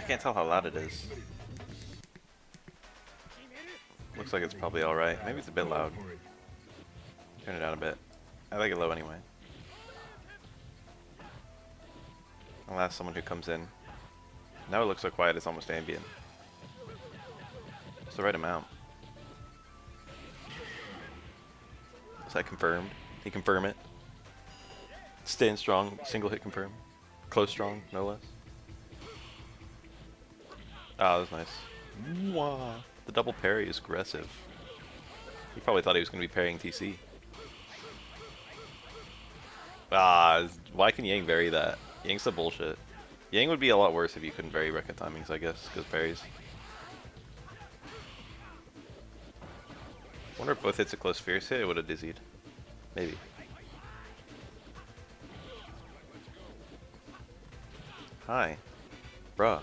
can't tell how loud it is. Looks like it's probably alright. Maybe it's a bit loud. Turn it down a bit. I like it low anyway. I'll ask someone who comes in. Now it looks so quiet it's almost ambient. It's the right amount. Is that confirmed? He confirm it. Staying strong, single hit confirm. Close strong, no less. Ah, that was nice. Wow. The double parry is aggressive. He probably thought he was going to be parrying TC. Ah, why can Yang vary that? Yang's the bullshit. Yang would be a lot worse if you couldn't vary record timings, I guess, because parries. Wonder if both hits a close fierce hit, it would have dizzied. Maybe. Hi. Bruh.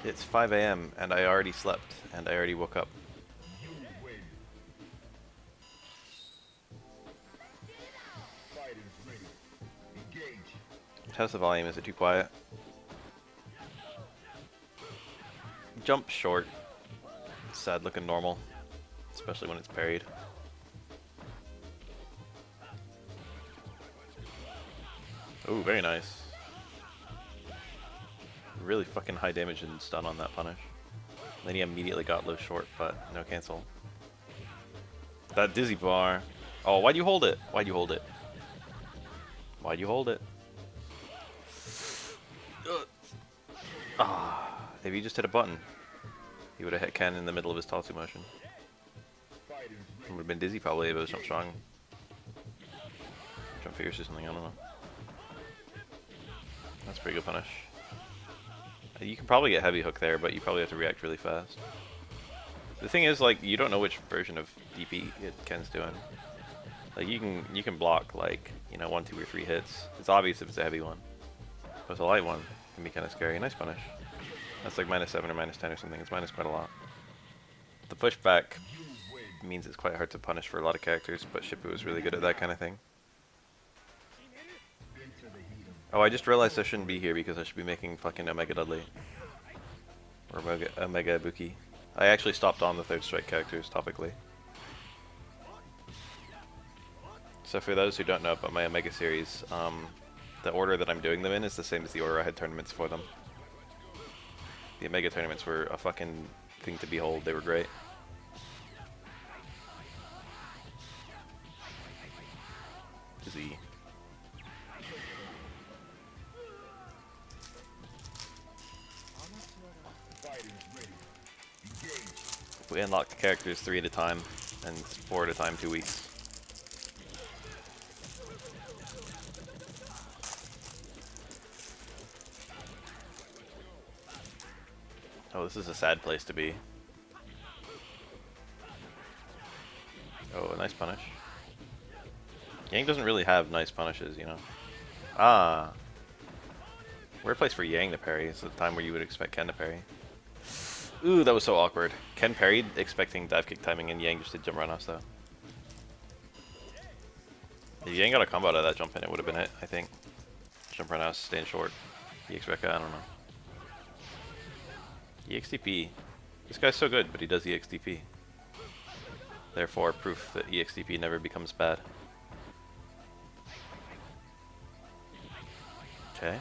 It's 5 AM and I already slept and I already woke up. How's the volume? Is it too quiet? Jump short. Sad looking normal. Especially when it's parried. Ooh, very nice. Really fucking high damage and stun on that punish. Then he immediately got low short, but no cancel. That dizzy bar. Oh, why'd you hold it? Why'd you hold it? Why'd you hold it? Ah, if he just hit a button, he would have hit Ken in the middle of his Tatsu motion. It would have been dizzy probably if it was jump strong. Jump fierce or something, I don't know. That's a pretty good punish. You can probably get heavy hook there, but you probably have to react really fast. The thing is, like, you don't know which version of DP Ken's doing. Like, you can block, like, you know, 1, 2, or 3 hits. It's obvious if it's a heavy one. But it's a light one. It can be kind of scary. Nice punish. That's like -7 or -10 or something. It's minus quite a lot. The pushback means it's quite hard to punish for a lot of characters, but Shippu is really good at that kind of thing. Oh, I just realized I shouldn't be here because I should be making fucking Omega Dudley. Or Omega Ibuki. I actually stopped on the third strike characters topically. So for those who don't know about my Omega series, the order that I'm doing them in is the same as the order I had tournaments for them. The Omega tournaments were a fucking thing to behold. They were great. Z. We unlock the characters 3 at a time, and 4 at a time 2 weeks. Oh, this is a sad place to be. Oh, a nice punish. Yang doesn't really have nice punishes, you know. Ah. Weird place for Yang to parry. It's the time where you would expect Ken to parry. Ooh, that was so awkward. Ken parried, expecting dive kick timing, and Yang just did jump runoffs though. If Yang got a combo out of that jump in, it would have been it, I think. Jump runoffs, staying short. EX-Rekka, I don't know. EXTP. This guy's so good, but he does EXTP. Therefore, proof that EXTP never becomes bad. Okay.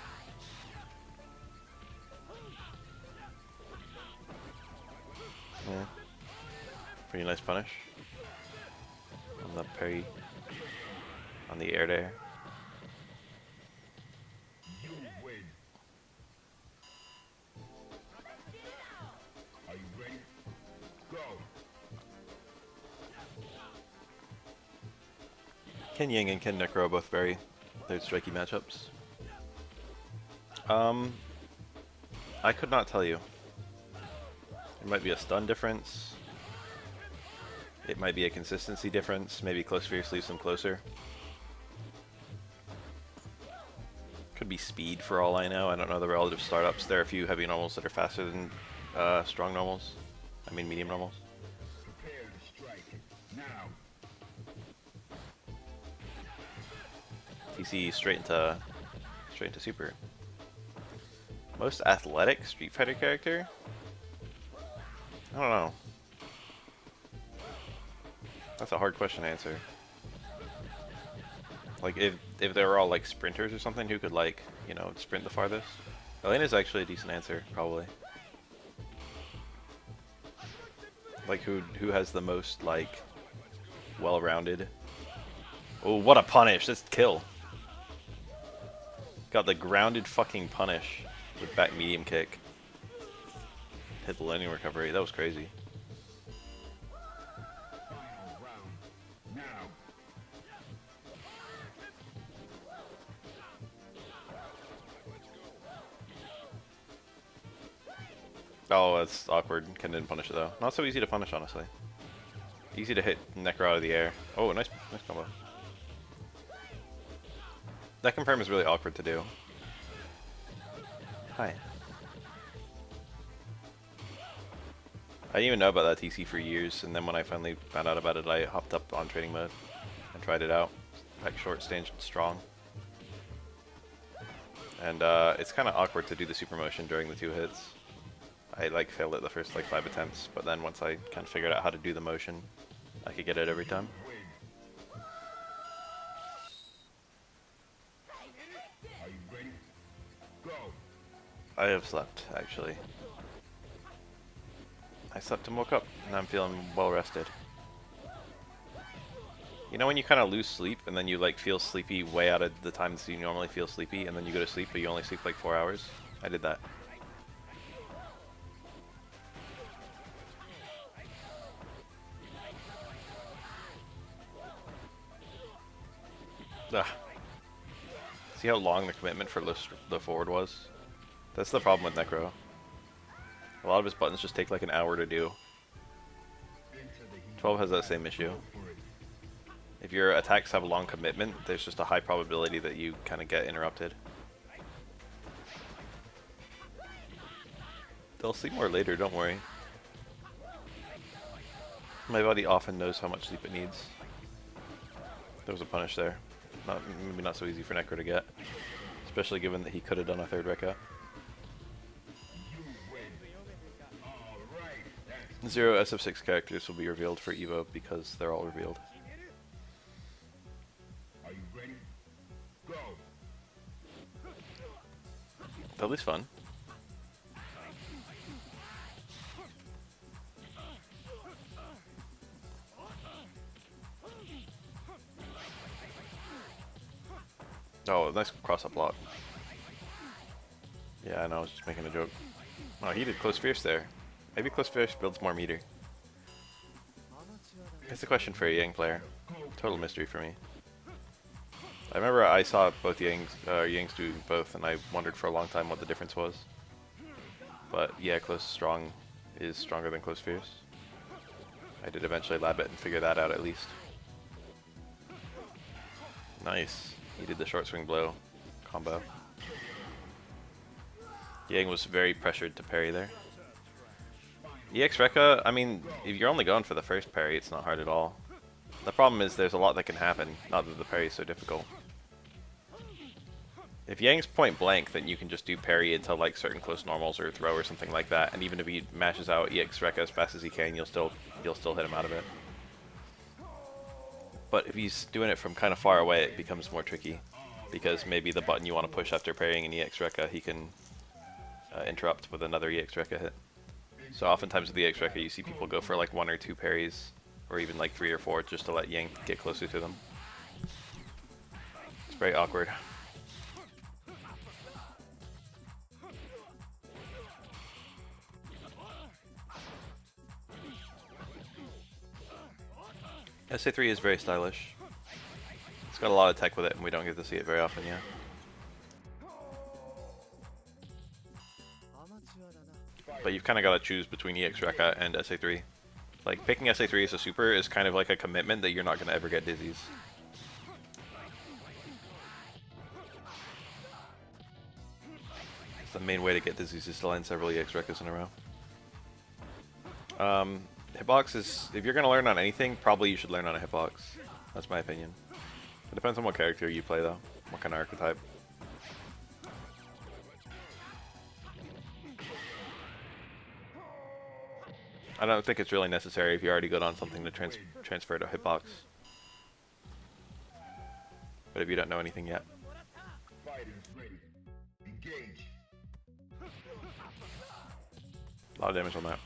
Yeah. Pretty nice punish. On the parry. On the air there. Are you ready? Go! Ken Yang and Ken Necro are both very third strikey matchups. I could not tell you. It might be a stun difference. It might be a consistency difference. Maybe close fierce leaves them closer. Could be speed for all I know. I don't know the relative startups. There are a few heavy normals that are faster than strong normals. I mean medium normals. Prepare to strike. Now. TC straight into super. Most athletic Street Fighter character? I don't know. That's a hard question to answer. Like if they were all like sprinters or something, who could like, you know, sprint the farthest? Elena's actually a decent answer, probably. Like who has the most like well-rounded? Oh, what a punish! That's kill. Got the grounded fucking punish with back medium kick. Hit the landing recovery. That was crazy. Final round. Now. Oh, that's awkward. Ken didn't punish it though. Not so easy to punish, honestly. Easy to hit Necro out of the air. Oh, nice combo. That confirm is really awkward to do. Hi. I didn't even know about that TC for years, and then when I finally found out about it, I hopped up on training mode and tried it out. Like short, stand strong. And it's kind of awkward to do the super motion during the 2 hits. I like failed it the first like 5 attempts, but then once I kind of figured out how to do the motion, I could get it every time. Are you ready? Go. I have slept, actually. I slept and woke up, and I'm feeling well rested. You know when you kind of lose sleep, and then you like feel sleepy way out of the times you normally feel sleepy, and then you go to sleep, but you only sleep like 4 hours? I did that. Ugh. See how long the commitment for the forward was? That's the problem with Necro. A lot of his buttons just take like an hour to do. 12 has that same issue. If your attacks have a long commitment, there's just a high probability that you kind of get interrupted. They'll sleep more later, don't worry. My body often knows how much sleep it needs. There was a punish there. Maybe not so easy for Necro to get. Especially given that he could have done a 3rd Rekka. 0 SF6 characters will be revealed for EVO because they're all revealed. Are you ready? Go. At least fun. Oh, nice cross-up block. Yeah, I know, I was just making a joke. Oh, he did Close Fierce there. Maybe Close Fierce builds more meter. It's a question for a Yang player. Total mystery for me. I remember I saw both Yangs do both, and I wondered for a long time what the difference was. But yeah, Close Strong is stronger than Close Fierce. I did eventually lab it and figure that out at least. Nice. He did the short swing blow combo. Yang was very pressured to parry there. EX Rekka, I mean, if you're only going for the first parry, it's not hard at all. The problem is there's a lot that can happen, not that the parry is so difficult. If Yang's point blank, then you can just do parry into like certain close normals or throw or something like that, and even if he mashes out EX Rekka as fast as he can, you'll still hit him out of it. But if he's doing it from kind of far away, it becomes more tricky, because maybe the button you want to push after parrying an EX Rekka, he can interrupt with another EX Rekka hit. So oftentimes with the EX Rekka, you see people go for like 1 or 2 parries, or even like 3 or 4, just to let Yang get closer to them. It's very awkward. SA3 is very stylish. It's got a lot of tech with it, and we don't get to see it very often yet. But you've kind of got to choose between EX Rekka and SA3. Like, picking SA3 as a super is kind of like a commitment that you're not going to ever get dizzies. The main way to get dizzies is to land several EX Rekkas in a row. Hitbox is, if you're going to learn on anything, probably you should learn on a hitbox. That's my opinion. It depends on what character you play though. What kind of archetype? I don't think it's really necessary if you're already good on something to transfer to hitbox. But if you don't know anything yet. Fighters ready. Engage. A lot of damage on that.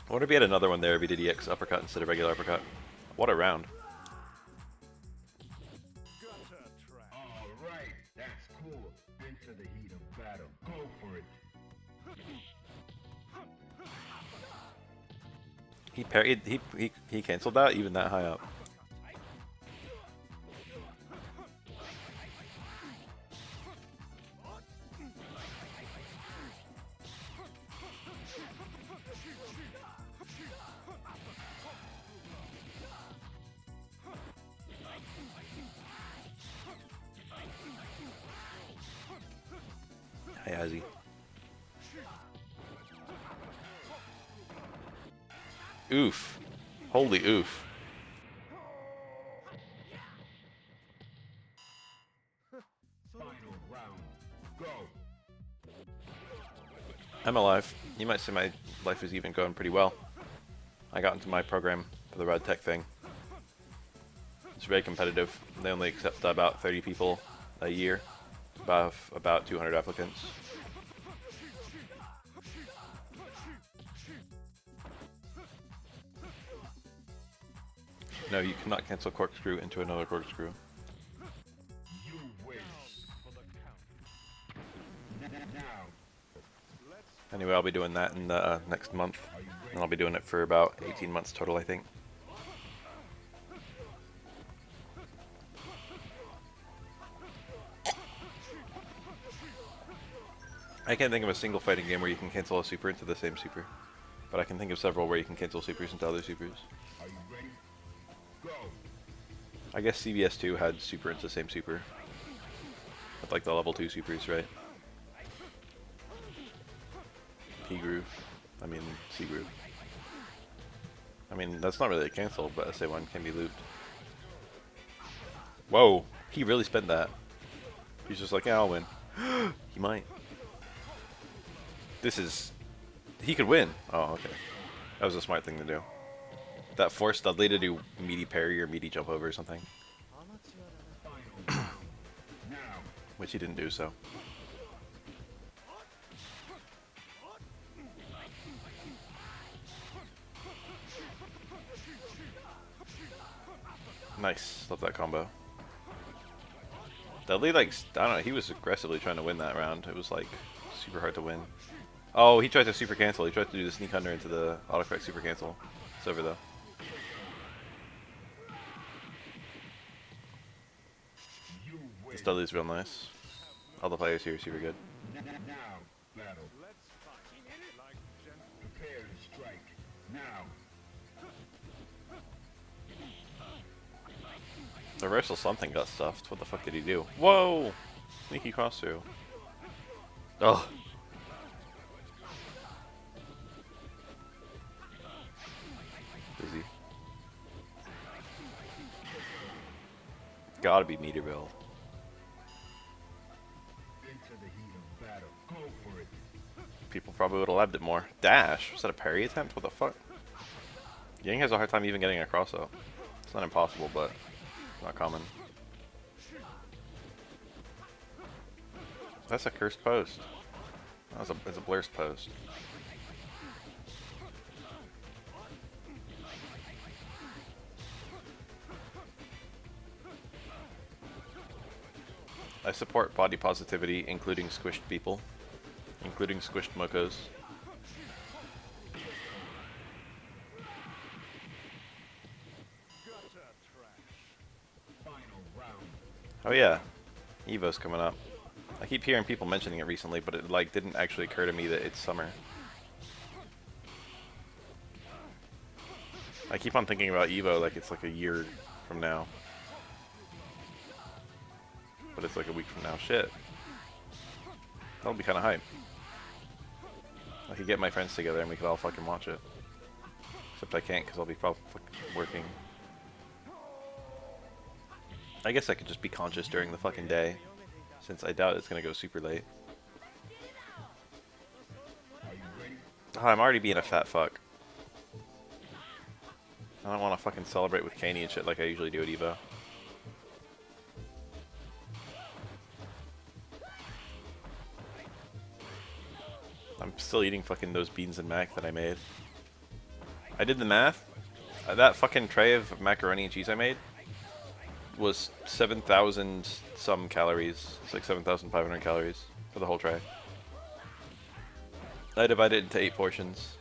I wonder if he had another one there if he did EX uppercut instead of regular uppercut. What a round. Alright, that's cool. Into the heat of battle. Go for it. He parried, he canceled that even that high up. Hi, Azzy. Oof. Holy oof. Final round. Go. I'm alive. You might say my life is even going pretty well. I got into my program for the Red Tech thing. It's very competitive. They only accept about 30 people a year. About 200 applicants. No, you cannot cancel corkscrew into another corkscrew. You win. Now. Anyway, I'll be doing that in the next month. And I'll be doing it for about 18 months total, I think. I can't think of a single fighting game where you can cancel a super into the same super. But I can think of several where you can cancel supers into other supers. Are you ready? Go. I guess CBS2 had super into the same super. With like the level 2 supers, right? P groove. I mean, C groove. I mean, that's not really a cancel, but SA1 can be looped. Whoa! He really spent that. He's just like, yeah, I'll win. He might. This is... He could win. Oh, okay. That was a smart thing to do. That forced Dudley to do meaty parry or meaty jump over or something. Now. Which he didn't do, so. Nice. Love that combo. Dudley, like, I don't know, he was aggressively trying to win that round. It was, like, super hard to win. Oh, he tried to super cancel. He tried to do the sneak under into the autocorrect super cancel. It's over, though. You win. This Dudley's real nice. All the players here are super good. Now. Battle. Prepare to strike. Now. The reversal something got stuffed. What the fuck did he do? Whoa! Sneaky cross through. Oh. Busy. Gotta be meter build. Into the heat of battle. Go for it. People probably would have loved it more. Dash? Was that a parry attempt? What the fuck? Yang has a hard time even getting a cross out. It's not impossible, but not common. That's a cursed post. It's a blurst post. I support body positivity, including squished people. Including squished mokos. Final round. Oh yeah, Evo's coming up. I keep hearing people mentioning it recently, but it like didn't actually occur to me that it's summer. I keep on thinking about Evo like it's like a year from now. But it's like a week from now. Shit. That'll be kind of hype. I could get my friends together and we could all fucking watch it. Except I can't because I'll be probably working. I guess I could just be conscious during the fucking day, since I doubt it's gonna go super late. Oh, I'm already being a fat fuck. I don't want to fucking celebrate with Caney and shit like I usually do at Evo. I'm still eating fucking those beans and mac that I made. I did the math. That fucking tray of macaroni and cheese I made was 7,000 some calories. It's like 7,500 calories for the whole tray. I divided it into 8 portions.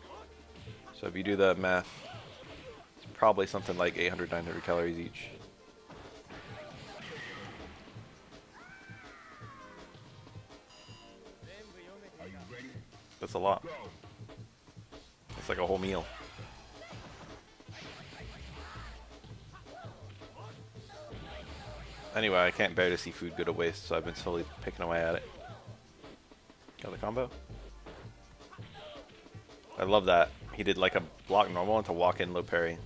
So if you do the math, it's probably something like 800, 900 calories each. That's a lot. It's like a whole meal. Anyway, I can't bear to see food go to waste, so I've been slowly picking away at it. Got the combo? I love that. He did like a block normal into walk in low parry.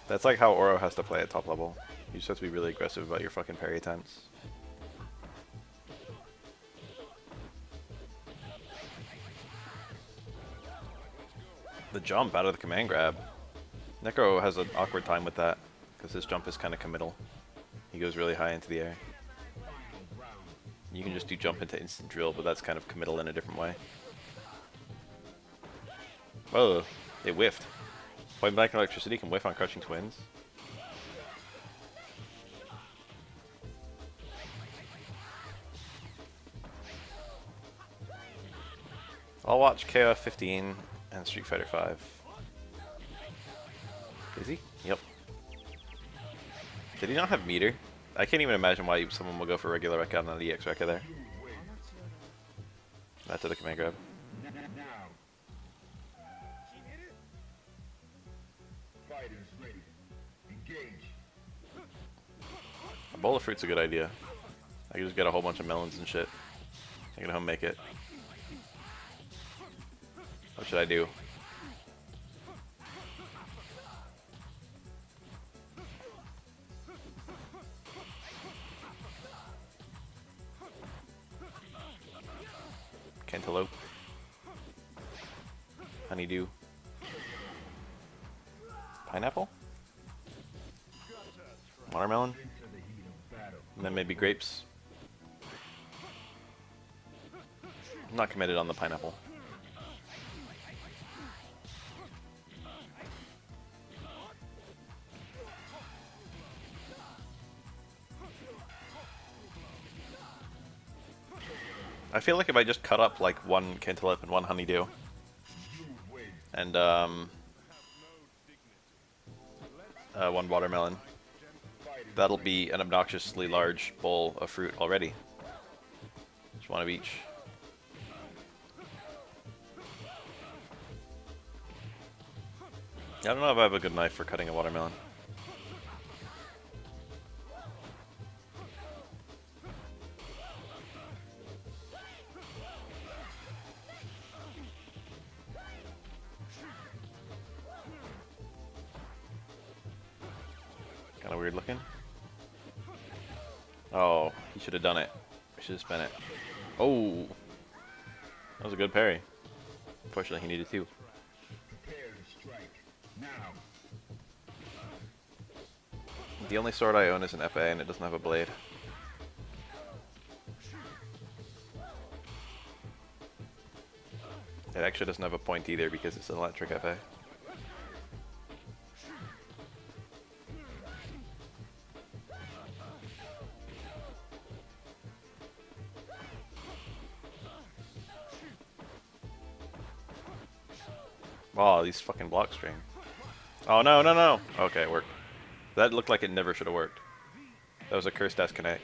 That's like how Oro has to play at top level. You just have to be really aggressive about your fucking parry attempts. The jump out of the command grab. Necro has an awkward time with that, because his jump is kind of committal. He goes really high into the air. You can just do jump into instant drill, but that's kind of committal in a different way. Whoa, it whiffed. Point blank electricity can whiff on crouching twins. I'll watch KOF 15 and Street Fighter 5. Is he? Yep. Did he not have meter? I can't even imagine why someone will go for regular Rekka and not EX Rekka there. Not to the command grab. A bowl of fruit's a good idea. I can just get a whole bunch of melons and shit. I can home make it. What should I do? Cantaloupe. Honeydew. Pineapple? Watermelon? And then maybe grapes. I'm not committed on the pineapple. I feel like if I just cut up like one cantaloupe and one honeydew, and one watermelon, that'll be an obnoxiously large bowl of fruit already. Just one of each. I don't know if I have a good knife for cutting a watermelon. Kinda weird looking. Oh, he should have done it. I should have spent it. Oh! That was a good parry. Unfortunately, he needed two. The only sword I own is an FA and it doesn't have a blade. It actually doesn't have a point either because it's an electric FA. Oh, these fucking block string. Oh, no, no, no. Okay, it worked. That looked like it never should have worked. That was a cursed ass connect.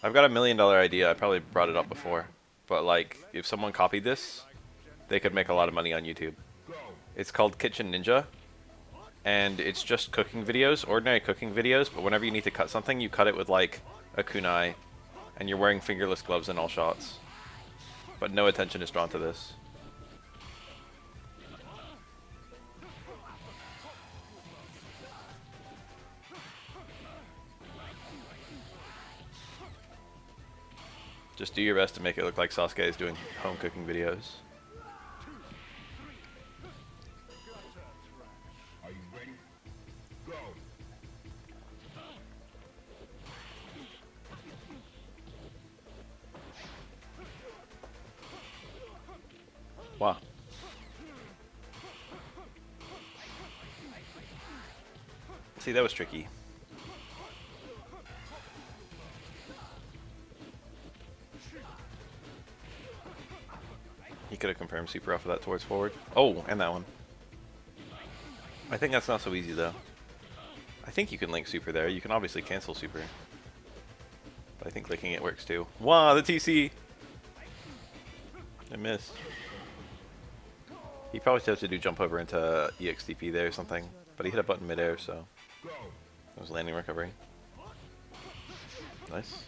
I've got $1 million idea. I probably brought it up before. But, like, if someone copied this, they could make a lot of money on YouTube. It's called Kitchen Ninja. And it's just cooking videos, ordinary cooking videos, but whenever you need to cut something, you cut it with, like, a kunai. And you're wearing fingerless gloves in all shots. But no attention is drawn to this. Just do your best to make it look like Sasuke is doing home cooking videos. Are you ready? Go. Wow. See, that was tricky. He could have confirmed super off of that towards forward. Oh, and that one. I think that's not so easy though. I think you can link super there. You can obviously cancel super. But I think clicking it works too. Wow, the TC! I missed. He probably has to do jump over into EXTP there or something. But he hit a button midair, so it was landing recovery. Nice.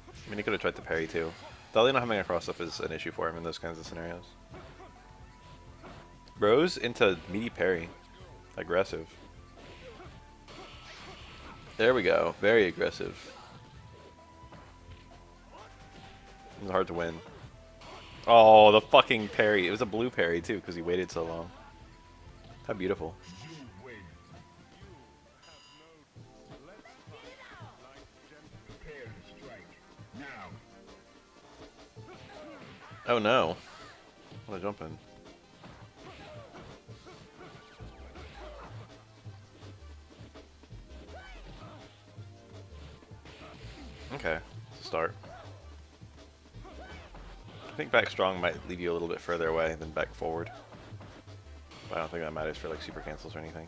I mean, he could have tried to parry too. Dali not having a cross up is an issue for him in those kinds of scenarios. Rose into meaty parry. Aggressive. There we go. Very aggressive. It was hard to win. Oh, the fucking parry. It was a blue parry too because he waited so long. How beautiful. You win. Prepare to strike. Now. Oh no. What a jump in. Okay, it's a start. I think back strong might leave you a little bit further away than back forward. But I don't think that matters for like super cancels or anything.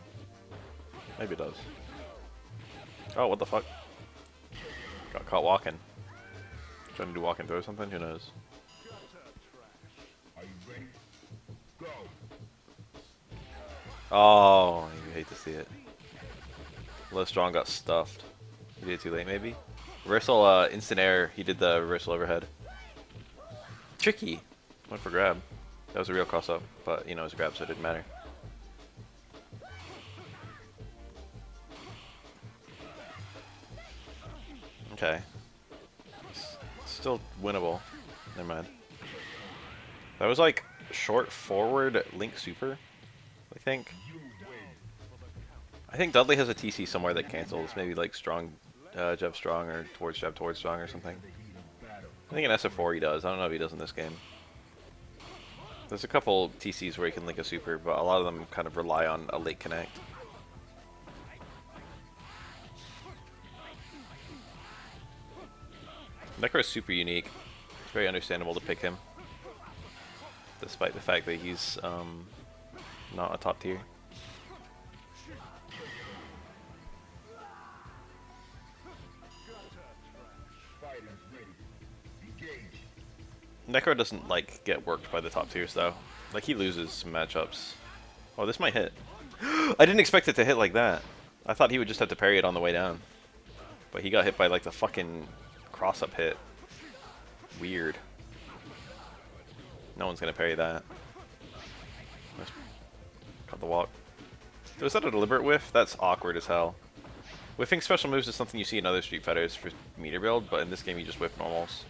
Maybe it does. Oh, what the fuck? Got caught walking. Trying to do walk and throw something? Who knows? Are you ready? Go. Oh, you hate to see it. Low strong got stuffed. He did it too late, maybe? Reversal, instant air. He did the reversal overhead. Tricky. Went for grab. That was a real cross up, but you know, it was a grab, so it didn't matter. Okay. Still winnable. Never mind. That was like short forward link super, I think. I think Dudley has a TC somewhere that cancels. Maybe like strong, jab strong, or towards jab towards strong or something. I think in SF4 he does. I don't know if he does in this game. There's a couple TCs where he can link a super, but a lot of them kind of rely on a late connect. Necro is super unique. It's very understandable to pick him, despite the fact that he's not a top tier. Necro doesn't like get worked by the top tiers though. Like he loses some matchups. Oh, this might hit. I didn't expect it to hit like that. I thought he would just have to parry it on the way down. But he got hit by like the fucking cross-up hit. Weird. No one's gonna parry that. Cut the walk. Was that a deliberate whiff? That's awkward as hell. Whiffing special moves is something you see in other Street Fighters for meter build, but in this game you just whiff normals.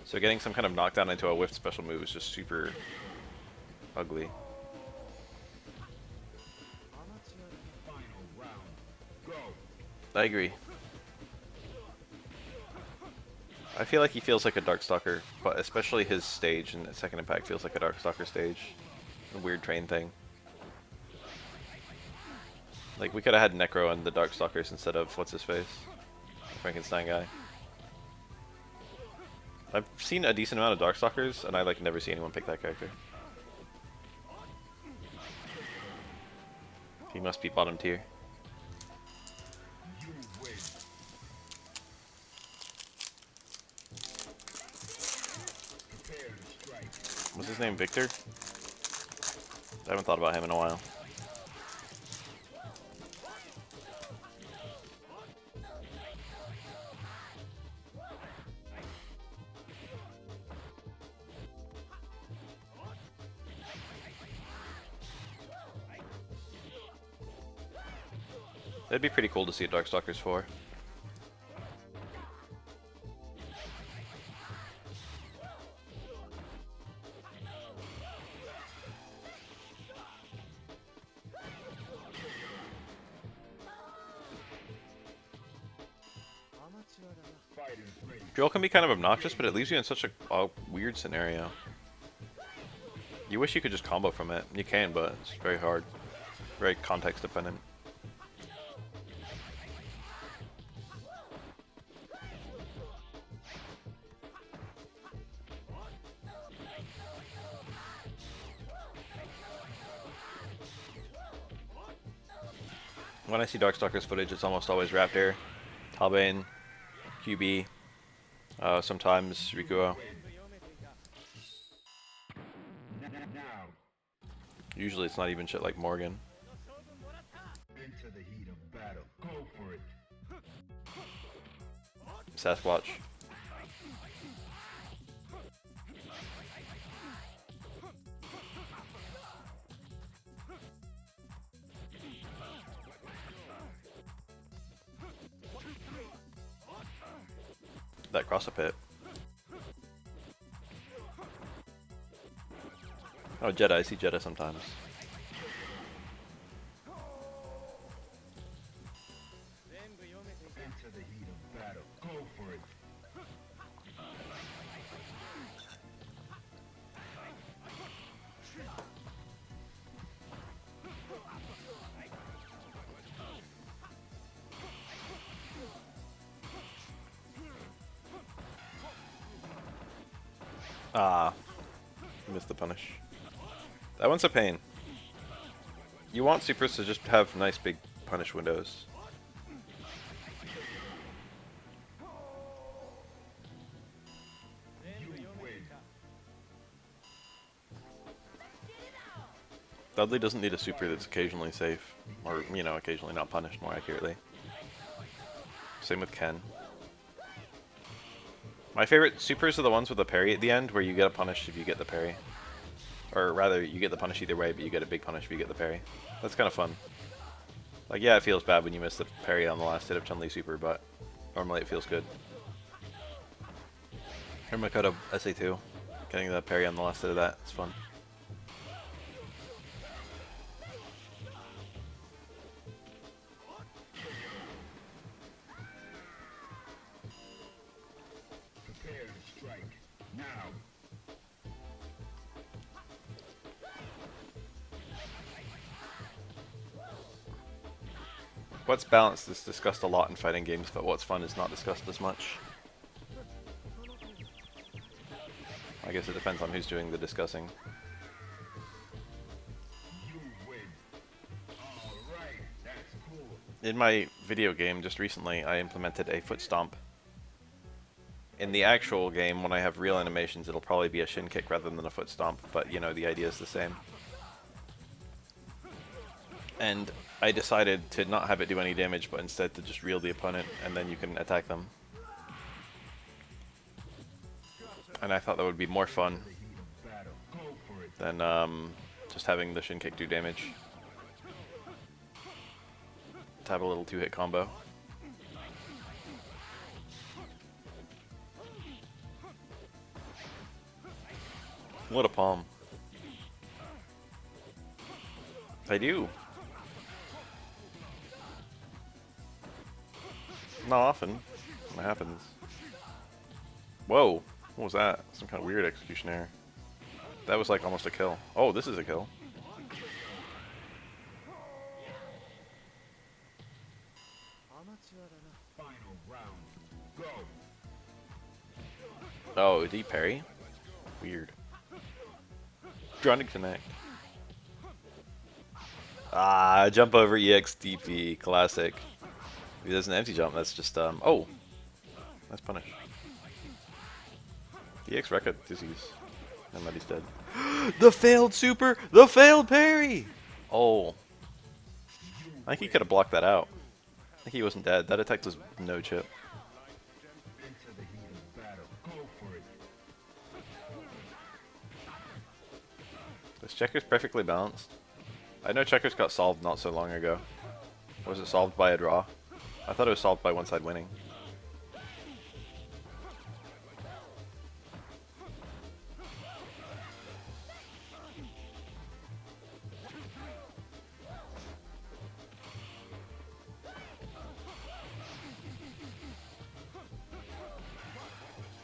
So getting some kind of knockdown into a whiffed special move is just super ugly. I agree. I feel like he feels like a Darkstalker, but especially his stage and Second Impact feels like a Darkstalker stage. A weird train thing. Like, we could have had Necro and the Darkstalkers instead of what's-his-face? The Frankenstein guy. I've seen a decent amount of Darkstalkers, and I like never see anyone pick that character. He must be bottom tier. What's his name? Victor? I haven't thought about him in a while. That'd be pretty cool to see a Darkstalkers 4. Drill can be kind of obnoxious, but it leaves you in such a weird scenario. You wish you could just combo from it. You can, but it's very hard. Very context dependent. When I see Darkstalker's footage, it's almost always Raptor, Talbane, QB, sometimes Rikuo. Now, Usually it's not even shit like Morgan. into the heat of battle. Go for it. Sasquatch. That cross up hit. Oh, Jedi. I see Jedi sometimes. Into the heat of battle. Go for it. Ah, missed the punish. That one's a pain. You want supers to just have nice big punish windows. You win. Dudley doesn't need a super that's occasionally safe, or, you know, occasionally not punished more accurately. Same with Ken. My favorite supers are the ones with the parry at the end, where you get a punish if you get the parry. Or rather, you get the punish either way, but you get a big punish if you get the parry. That's kind of fun. Like, yeah, it feels bad when you miss the parry on the last hit of Chun-Li super, but normally it feels good. Hermakoto SA2. Getting the parry on the last hit of that, it's fun. Prepare to strike. Now. What's balanced is discussed a lot in fighting games, but what's fun is not discussed as much. I guess it depends on who's doing the discussing. You win. Alright, that's cool. In my video game just recently, I implemented a foot stomp. In the actual game, when I have real animations, it'll probably be a shin kick rather than a foot stomp, but you know, the idea is the same. And I decided to not have it do any damage, but instead to just reel the opponent, and then you can attack them. And I thought that would be more fun The heat of battle. Go for it. than just having the shin kick do damage. To have a little two-hit combo. What a palm. I do. Not often. What happens? Whoa. What was that? Some kind of weird execution error. That was like almost a kill. Oh, this is a kill. Final round. Go. Oh, did he parry? Weird. Trying to connect. Ah, jump over EXDP. Classic. If he does an empty jump, that's just, oh! Nice punish. EX Rekka disease. And that he's dead. The failed super! The failed parry! Oh. I think he could have blocked that out. I think he wasn't dead. That attack was no chip. Into the heat of battle. Go for it. Is Checkers perfectly balanced? I know Checkers got solved not so long ago. Was it solved by a draw? I thought it was solved by one side winning.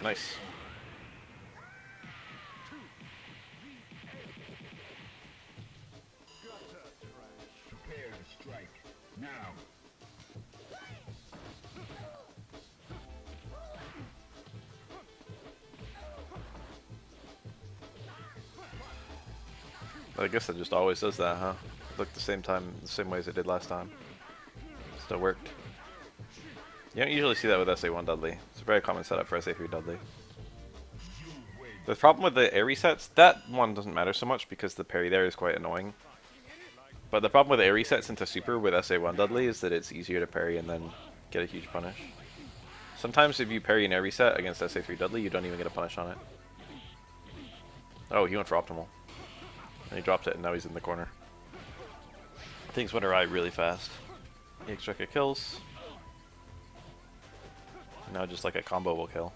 Nice. Prepare to strike. Now. I guess it just always does that, huh? Look the same way as it did last time. Still worked. You don't usually see that with SA1 Dudley. It's a very common setup for SA3 Dudley. The problem with the air resets, that one doesn't matter so much because the parry there is quite annoying. But the problem with air resets into super with SA1 Dudley is that it's easier to parry and then get a huge punish. Sometimes if you parry an air reset against SA3 Dudley, you don't even get a punish on it. Oh, he went for optimal. And he dropped it and now he's in the corner. Things went awry really fast. The extra kills. Now just like a combo will kill.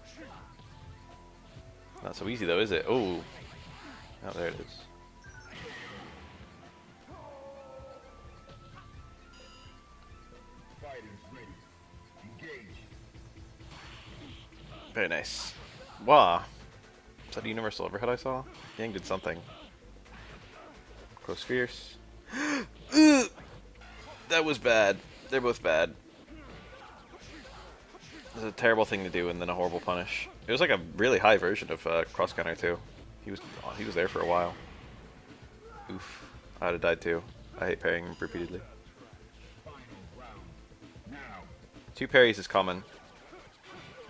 Not so easy though, is it? Oh, oh, there it is. Fighters ready. Engage. Very nice. Wow. Is that a universal overhead I saw? Yang did something. Close fierce. That was bad. They're both bad. It was a terrible thing to do and then a horrible punish. It was like a really high version of cross counter too. He was there for a while. Oof. I'd have died too. I hate parrying repeatedly. Final round. Now. 2 parries is common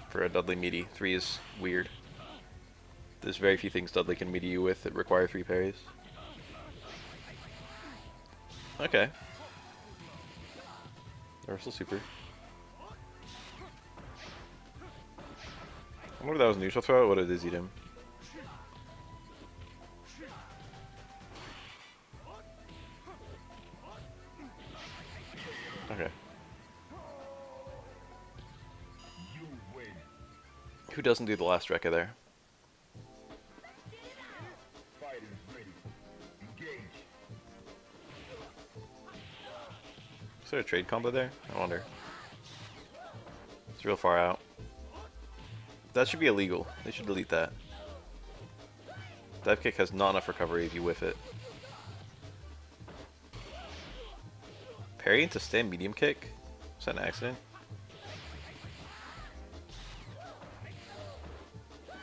for a Dudley meaty. 3 is weird. There's very few things Dudley can meaty you with that require 3 parries. Okay. Universal super. I wonder if that was neutral throw. What it is, eat him. Okay. You win. Who doesn't do the last Rekka there? Fighters ready. Engage. Is there a trade combo there? I wonder. It's real far out. That should be illegal. They should delete that. Dive kick has not enough recovery if you whiff it. Parry into stand medium kick? Was that an accident?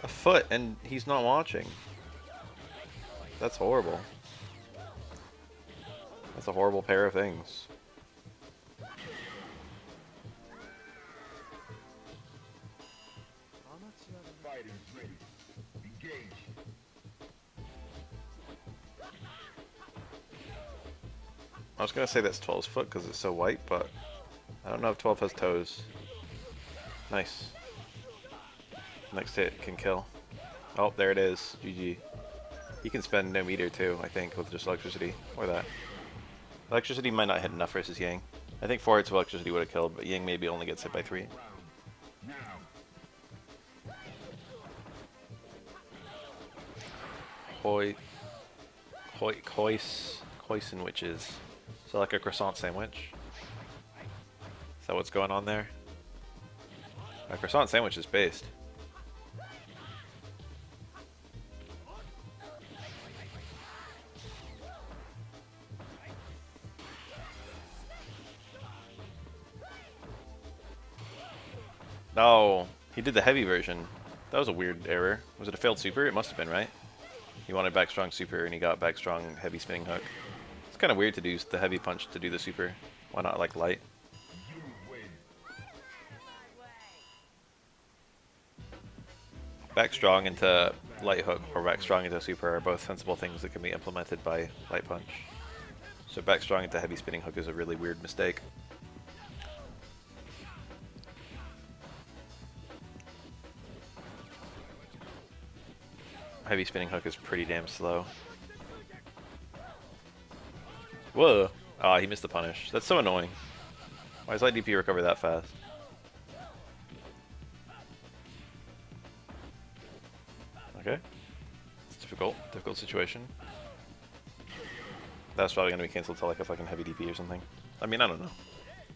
A foot and he's not watching. That's horrible. That's a horrible pair of things. Fighters ready. Engage. I was gonna say that's 12's foot because it's so white, but I don't know if 12 has toes. Nice. Next hit can kill. Oh, there it is. GG. He can spend no meter too, I think, with just electricity. Or that. Electricity might not hit enough versus Yang. I think 4 hits of electricity would have killed, but Yang maybe only gets hit by 3. Round. Now. Hoisin witches. So like a croissant sandwich. Is that what's going on there? A croissant sandwich is based. No, he did the heavy version. That was a weird error. Was it a failed super? It must have been, right? He wanted back strong super and he got back strong heavy spinning hook. It's kind of weird to do the heavy punch to do the super. Why not like light? You win. Back strong into light hook or back strong into super are both sensible things that can be implemented by light punch. So back strong into heavy spinning hook is a really weird mistake. Heavy spinning hook is pretty damn slow. Whoa! Ah, he missed the punish. That's so annoying. Why does light DP recover that fast? Okay. It's difficult situation. That's probably gonna be cancelled to like a fucking heavy DP or something. I mean, I don't know.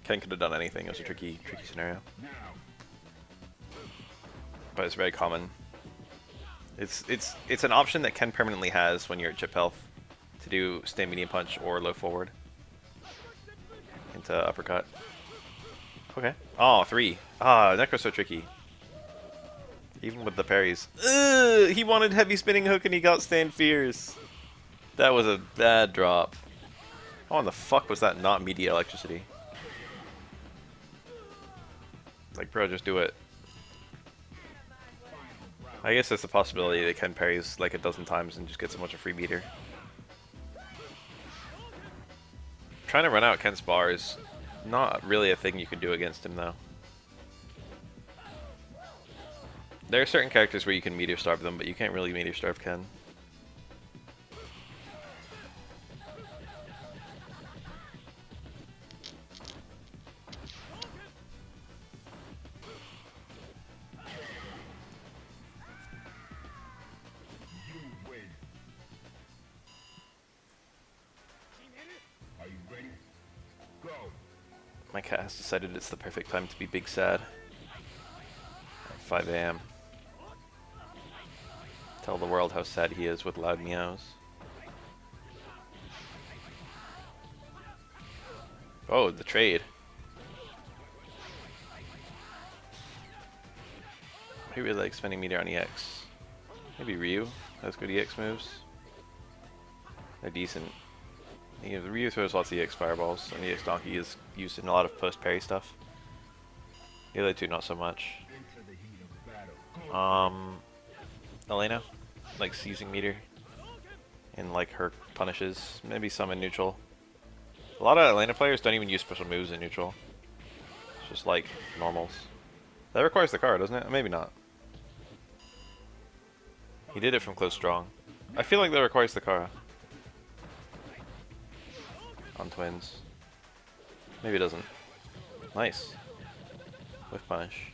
Ken could have done anything. It was a tricky scenario. Now. but it's very common. It's an option that Ken permanently has when you're at chip health to do stand medium punch or low forward into uppercut. Okay. Oh, 3. Ah, Necro's so tricky. Even with the parries. Ugh, he wanted heavy spinning hook and he got stand fierce. That was a bad drop. How in the fuck was that not media electricity? Like, bro, just do it. I guess there's a possibility that Ken parries like a dozen times and just gets a bunch of free meter. Trying to run out Ken's bar is not really a thing you can do against him, though. There are certain characters where you can meteor starve them, but you can't really meteor starve Ken. My cat has decided it's the perfect time to be big sad. At 5 AM. Tell the world how sad he is with loud meows. Oh, the trade. He really likes spending meter on EX. Maybe Ryu has good EX moves. They're decent. The Ryu throws lots of EX fireballs, and EX Donkey is used in a lot of post parry stuff. The other two, not so much. Elena likes using meter in like her punishes, maybe some in neutral. A lot of Elena players don't even use special moves in neutral. It's just like normals. That requires the car, doesn't it? Maybe not. He did it from close strong. I feel like that requires the car. On twins. Maybe it doesn't. Nice. Whiff punish.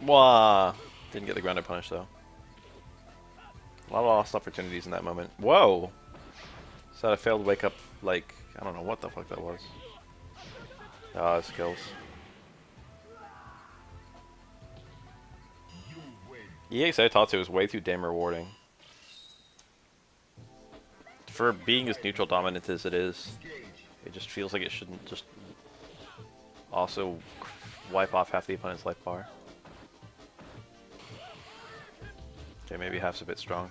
Wah! Didn't get the grounded punish though. A lot of lost opportunities in that moment. Whoa! Is that a failed wake up? Like, I don't know what the fuck that was. Ah, skills. EXO Tatsu is way too damn rewarding. For being as neutral dominant as it is, it just feels like it shouldn't just also wipe off half the opponent's life bar. Okay, maybe half's a bit strong.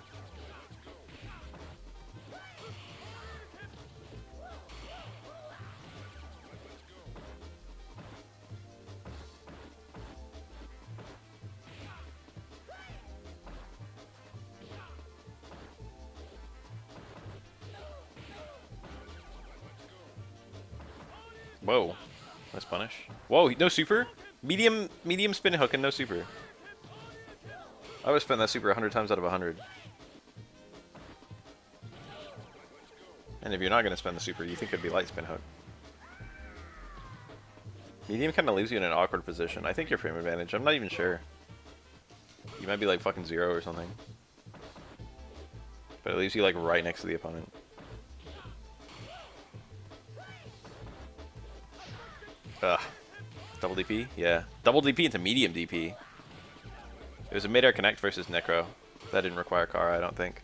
Whoa. Nice punish. Whoa, no super? Medium spin hook and no super. I would spend that super 100 times out of 100. And if you're not going to spend the super, you think it'd be light spin hook. Medium kind of leaves you in an awkward position. I think you're frame advantage. I'm not even sure. You might be like fucking 0 or something. But it leaves you like right next to the opponent. Ugh. Double DP? Yeah. Double DP into medium DP. It was a mid-air connect versus Necro. That didn't require Kara, I don't think.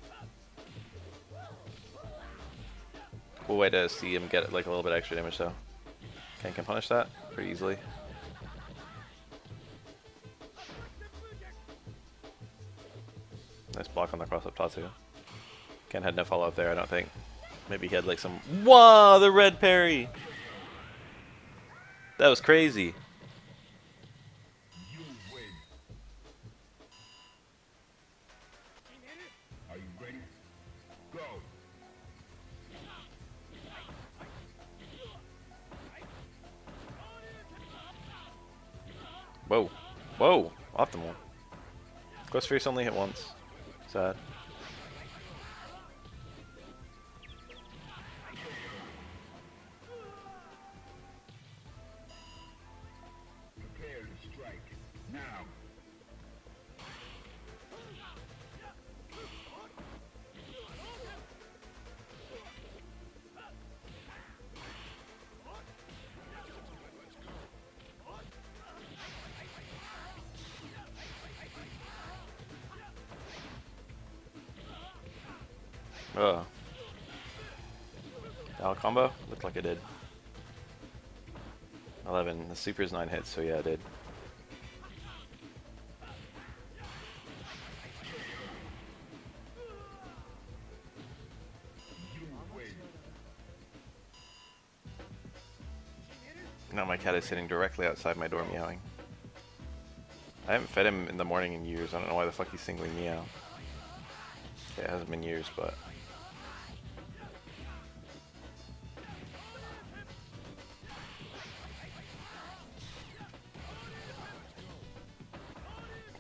Cool way to see him get like a little bit extra damage though. Ken can punish that pretty easily. Nice block on the cross up Tatsu. Ken had no follow up there, I don't think. Maybe he had like some. Whoa, the red parry! That was crazy. Are you ready? Go. Whoa. Whoa. Optimal. Ghost Fierce only hit once. Sad. Prepare to strike. Now. Ugh. Dial combo? Looked like it did. 11. The super is 9 hits, so yeah, it did. Now my cat is sitting directly outside my door meowing. I haven't fed him in the morning in years. I don't know why the fuck he's singling me out. Okay, it hasn't been years, but...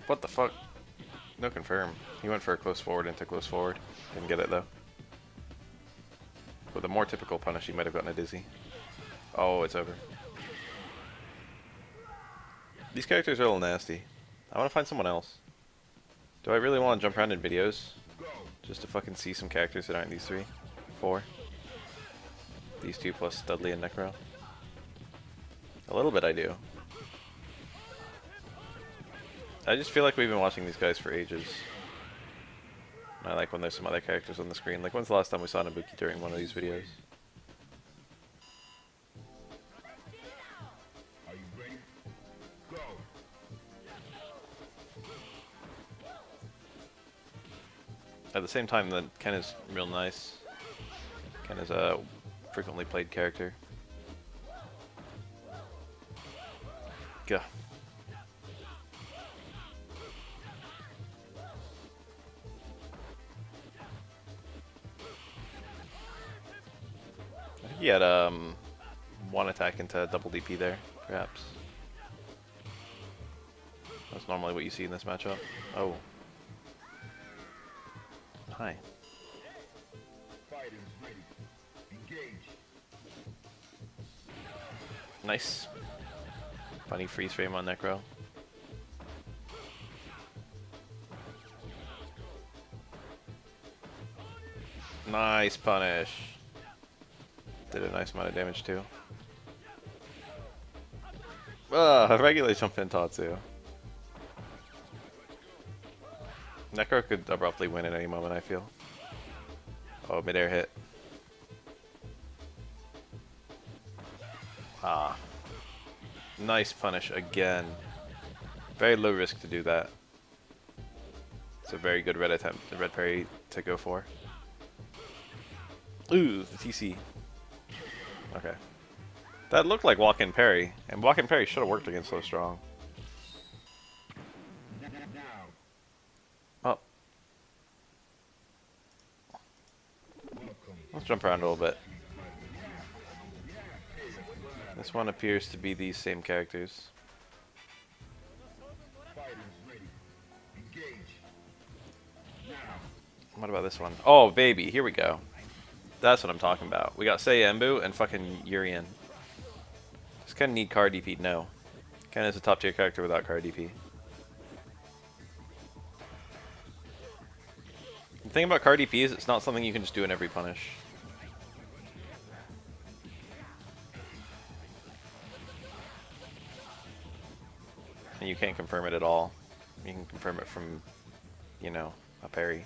What the fuck? No confirm. He went for a close forward into close forward. Didn't get it though. With a more typical punish, he might have gotten a dizzy. Oh, it's over. These characters are a little nasty. I want to find someone else. Do I really want to jump around in videos? Just to fucking see some characters that aren't these 3? 4? These 2 plus Studley and Necro? A little bit I do. I just feel like we've been watching these guys for ages. And I like when there's some other characters on the screen. Like, when's the last time we saw Nabuki during one of these videos? Are you ready? Go. At the same time, that Ken is real nice. Ken is a frequently played character. Gah. I think he had one attack into double DP there, perhaps. That's normally what you see in this matchup. Oh. Hi. Fighters ready. Engage. Nice. Funny freeze frame on Necro. Nice punish. Did a nice amount of damage too. A regular jump in Tatsu. Necro could abruptly win at any moment, I feel. Oh, midair hit. Ah. Nice punish again. Very low risk to do that. It's a very good red attempt, the red parry to go for. Ooh, the TC. Okay. That looked like walk-in parry, and walk-in parry should have worked against so strong. Oh. Let's jump around a little bit. This one appears to be these same characters. What about this one? Oh, baby, here we go. That's what I'm talking about. We got Sei Embu and fucking Urien. Does Ken need car DP? No. Ken is a top tier character without car DP. The thing about car DP is it's not something you can just do in every punish. And you can't confirm it at all. You can confirm it from, you know, a parry.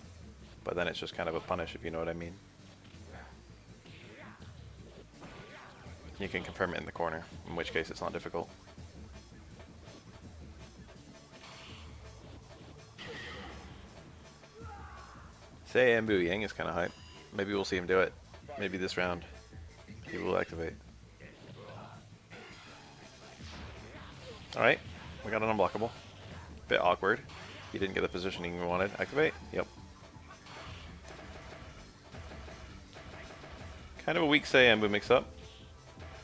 But then it's just kind of a punish, if you know what I mean. You can confirm it in the corner, in which case it's not difficult. Sei Embu Yang is kind of hype. Maybe we'll see him do it. Maybe this round he will activate. Alright, we got an unblockable. Bit awkward. He didn't get the positioning we wanted. Activate? Yep. Kind of a weak Sei Embu mix up.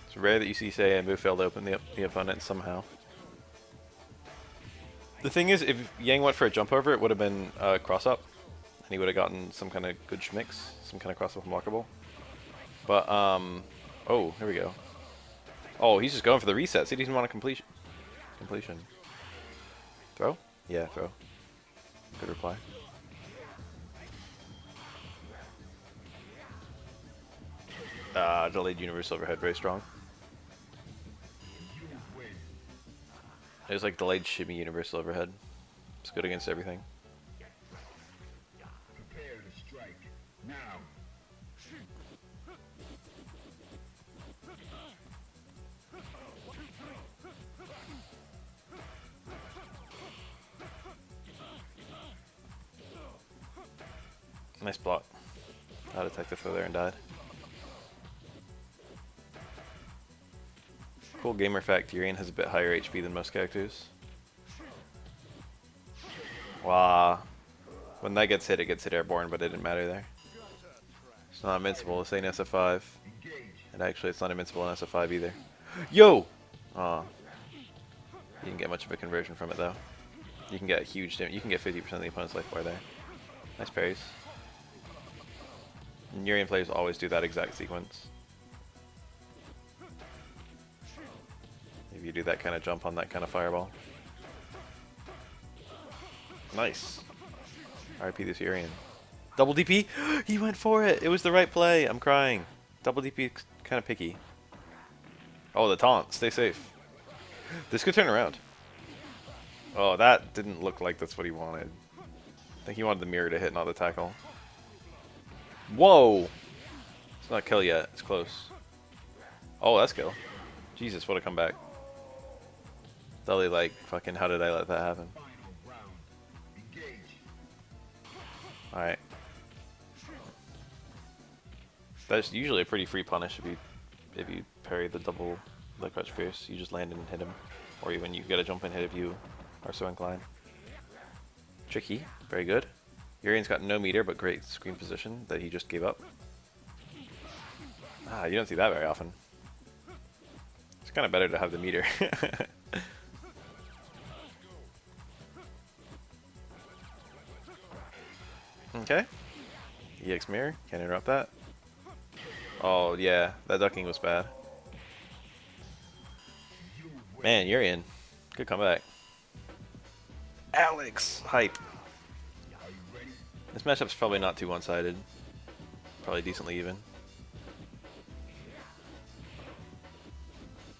It's rare that you see Sei Embu fail to open the opponent somehow. The thing is, if Yang went for a jump over, it would have been a cross up. And he would have gotten some kind of good schmicks. Some kind of cross up unblockable. But, oh, here we go. Oh, he's just going for the resets. He doesn't want a completion. Throw? Yeah, throw. Good reply. Delayed universal overhead, very strong. There's like delayed shimmy universal overhead. It's good against everything. Prepare to strike. Now. Nice block. That detective flew there and died. Cool gamer fact, Urian has a bit higher HP than most characters. Wow. When that gets hit, it gets hit airborne, but it didn't matter there. It's not invincible, this ain't SF5. And actually, it's not invincible in SF5 either. Yo! Aw. You didn't get much of a conversion from it, though. You can get huge damage. You can get 50% of the opponent's life bar there. Nice parries. And Urian players always do that exact sequence. If you do that kind of jump on that kind of fireball. Nice. RIP this Urian. Double DP! He went for it! It was the right play! I'm crying. Double DP kind of picky. Oh, the taunt. Stay safe. This could turn around. Oh, that didn't look like that's what he wanted. I think he wanted the mirror to hit, not the tackle. Whoa! It's not kill yet. It's close. Oh, that's kill. Jesus, what a comeback. Dully, like, fucking, how did I let that happen? Alright. That's usually a pretty free punish if you parry the double leg crouch fierce. You just land and hit him. Or even you get a jump and hit if you are so inclined. Tricky. Very good. Urian's got no meter, but great screen position that he just gave up. Ah, you don't see that very often. It's kind of better to have the meter. Okay. EX mirror. Can't interrupt that. Oh, yeah. That ducking was bad. Man, Urian. Good comeback. Alex! Hype. This matchup's probably not too one-sided. Probably decently even.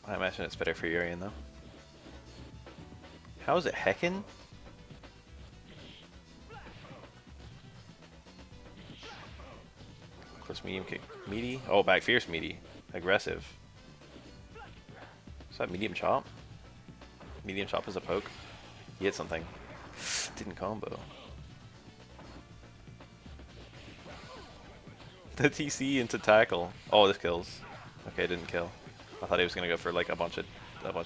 I imagine it's better for Urian, though. How is it heckin'? Close medium kick. Meaty? Oh, back fierce meaty. Aggressive. Is that medium chop? Medium chop is a poke. He hit something. Didn't combo. The TC into tackle. Oh, this kills. Okay, it didn't kill. I thought he was gonna go for like a bunch of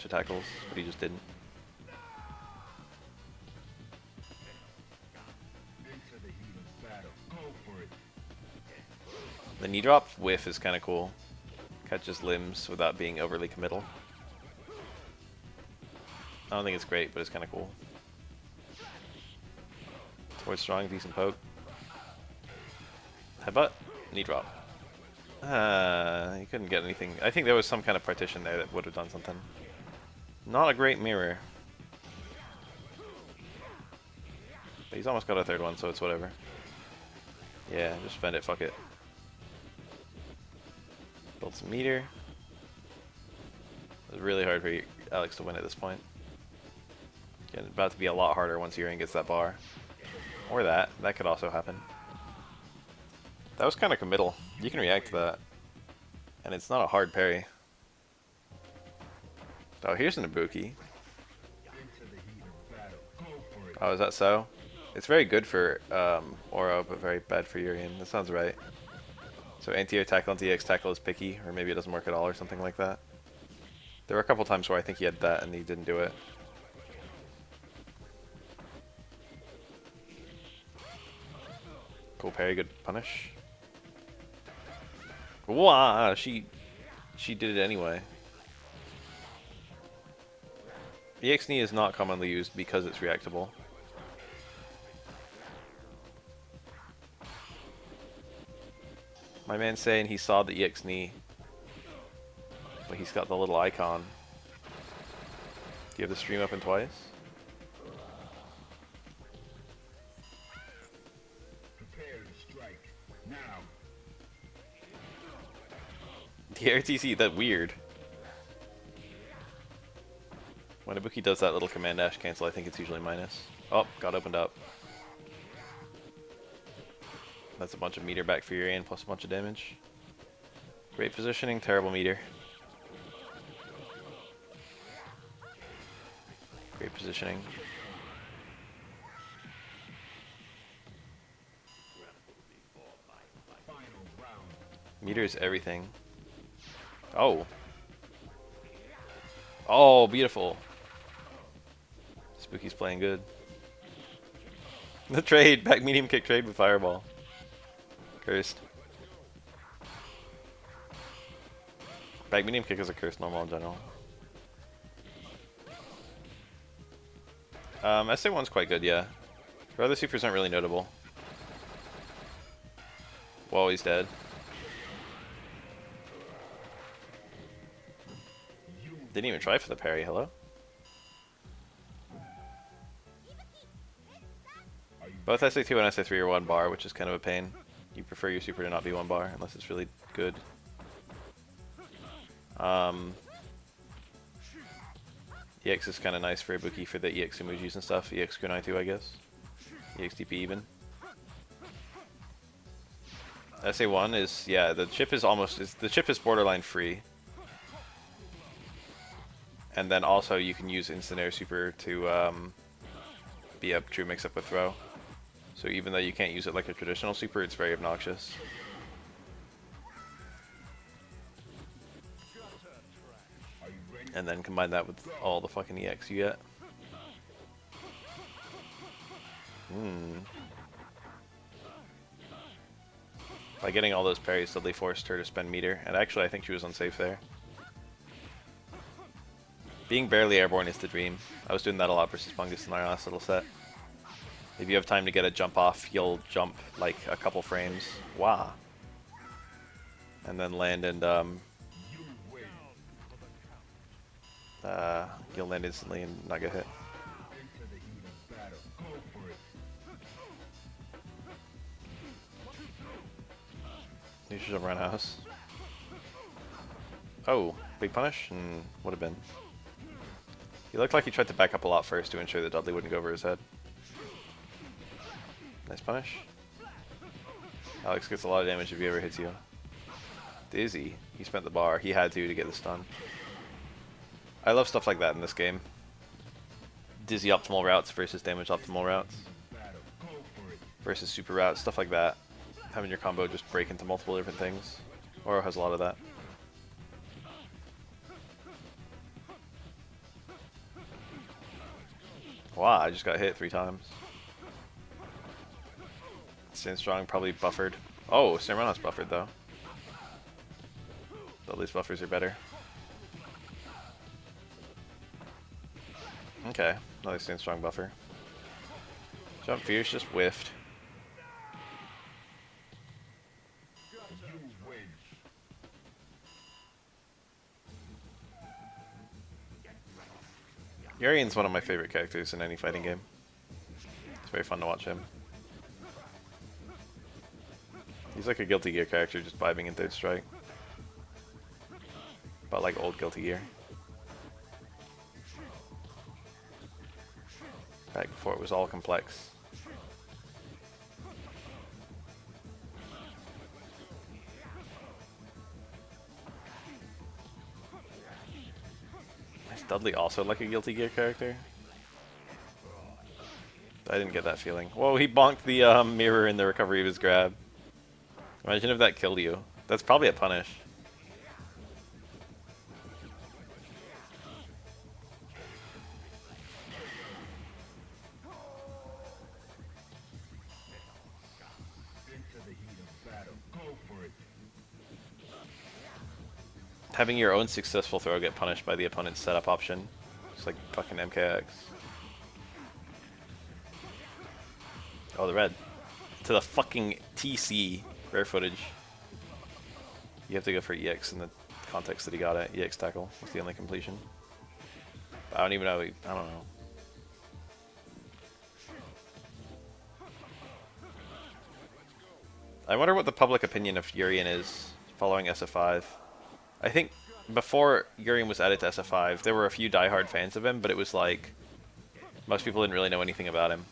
tackles, but he just didn't. The knee drop whiff is kind of cool. Catches limbs without being overly committal. I don't think it's great, but it's kind of cool. Towards strong, decent poke. Headbutt, knee drop. He couldn't get anything. I think there was some kind of partition there that would have done something. Not a great mirror. But he's almost got a third one, so it's whatever. Yeah, just spend it, fuck it. Build some meter. It's really hard for Alex to win at this point. It's about to be a lot harder once Urian gets that bar. Or that. That could also happen. That was kind of committal. You can react to that. And it's not a hard parry. Oh, here's an Ibuki. Oh, is that so? It's very good for Oro, but very bad for Urian. That sounds right. So anti-air tackle and DX tackle is picky, or maybe it doesn't work at all or something like that. There were a couple times where I think he had that and he didn't do it. Cool parry, good punish. Wow, she did it anyway. EX knee is not commonly used because it's reactable. My man's saying he saw the EX knee, but he's got the little icon. Do you have the stream open twice? Prepare to strike now. The RTC, that weird. When Ibuki does that little command dash cancel, I think it's usually minus. Oh, got opened up. That's a bunch of meter back for Urian plus a bunch of damage. Great positioning, terrible meter. Great positioning. Meter is everything. Oh. Oh, beautiful. Spooky's playing good. The trade. Back medium kick trade with Fireball. Cursed. Back medium kick is a cursed normal in general. SA1's quite good, yeah. Her other supers aren't really notable. Whoa, he's dead. Didn't even try for the parry, hello? Both SA2 and SA3 are 1 bar, which is kind of a pain. You prefer your super to not be 1 bar, unless it's really good. EX is kind of nice for Ibuki for the EX emojis and stuff. EX Kunai too, I guess. EX DP even. SA1 is, yeah, the chip is the chip is borderline free. And then also you can use Instant Air Super to be a true mix-up with throw. So even though you can't use it like a traditional super, it's very obnoxious. And then combine that with all the fucking EX you get. By getting all those parries, Dudley forced her to spend meter, and actually I think she was unsafe there. Being barely airborne is the dream. I was doing that a lot versus Bungus in our last little set. If you have time to get a jump off, you'll jump like a couple frames. Wow. And then land and you'll land instantly and not get hit. You should jump around house. Oh, big punish? Would have been. He looked like he tried to back up a lot first to ensure that Dudley wouldn't go over his head. Nice punish. Alex gets a lot of damage if he ever hits you. Dizzy. He spent the bar. He had to get the stun. I love stuff like that in this game. Dizzy optimal routes versus damage optimal routes. Versus super routes, stuff like that. Having your combo just break into multiple different things. Oro has a lot of that. Wow, I just got hit 3 times. Stand Strong probably buffered. Oh, Sermona's buffered though. Dudley's buffers are better. Okay, another Stand Strong buffer. Jump Fierce just whiffed. Urian's one of my favorite characters in any fighting game. It's very fun to watch him. He's like a Guilty Gear character just vibing in Third Strike. But like old Guilty Gear. Back before it was all complex. Is Dudley also like a Guilty Gear character? I didn't get that feeling. Whoa, he bonked the mirror in the recovery of his grab. Imagine if that killed you. That's probably a punish. Having your own successful throw get punished by the opponent's setup option. It's like fucking MKX. Oh, the red. To the fucking TC. Rare footage. You have to go for EX in the context that he got it. EX tackle was the only completion. I don't even know. I don't know. I wonder what the public opinion of Urian is following SF5. I think before Urian was added to SF5, there were a few diehard fans of him, but it was like most people didn't really know anything about him.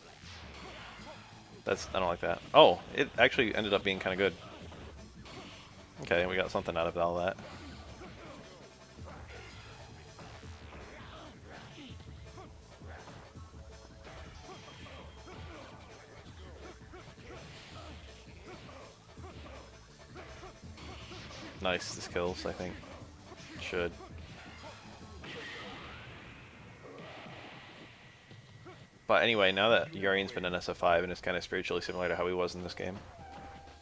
I don't like that. Oh, it actually ended up being kind of good. Okay, we got something out of all that. Nice, this kills, I think. Should. But anyway, now that Yurian's been in SF5 and is kind of spiritually similar to how he was in this game,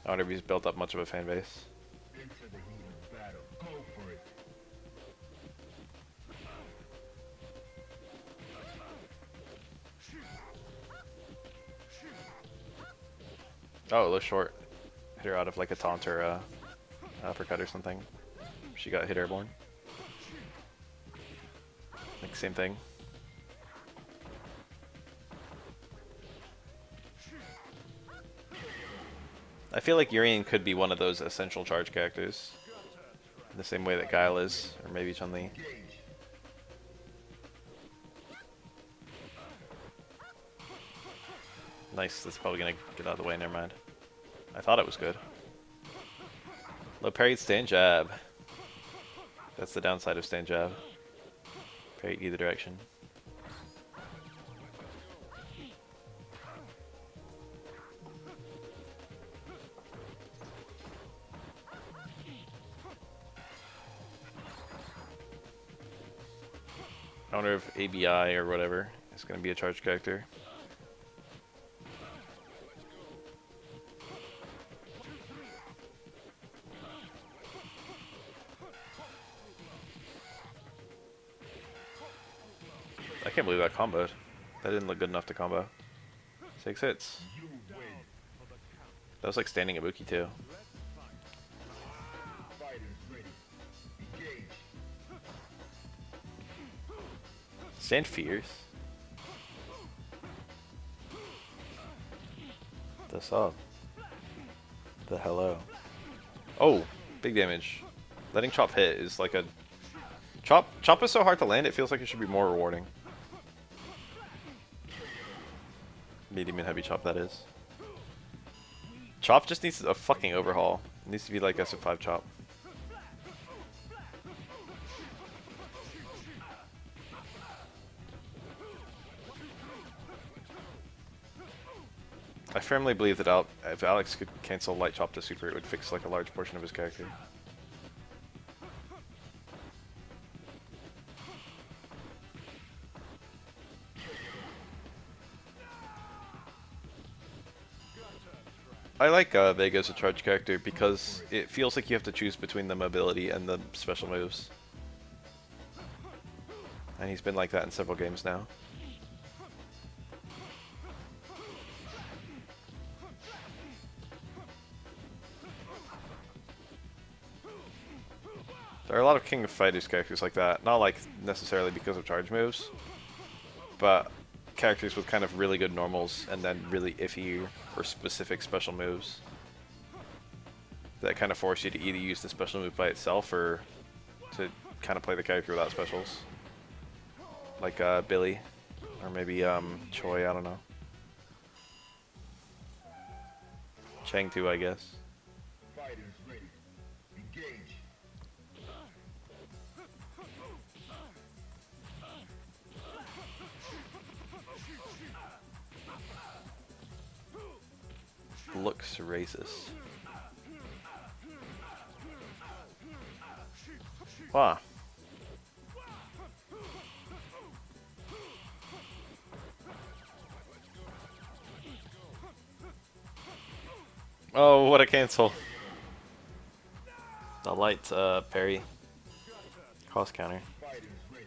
I wonder if he's built up much of a fan base. Into the heat of battle. Go for it. Oh, it looks short. Hit her out of like a taunt or a uppercut or something. She got hit airborne. Like, same thing. I feel like Urian could be one of those essential charge characters. In the same way that Guile is, or maybe Chun-Li. Nice, that's probably gonna get out of the way, never mind. I thought it was good. Low parried stand jab. That's the downside of stand jab. Parry either direction. I wonder if ABI or whatever is going to be a charge character. I can't believe that comboed. That didn't look good enough to combo. 6 hits. That was like standing Ibuki too. Fighters ready. Engage. Stand fierce. The sub. The hello. Oh, big damage. Letting Chop hit is like a... Chop is so hard to land, it feels like it should be more rewarding. Medium and heavy Chop, that is. Chop just needs a fucking overhaul. It needs to be like SF5 Chop. I firmly believe that if Alex could cancel Light Chop to Super, it would fix like a large portion of his character. I like Vega as a charge character because it feels like you have to choose between the mobility and the special moves. And he's been like that in several games now. There are a lot of King of Fighters characters like that, not like necessarily because of charge moves, but characters with kind of really good normals and then really iffy or specific special moves that kind of force you to either use the special move by itself or to kind of play the character without specials. Like Billy, or maybe Choi, I don't know. Chang too, I guess. Fighters ready. Engage. Looks racist. Wow. Oh, what a cancel. The light parry. Cross counter. Fighters ready.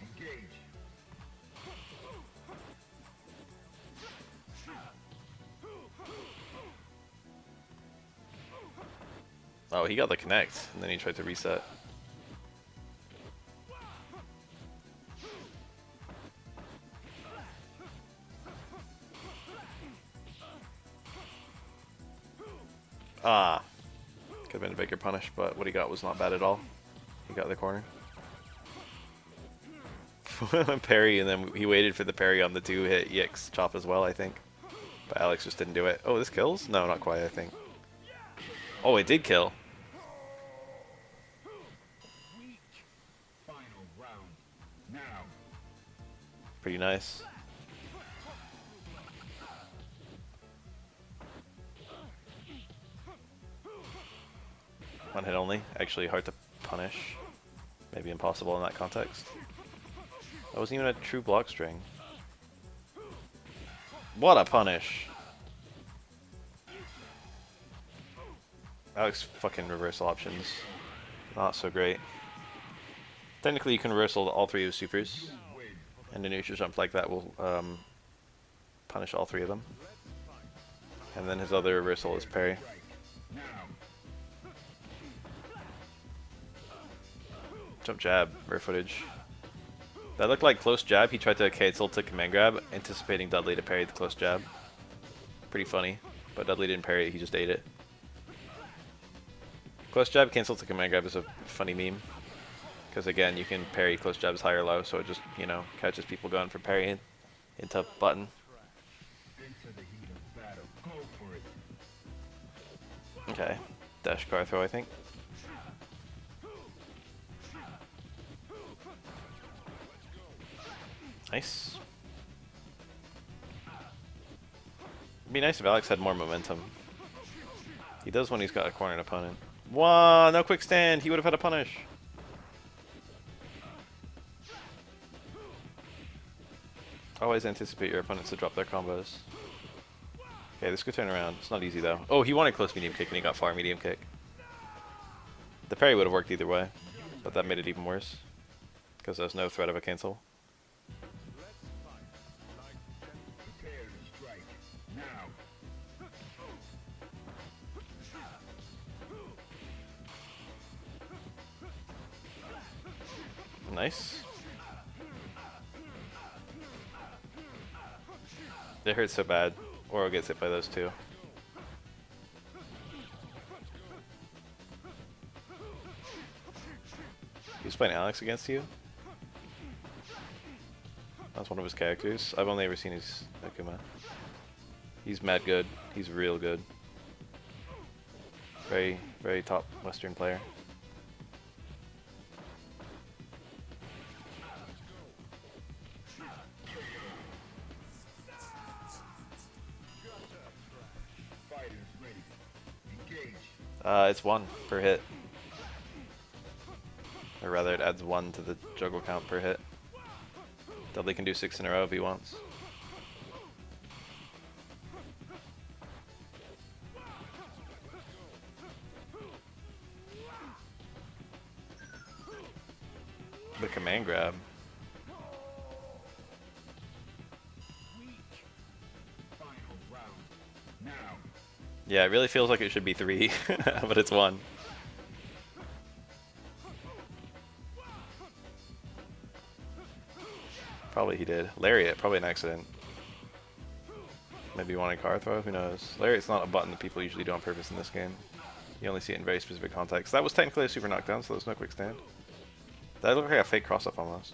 Engage. Oh, he got the connect, and then he tried to reset. Ah. Could have been a bigger punish, but what he got was not bad at all. He got the corner. Parry, and then he waited for the parry on the 2-hit EX chop as well, I think. But Alex just didn't do it. Oh, this kills? No, not quite, I think. Oh, it did kill. Final round. Now. Pretty nice. One hit only. Actually hard to punish. Maybe impossible in that context. That wasn't even a true block string. What a punish! Alex fucking reversal options. Not so great. Technically you can reversal all three of his supers. And a neutral jump like that will punish all three of them. And then his other reversal is parry. Jump jab, rare footage. That looked like close jab. He tried to cancel to command grab, anticipating Dudley to parry the close jab. Pretty funny, but Dudley didn't parry it, he just ate it. Close jab cancel to command grab is a funny meme. Because again, you can parry close jabs high or low, so it just, you know, catches people going for parrying into button. Okay, dash car throw, I think. Nice. It'd be nice if Alex had more momentum. He does when he's got a cornered opponent. Wow, no quick stand. He would have had a punish. Always anticipate your opponents to drop their combos. Okay, this could turn around. It's not easy though. Oh, he wanted close medium kick and he got far medium kick. The parry would have worked either way, but that made it even worse. Because there's no threat of a cancel. Nice. It hurts so bad. Oro gets hit by those two. He was playing Alex against you? That's one of his characters. I've only ever seen his Akuma. He's mad good. He's real good. Very, very top Western player. It's 1 per hit. Or rather, it adds 1 to the juggle count per hit. Dudley can do 6 in a row if he wants. The command grab. Yeah, it really feels like it should be 3, but it's 1. Probably he did. Lariat, probably an accident. Maybe wanting car throw, who knows. Lariat's not a button that people usually do on purpose in this game. You only see it in very specific contexts. That was technically a super knockdown, so there's no quick stand. That looked like a fake cross-up almost.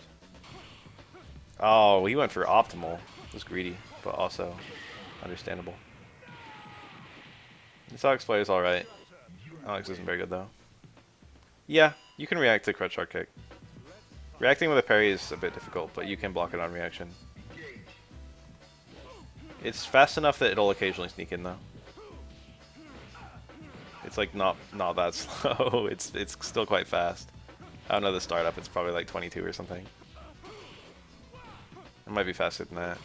Oh, he went for optimal. It was greedy, but also understandable. This Alex player is alright. Alex isn't very good though. Yeah, you can react to crutch hard kick. Reacting with a parry is a bit difficult, but you can block it on reaction. It's fast enough that it'll occasionally sneak in though. It's like not that slow. It's still quite fast. I don't know the startup. It's probably like 22 or something. It might be faster than that.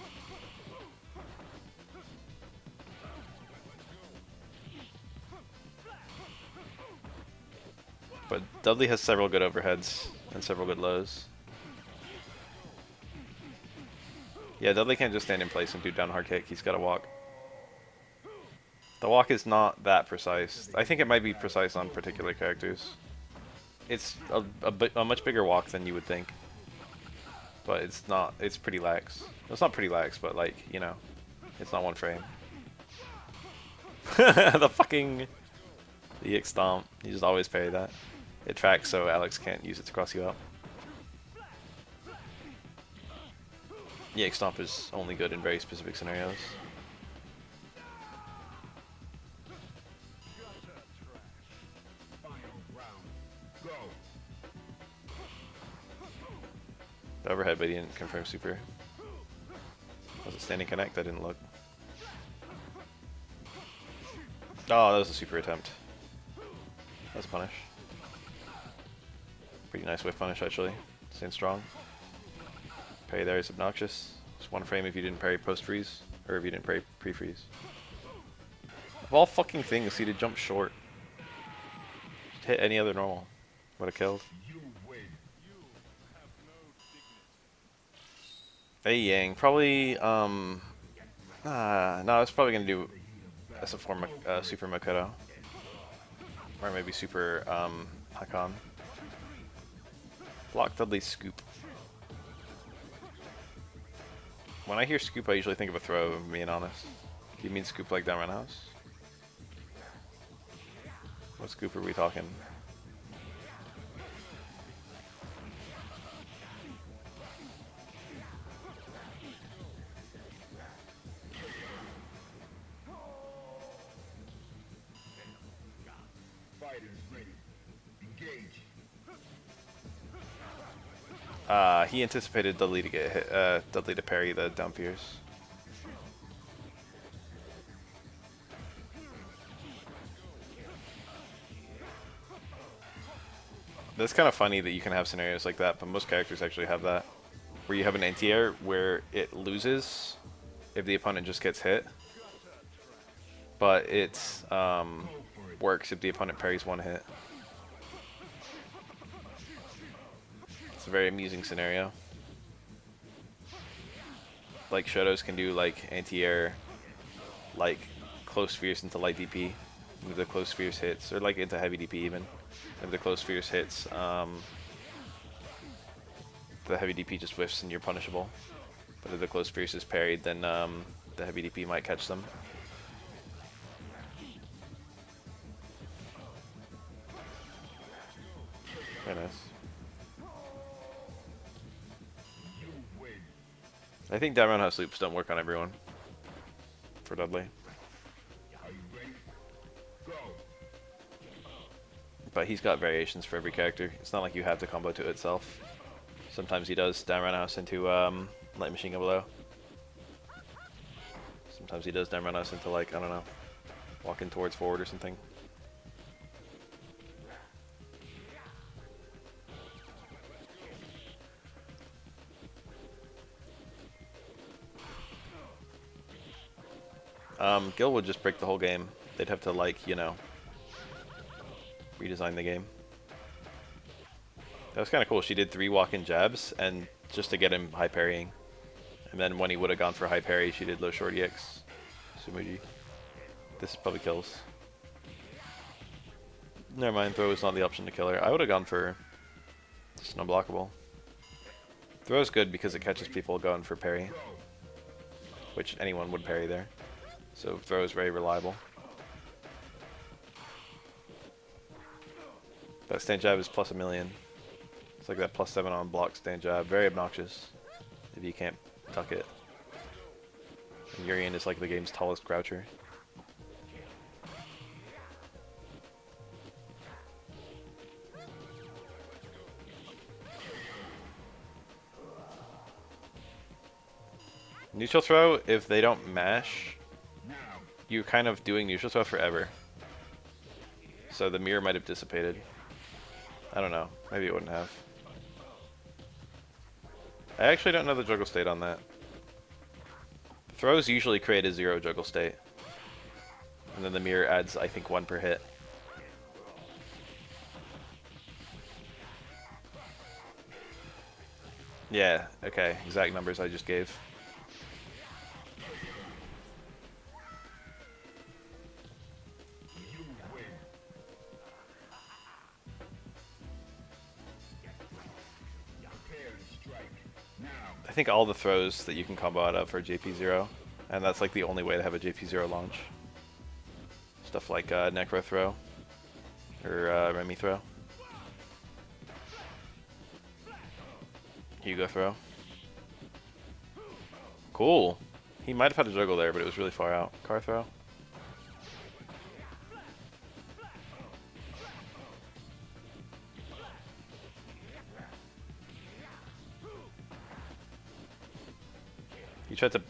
But Dudley has several good overheads and several good lows. Yeah, Dudley can't just stand in place and do down hard kick. He's got to walk. The walk is not that precise. I think it might be precise on particular characters. It's a much bigger walk than you would think. But it's not, it's pretty lax. It's not pretty lax, but like, you know, it's not one frame. The fucking EX stomp. You just always parry that. It tracks so Alex can't use it to cross you up. EX stomp is only good in very specific scenarios. The overhead, but he didn't confirm super. Was it standing connect? I didn't look. Oh, that was a super attempt. Nice punish. Pretty nice whiff punish actually. Staying strong. Parry there is obnoxious. Just one frame if you didn't parry post freeze, or if you didn't parry pre-freeze. Of all fucking things, he did jump short. Just hit any other normal. Would have killed. Hey Yang, probably no, I was probably gonna do SF4 Super Makoto. Or maybe Super Hakon. Block Dudley Scoop. When I hear scoop, I usually think of a throw, if I'm being honest. Do you mean scoop like down roundhouse? What scoop are we talking? He anticipated Dudley to get hit, Dudley to parry the down fierce. That's kind of funny that you can have scenarios like that, but most characters actually have that. Where you have an anti-air where it loses if the opponent just gets hit. But it works if the opponent parries one hit. It's a very amusing scenario. Like Shotos can do like anti-air, like close fierce into light DP, if the close fierce hits, or like into heavy DP even. If the close fierce hits, the heavy DP just whiffs and you're punishable. But if the close fierce is parried, then the heavy DP might catch them. Very nice. I think down roundhouse loops don't work on everyone. For Dudley. But he's got variations for every character. It's not like you have to combo to itself. Sometimes he does down roundhouse into light machine gun below. Sometimes he does down roundhouse into like, I don't know, walking towards forward or something. Gil would just break the whole game. They'd have to, like, you know, redesign the game. That was kind of cool. She did 3 walk-in jabs, and just to get him high parrying. And then when he would have gone for high parry, she did low short EX. Sumuji. This probably kills. Never mind, throw is not the option to kill her. I would have gone for just an unblockable. Throw is good because it catches people going for parry. Which anyone would parry there. So throw is very reliable. That stand jab is plus 1,000,000. It's like that plus 7 on block stand jab. Very obnoxious if you can't tuck it. And Urian is like the game's tallest croucher. Neutral throw, if they don't mash, you're kind of doing neutral throw forever. So the mirror might have dissipated. I don't know. Maybe it wouldn't have. I actually don't know the juggle state on that. Throws usually create a 0 juggle state. And then the mirror adds, I think, 1 per hit. Yeah, okay. Exact numbers I just gave. I think all the throws that you can combo out of are JP0, and that's like the only way to have a JP0 launch. Stuff like Necro throw, or Remy throw. Hugo throw. Cool. He might have had a juggle there, but it was really far out. Car throw. He tried to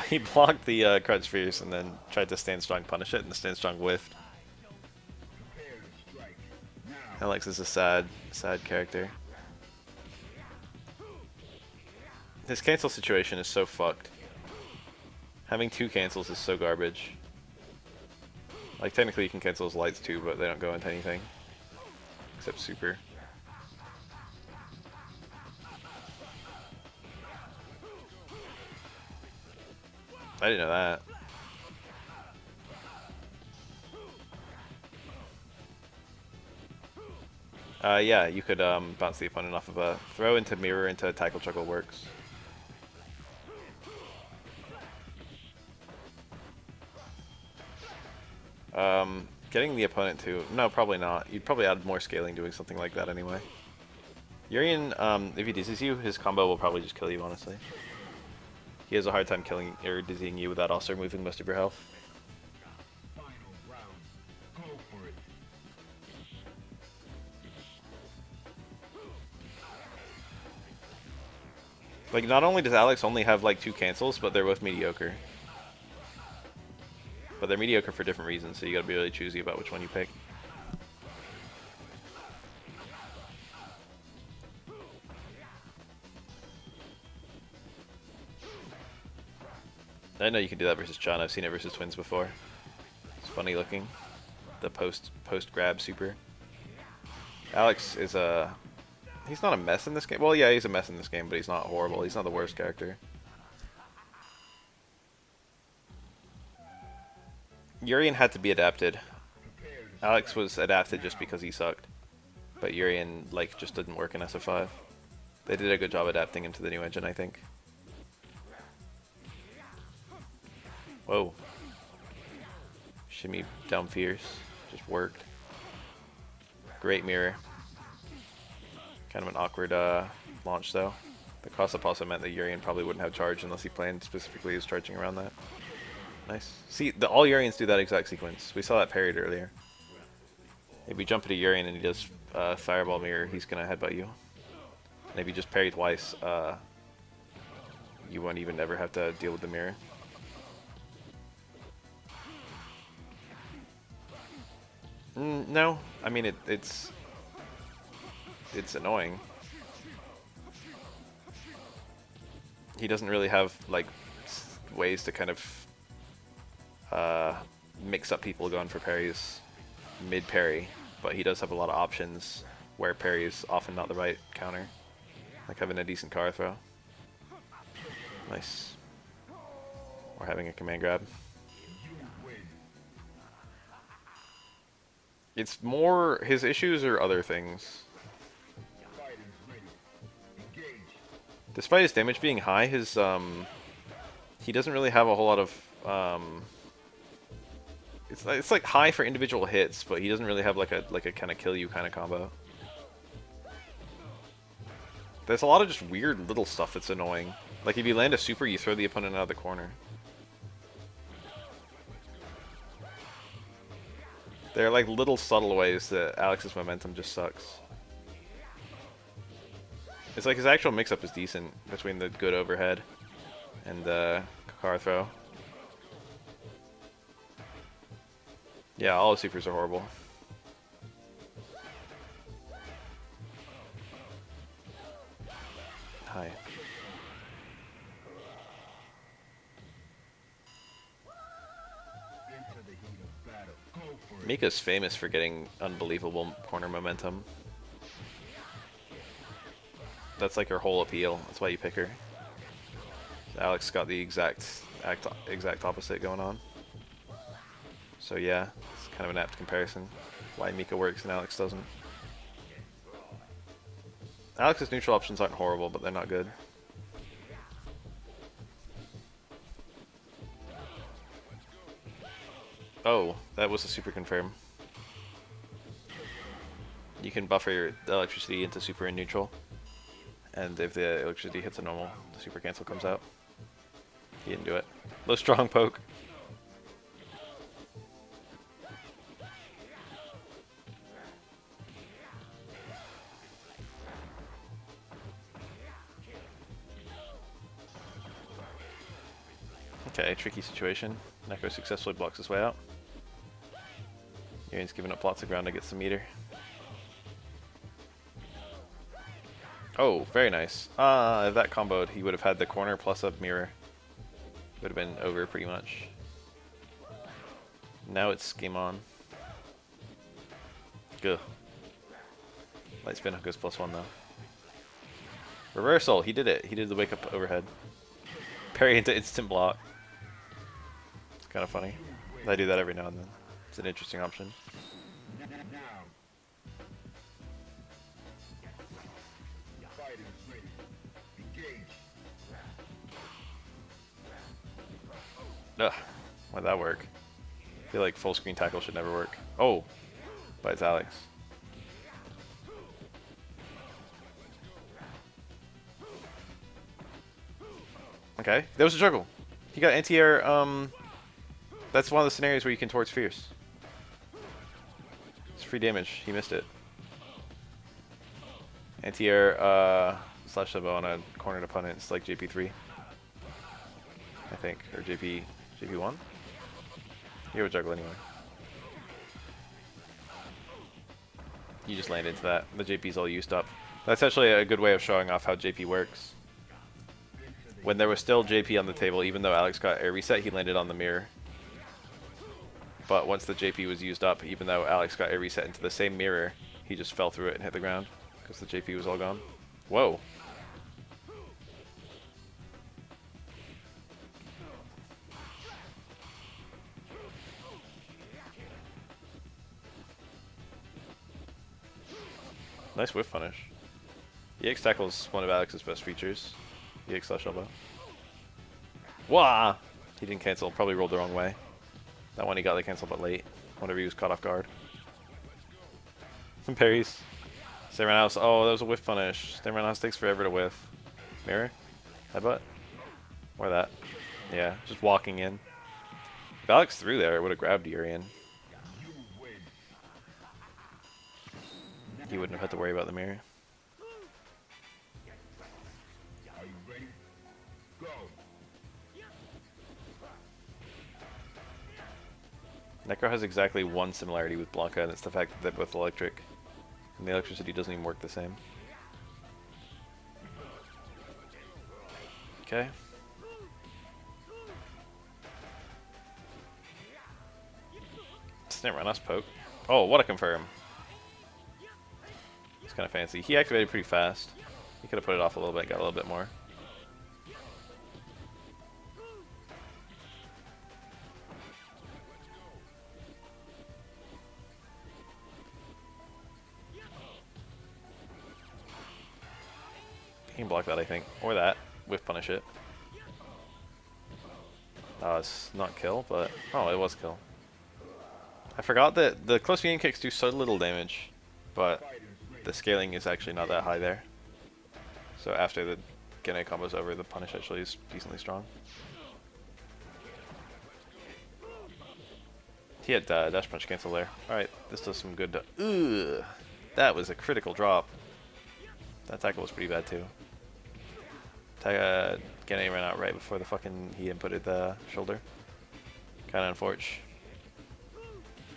he blocked the crutch fierce and then tried to stand strong punish it, and the stand strong whiffed. Alex is a sad character. His cancel situation is so fucked. Having 2 cancels is so garbage. Like, technically you can cancel his lights too, but they don't go into anything. Except super. I didn't know that. Yeah, you could bounce the opponent off of a throw into mirror into tackle chuckle works. Getting the opponent to... No, probably not. You'd probably add more scaling doing something like that anyway. Urian, if he dizzies you, his combo will probably just kill you, honestly. He has a hard time killing or dizzying you without also removing most of your health. Final round. Go for it. Like, not only does Alex only have like 2 cancels, but they're both mediocre. But they're mediocre for different reasons, so you gotta be really choosy about which one you pick. I know you can do that versus Chun. I've seen it versus Twins before. It's funny looking. The post grab super. Alex is a... He's not a mess in this game. Well, yeah, he's a mess in this game, but he's not horrible. He's not the worst character. Urian had to be adapted. Alex was adapted just because he sucked. But Urian, like, just didn't work in SF5. They did a good job adapting him to the new engine, I think. Whoa. Shimmy down fierce. Just worked. Great mirror. Kind of an awkward launch, though. The cross-up also meant that Urian probably wouldn't have charge unless he planned specifically as charging around that. Nice. See, all Urians do that exact sequence. We saw that parried earlier. If you jump into Urian and he does Fireball Mirror, he's going to headbutt you. And if you just parry twice, you won't even ever have to deal with the mirror. No. I mean, it's annoying. He doesn't really have, like, ways to kind of mix up people going for parries mid-parry, but he does have a lot of options where parry is often not the right counter, like having a decent car throw. Nice. Or having a command grab. It's more, his issues are other things. Despite his damage being high, his he doesn't really have a whole lot of it's like high for individual hits, but he doesn't really have like a kind of kill you kind of combo. There's a lot of just weird little stuff that's annoying. Like if you land a super, you throw the opponent out of the corner. There are like little subtle ways that Alex's momentum just sucks. It's like his actual mix-up is decent between the good overhead and the car throw. Yeah, all the supers are horrible. Hi. Mika's famous for getting unbelievable corner momentum. That's like her whole appeal. That's why you pick her. Alex got the exact opposite going on. So yeah, it's kind of an apt comparison. Why Mika works and Alex doesn't. Alex's neutral options aren't horrible, but they're not good. Oh, that was a super confirm. You can buffer your electricity into super and neutral. And if the electricity hits a normal, the super cancel comes out. He didn't do it. Low strong poke. Okay, tricky situation. Neko successfully blocks his way out. Urian's giving up lots of ground to get some meter. Oh, very nice. If that comboed, he would have had the corner plus a mirror. Would have been over pretty much. Now it's game on. Good. Light spin hook is +1 though. Reversal, he did it. He did the wake up overhead. Parry into instant block. It's kind of funny. I do that every now and then. It's an interesting option. Now. Fighters ready. Engage. Ugh, why'd that work? I feel like full screen tackle should never work. Oh, but it's Alex. Okay, that was a juggle. He got anti-air, that's one of the scenarios where you can towards Fierce. It's free damage, he missed it. Anti-air, slash sub on a cornered opponent, it's like JP3. I think, or JP1? You would juggle anyway. You just land into that. The JP's all used up. That's actually a good way of showing off how JP works. When there was still JP on the table, even though Alex got air reset, he landed on the mirror. But once the JP was used up, even though Alex got air reset into the same mirror, he just fell through it and hit the ground because the JP was all gone. Whoa. Nice whiff punish. EX tackle is one of Alex's best features. EX slash elbow. Wah! He didn't cancel. Probably rolled the wrong way. That one he got the cancel, but late. Whenever he was caught off guard. Some parries. Stay around house. Oh, that was a whiff punish. Stay around house takes forever to whiff. Mirror? Headbutt? Or that. Yeah, just walking in. If Alex threw there, it would have grabbed Urian. He wouldn't have had to worry about the mirror. Are you ready? Go. Necro has exactly one similarity with Blanca, and it's the fact that they're both electric. And the electricity doesn't even work the same. Okay. Snap run us poke. Oh, what a confirm. It's kind of fancy. He activated pretty fast. He could have put it off a little bit, got a little bit more. He can block that, I think. Or that. Whiff punish it. It's not kill, but... Oh, it was kill. I forgot that the close medium kicks do so little damage, but the scaling is actually not that high there. So after the Gene combo's over, the punish actually is decently strong. He had dash punch cancel there. Alright, this does some good... Ugh! That was a critical drop. That tackle was pretty bad too. Gene ran out right before the fucking... he inputted the shoulder. Kinda unfortunate.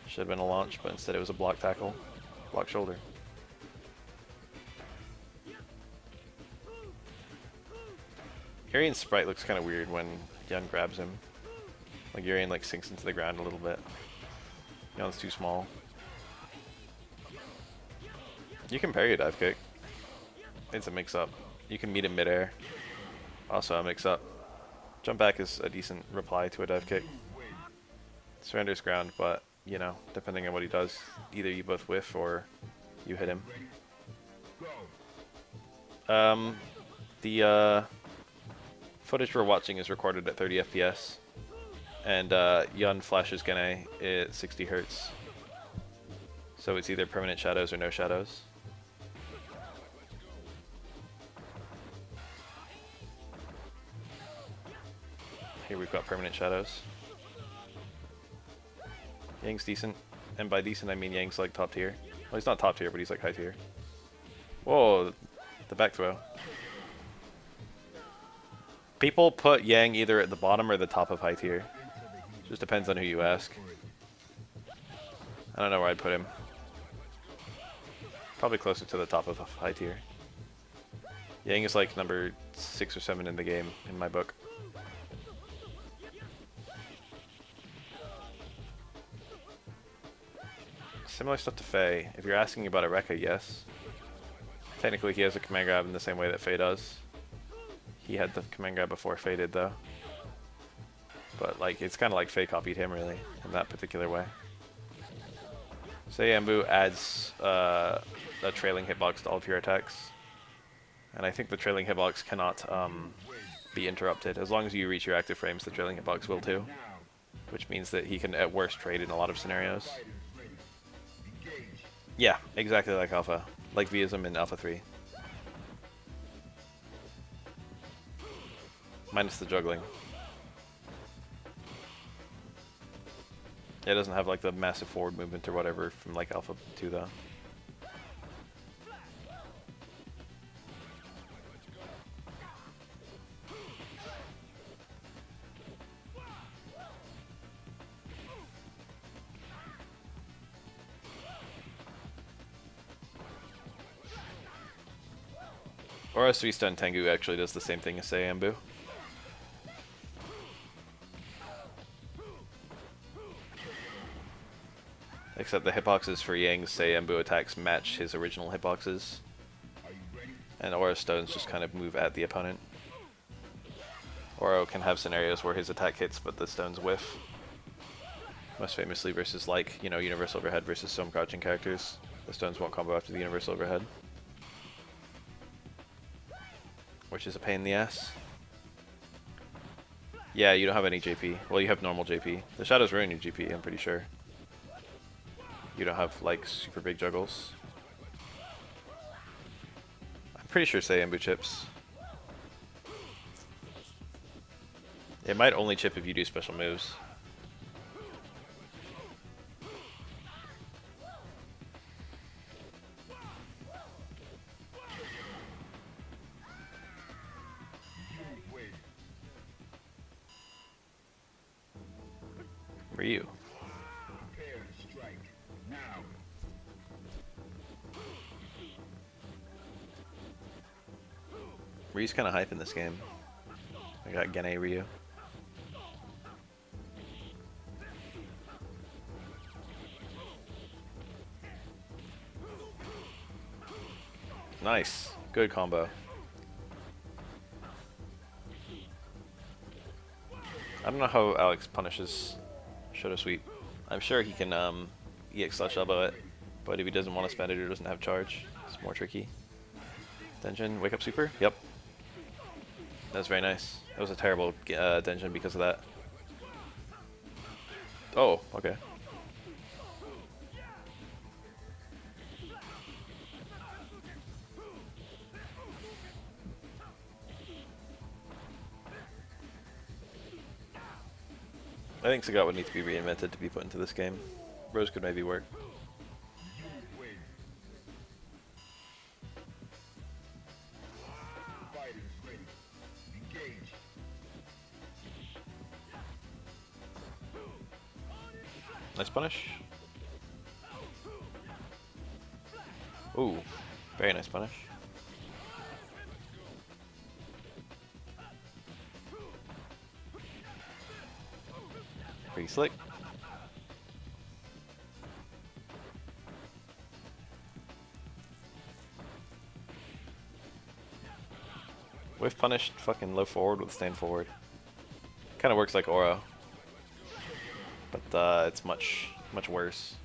Should have been a launch, but instead it was a block tackle. Block shoulder. Urian's sprite looks kind of weird when Yun grabs him. Like Urian like sinks into the ground a little bit. Yun's too small. You can parry a dive kick. It's a mix-up. You can meet him midair. Also a mix-up. Jump back is a decent reply to a dive kick. Surrender's ground, but you know, depending on what he does, either you both whiff or you hit him. The footage we're watching is recorded at 30 FPS, and Yun flashes Gene at 60 Hz. So it's either permanent shadows or no shadows. Here we've got permanent shadows. Yang's decent, and by decent I mean Yang's like top tier. Well, he's not top tier, but he's like high tier. Whoa, the back throw. People put Yang either at the bottom or the top of high tier. Just depends on who you ask. I don't know where I'd put him. Probably closer to the top of high tier. Yang is like number 6 or 7 in the game in my book. Similar stuff to Faye. If you're asking about a Rekka, yes. Technically he has a command grab in the same way that Faye does. He had the command grab before Faye did though. But like it's kind of like Faye copied him really in that particular way. Say Ambu adds a trailing hitbox to all of your attacks. And I think the trailing hitbox cannot be interrupted. As long as you reach your active frames, the trailing hitbox will too. Which means that he can at worst trade in a lot of scenarios. Yeah, exactly like Alpha. Like Vism in Alpha 3. Minus the juggling. It doesn't have like the massive forward movement or whatever from like Alpha 2 though. Or S3 Stun Tengu actually does the same thing as say Ambu. Except the hitboxes for Yang's say Ambu attacks match his original hitboxes. And Aura Stones just kind of move at the opponent. Oro can have scenarios where his attack hits but the stones whiff. Most famously versus like, you know, Universal Overhead versus some crouching characters. The stones won't combo after the Universal Overhead. Which is a pain in the ass. Yeah, you don't have any JP. Well, you have normal JP. The Shadows ruin your GP, I'm pretty sure. You don't have, like, super big juggles. I'm pretty sure say Ambu chips. It might only chip if you do special moves. Ryu. Ryu's kind of hype in this game. I got Gene Ryu. Nice. Good combo. I don't know how Alex punishes Shadow Sweep. I'm sure he can EX/elbow it, but if he doesn't want to spend it or doesn't have charge, it's more tricky. Denjin, wake up super? Yep. That was very nice. That was a terrible Denjin because of that. Oh, okay. I think Sagat would need to be reinvented to be put into this game. Rose could maybe work. Nice punish. Ooh, very nice punish. Pretty slick. Whiff punished fucking low forward with stand forward. Kind of works like Aura. But it's much worse.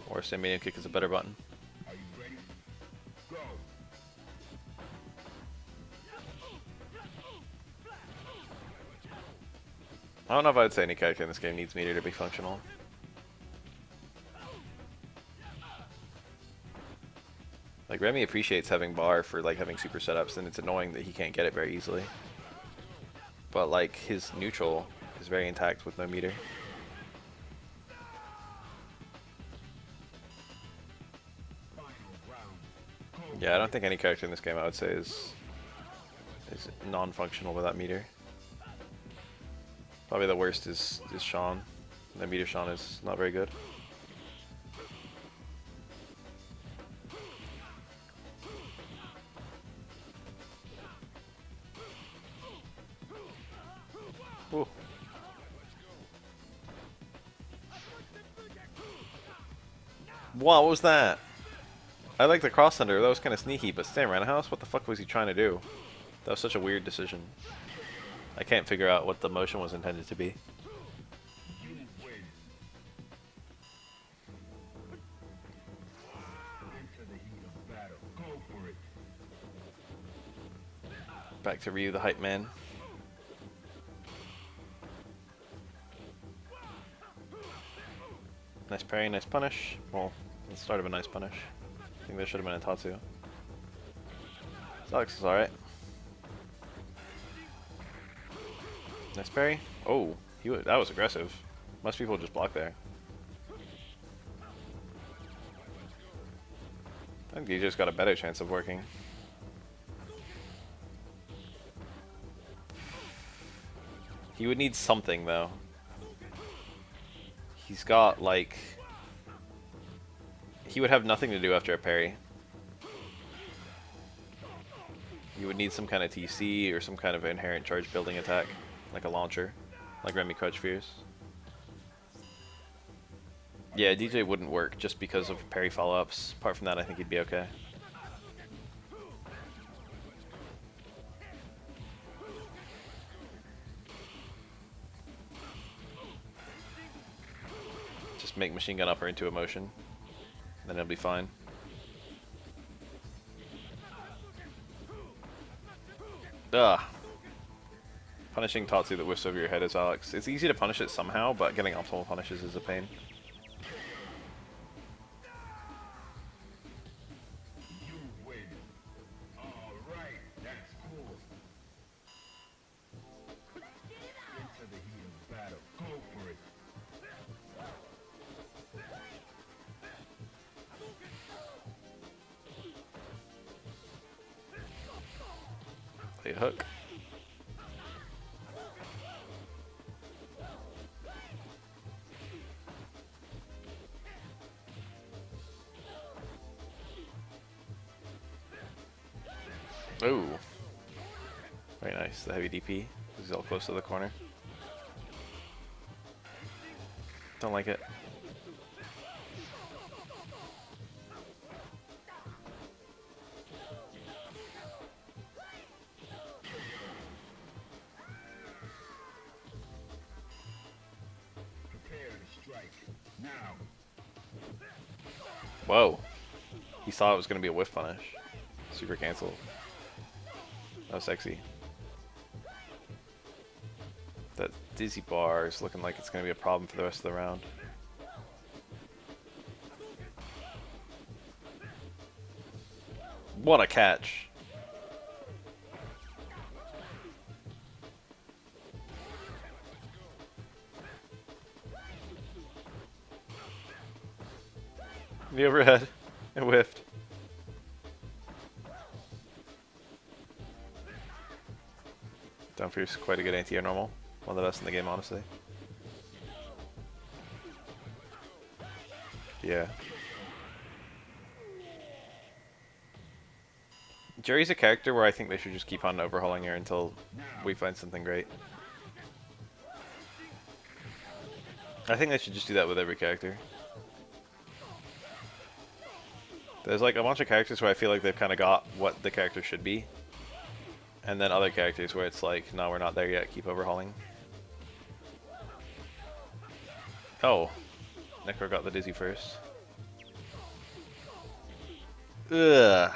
Or say medium kick is a better button. Are you ready? Go. I don't know if I would say any character in this game needs meter to be functional. Like Remy appreciates having bar for like having super setups, and it's annoying that he can't get it very easily. But like his neutral is very intact with no meter. Yeah, I don't think any character in this game I would say is non-functional without meter. Probably the worst is Sean. The meter Sean is not very good. What was that? I like the cross thunder. That was kind of sneaky, but staying around the house? What the fuck was he trying to do? That was such a weird decision. I can't figure out what the motion was intended to be. You win. Into the heat of battle. Go for it. Back to Ryu the hype man. Nice parry, nice punish. Well, the start of a nice punish. I think there should have been a Tatsu. Alex is alright. Nice parry. Oh, that was aggressive. Most people just block there. I think he just got a better chance of working. He would need something though. He's got like... He would have nothing to do after a parry. You would need some kind of TC or some kind of inherent charge building attack. Like a launcher. Like Remy Crouch Fierce. Yeah, DJ wouldn't work just because of parry follow-ups. Apart from that, I think he'd be okay. Just make Machine Gun Upper into emotion. Then it'll be fine. Ugh. Punishing Tatsu that whiffs over your head is Alex. It's easy to punish it somehow, but getting optimal punishes is a pain. You win. Alright, that's cool. Into the heat of battle. Go for it. Late hook. Oh, very nice. The heavy DP. He's all close to the corner. Don't like it. Prepare to strike. Now. Whoa. He thought it was going to be a whiff punish. Super cancel. That was sexy. That dizzy bar is looking like it's going to be a problem for the rest of the round. What a catch. The overhead. It whiffed. Down Fierce, quite a good anti-air normal. One of the best in the game, honestly. Yeah. Jerry's a character where I think they should just keep on overhauling her until we find something great. I think they should just do that with every character. There's like a bunch of characters where I feel like they've kind of got what the character should be. And then other characters where it's like, no, we're not there yet, keep overhauling. Oh. Necro got the dizzy first. Ugh.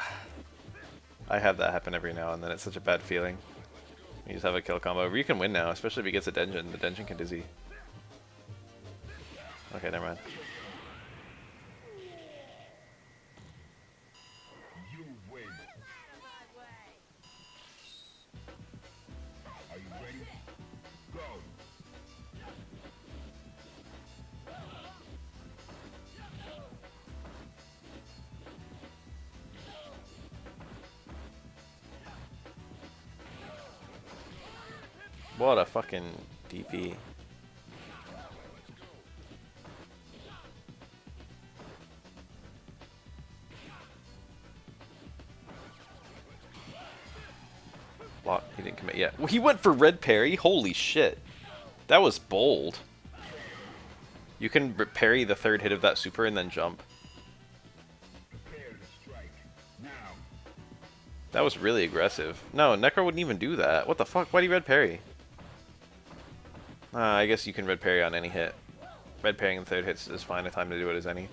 I have that happen every now and then, it's such a bad feeling. You just have a kill combo. Ryu can win now, especially if he gets a Denjin. The Denjin can dizzy. Okay, never mind. You win. Are you ready? Go. What a fucking DP. What? He didn't commit yet. Well, he went for red parry? Holy shit. That was bold. You can parry the third hit of that super and then jump. That was really aggressive. No, Necro wouldn't even do that. What the fuck? Why'd he red parry? I guess you can red parry on any hit. Red parrying in the third hit is fine a time to do it as any.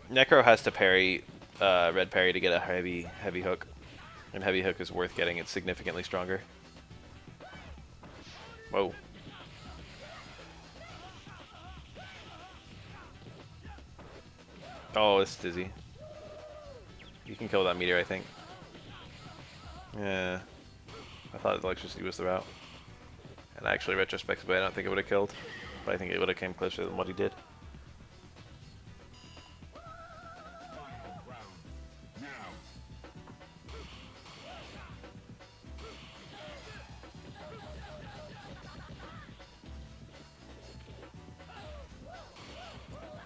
Necro has to parry red parry to get a heavy hook. And heavy hook is worth getting. It's significantly stronger. Whoa. Oh, it's dizzy. You can kill that meteor, I think. Yeah. I thought electricity was the route. And actually, retrospectively, I don't think it would have killed. But I think it would have came closer than what he did.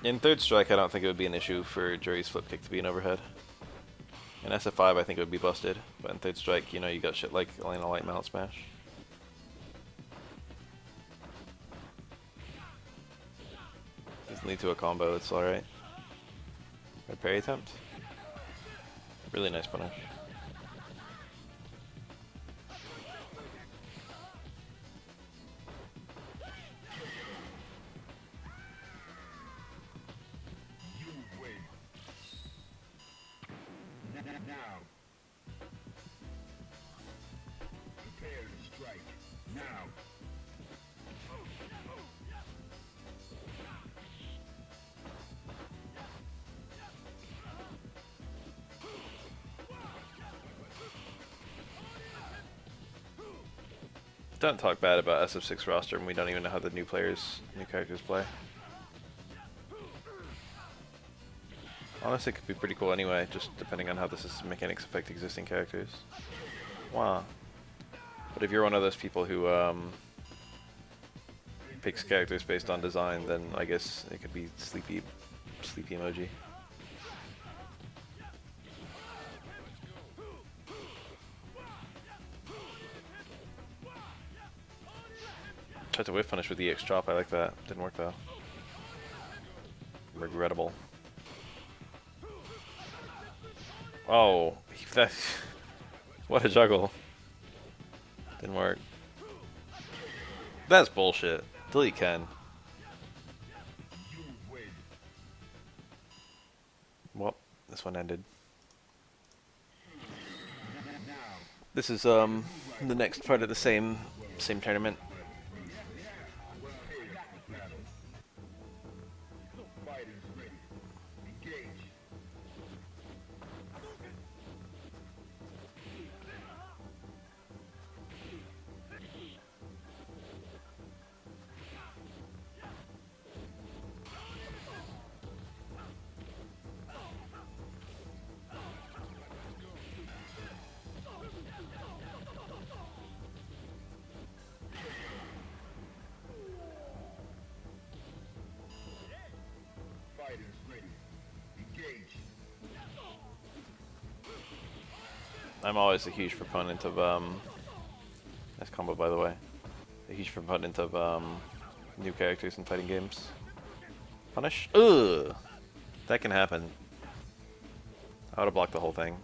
In third strike, I don't think it would be an issue for Jury's flip kick to be an overhead. In SF5, I think it would be busted. But in third strike, you know, you got shit like Elena Light Mallet Smash. Doesn't lead to a combo, it's alright. Red parry attempt. Really nice punish. Now. Prepare to strike. Now. Don't talk bad about SF6 roster when we don't even know how the new characters play. Honestly, it could be pretty cool anyway, just depending on how the system mechanics affect existing characters. Wow. But if you're one of those people who picks characters based on design, then I guess it could be sleepy emoji. Tried to whiff punish with the EX chop, I like that. Didn't work though. Regrettable. Oh, that, what a juggle. Didn't work. That's bullshit. Delete Ken. Well, this one ended. This is the next part of the same tournament. I'm always a huge proponent of nice combo by the way. A huge proponent of new characters in fighting games. Punish? Ugh! That can happen. I would have blocked the whole thing.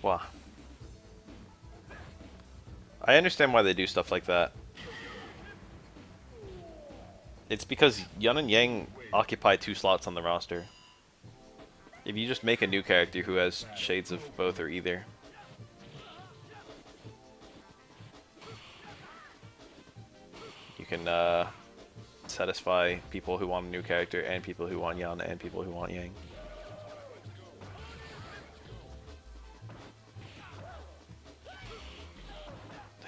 Wow. I understand why they do stuff like that. It's because Yun and Yang occupy 2 slots on the roster. If you just make a new character who has shades of both or either, you can satisfy people who want a new character and people who want Yun and people who want Yang.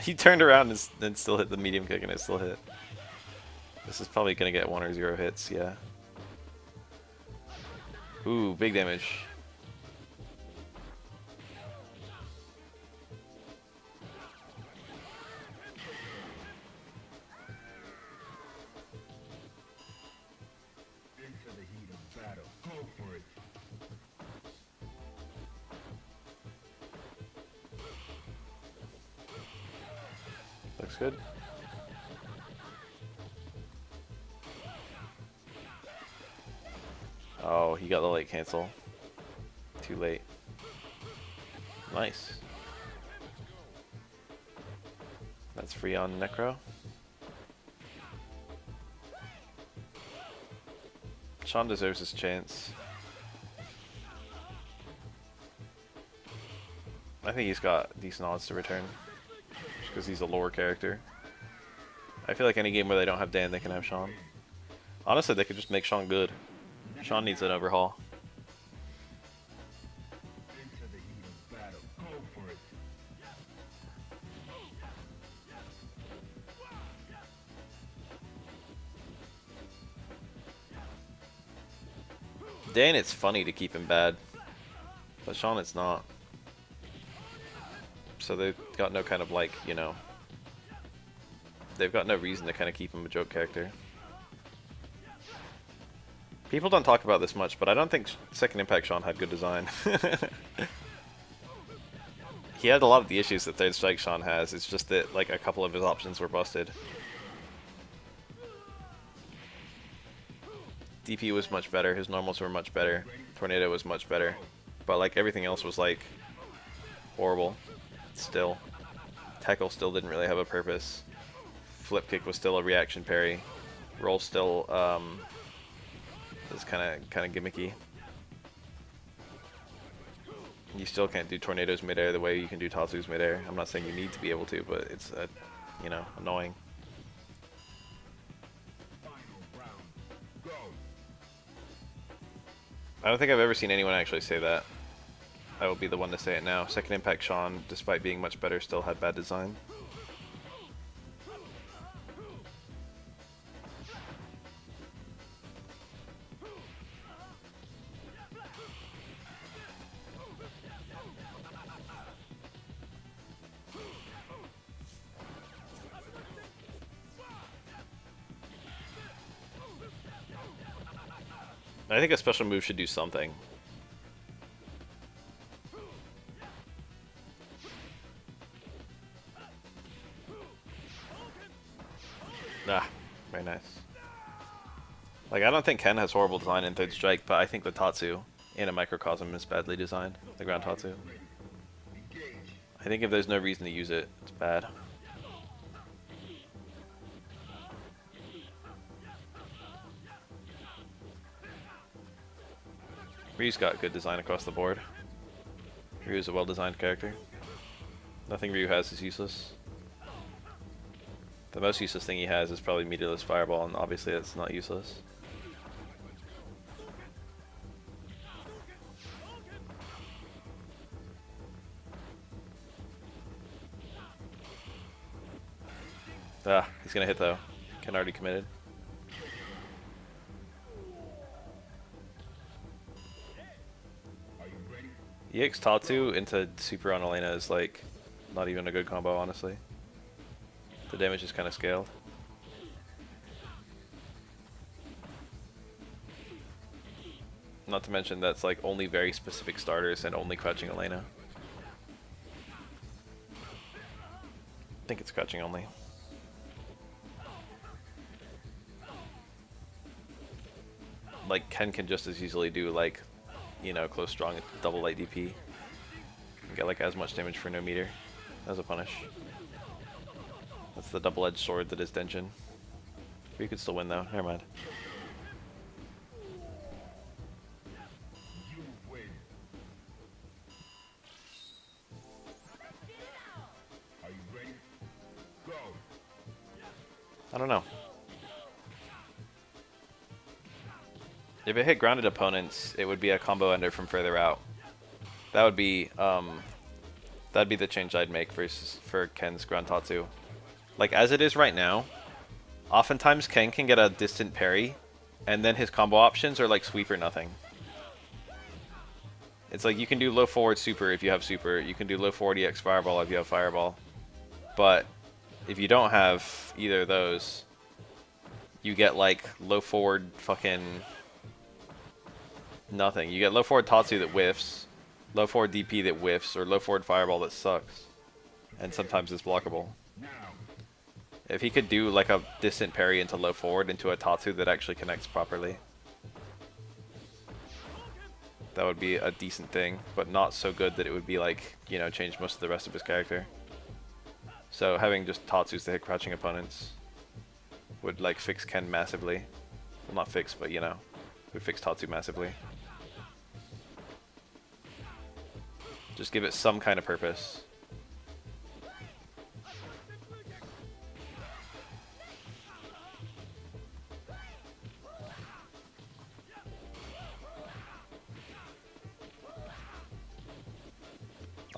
He turned around and still hit the medium kick and it still hit. This is probably gonna get 1 or 0 hits, yeah. Ooh, big damage. Into the heat of battle. Go for it. Looks good. Oh, he got the late cancel. Too late. Nice. That's free on Necro. Sean deserves his chance. I think he's got decent odds to return. Just because he's a lower character. I feel like any game where they don't have Dan, they can have Sean. Honestly, they could just make Sean good. Sean needs an overhaul. Into the heat of battle. Go for it. Dan, it's funny to keep him bad. But Sean, it's not. So they've got no kind of like, you know... They've got no reason to kind of keep him a joke character. People don't talk about this much, but I don't think Second Impact Sean had good design. He had a lot of the issues that Third Strike Sean has. It's just that like a couple of his options were busted. DP was much better. His normals were much better. Tornado was much better. But like everything else was like horrible. Still. Tackle still didn't really have a purpose. Flip kick was still a reaction parry. Roll still is kind of gimmicky. You still can't do tornadoes midair the way you can do Tatsu's midair. I'm not saying you need to be able to, but it's you know, annoying. I don't think I've ever seen anyone actually say that. I will be the one to say it now. Second Impact Sean, despite being much better, still had bad design. I think a special move should do something. Ah, very nice. Like, I don't think Ken has horrible design in Third Strike, but I think the Tatsu in a microcosm is badly designed. The ground Tatsu. I think if there's no reason to use it, it's bad. Ryu's got good design across the board. Ryu's a well-designed character. Nothing Ryu has is useless. The most useless thing he has is probably meterless fireball, and obviously that's not useless. Ah, he's gonna hit though. Ken already committed. EX Tatsu into Super on Elena is like not even a good combo, honestly. The damage is kind of scaled. Not to mention that's like only very specific starters and only crouching Elena. I think it's crouching only. Like Ken can just as easily do like, you know, close strong double light DP. And get like as much damage for no meter as a punish. That's the double-edged sword that is Denshin. You could still win though, never mind. You win. Are you ready? Go. I don't know. If it hit grounded opponents, it would be a combo ender from further out. That'd be the change I'd make for Ken's ground Tatsu. Like as it is right now, oftentimes Ken can get a distant parry, and then his combo options are like sweep or nothing. It's like you can do low forward super if you have super, you can do low forward EX fireball if you have fireball. But if you don't have either of those, you get like low forward fucking nothing. You get low forward Tatsu that whiffs, low forward DP that whiffs, or low forward fireball that sucks. And sometimes it's blockable. Now. If he could do like a distant parry into low forward into a Tatsu that actually connects properly, that would be a decent thing, but not so good that it would be like, you know, change most of the rest of his character. So having just Tatsus to hit crouching opponents would like fix Ken massively. Well, not fix, but you know, would fix Tatsu massively. Just give it some kind of purpose.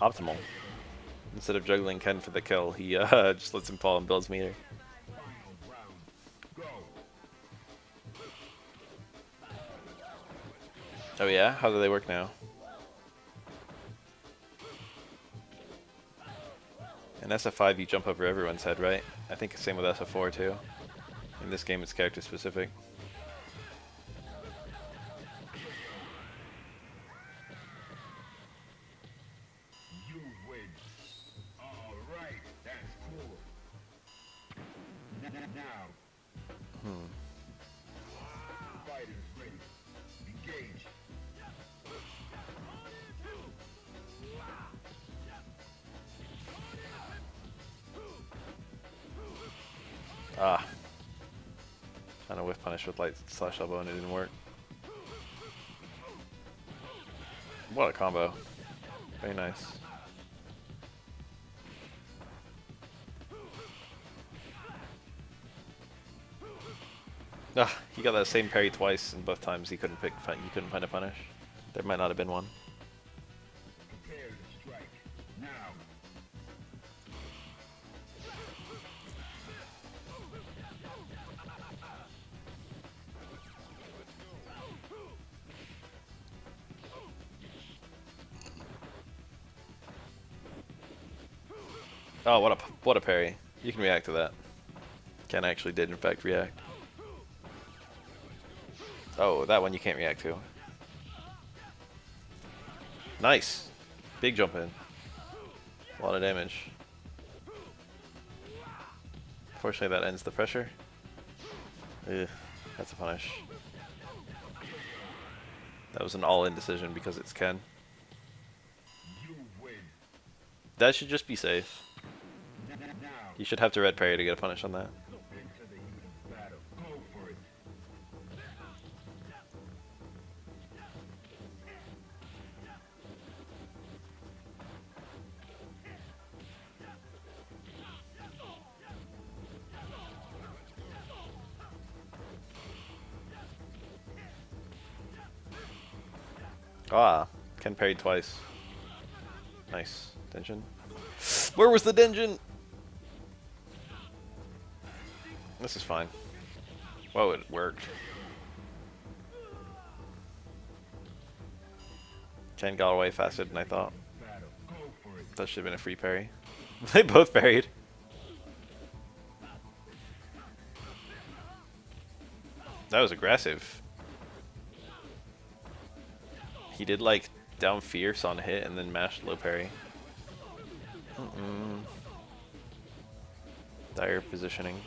Optimal. Instead of juggling Ken for the kill, he just lets him fall and builds meter. Oh yeah? How do they work now? In SF5 you jump over everyone's head, right? I think same with SF4 too. In this game it's character specific. You win. All right, that's cool. Now. Fighters ready. Engage. Ah. Trying to whiff punish with light slash elbow and it didn't work. What a combo. Very nice. Ah, he got that same parry twice, and both times he couldn't find a punish. There might not have been one. Prepare to strike. Now. Oh, what a parry! You can react to that. Ken actually did in fact react. Oh, that one you can't react to. Nice, big jump in. A lot of damage. Fortunately, that ends the pressure. Ugh, that's a punish. That was an all-in decision because it's Ken. You win. That should just be safe. Now. You should have to red parry to get a punish on that. Into the heat of battle. Go for it. Ah, Ken parried twice. Nice. Tension. Where was the dungeon? This is fine. Whoa, it worked. Ken got away faster than I thought. Battle. Go for it. That should have been a free parry. They both parried. That was aggressive. He did like down fierce on hit and then mashed low parry. Dire positioning.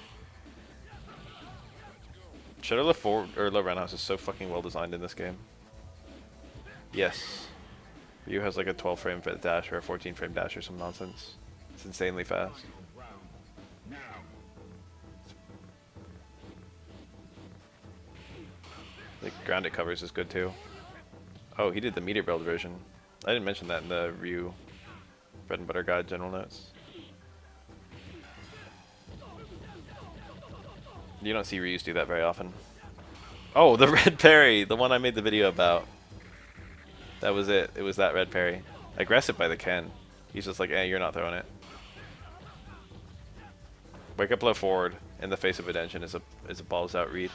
Shadow low forward or low roundhouse is so fucking well designed in this game. Yes. Ryu has like a 12 frame dash or a 14 frame dash or some nonsense. It's insanely fast. Round. Now. The ground it covers is good too. Oh, he did the meter build version. I didn't mention that in the Ryu bread and butter guide general notes. You don't see Ryus do that very often. Oh, the red parry! The one I made the video about. That was it. It was that red parry. Aggressive by the Ken. He's just like, eh, you're not throwing it. Wake up low forward in the face of a Denshin is a balls out read.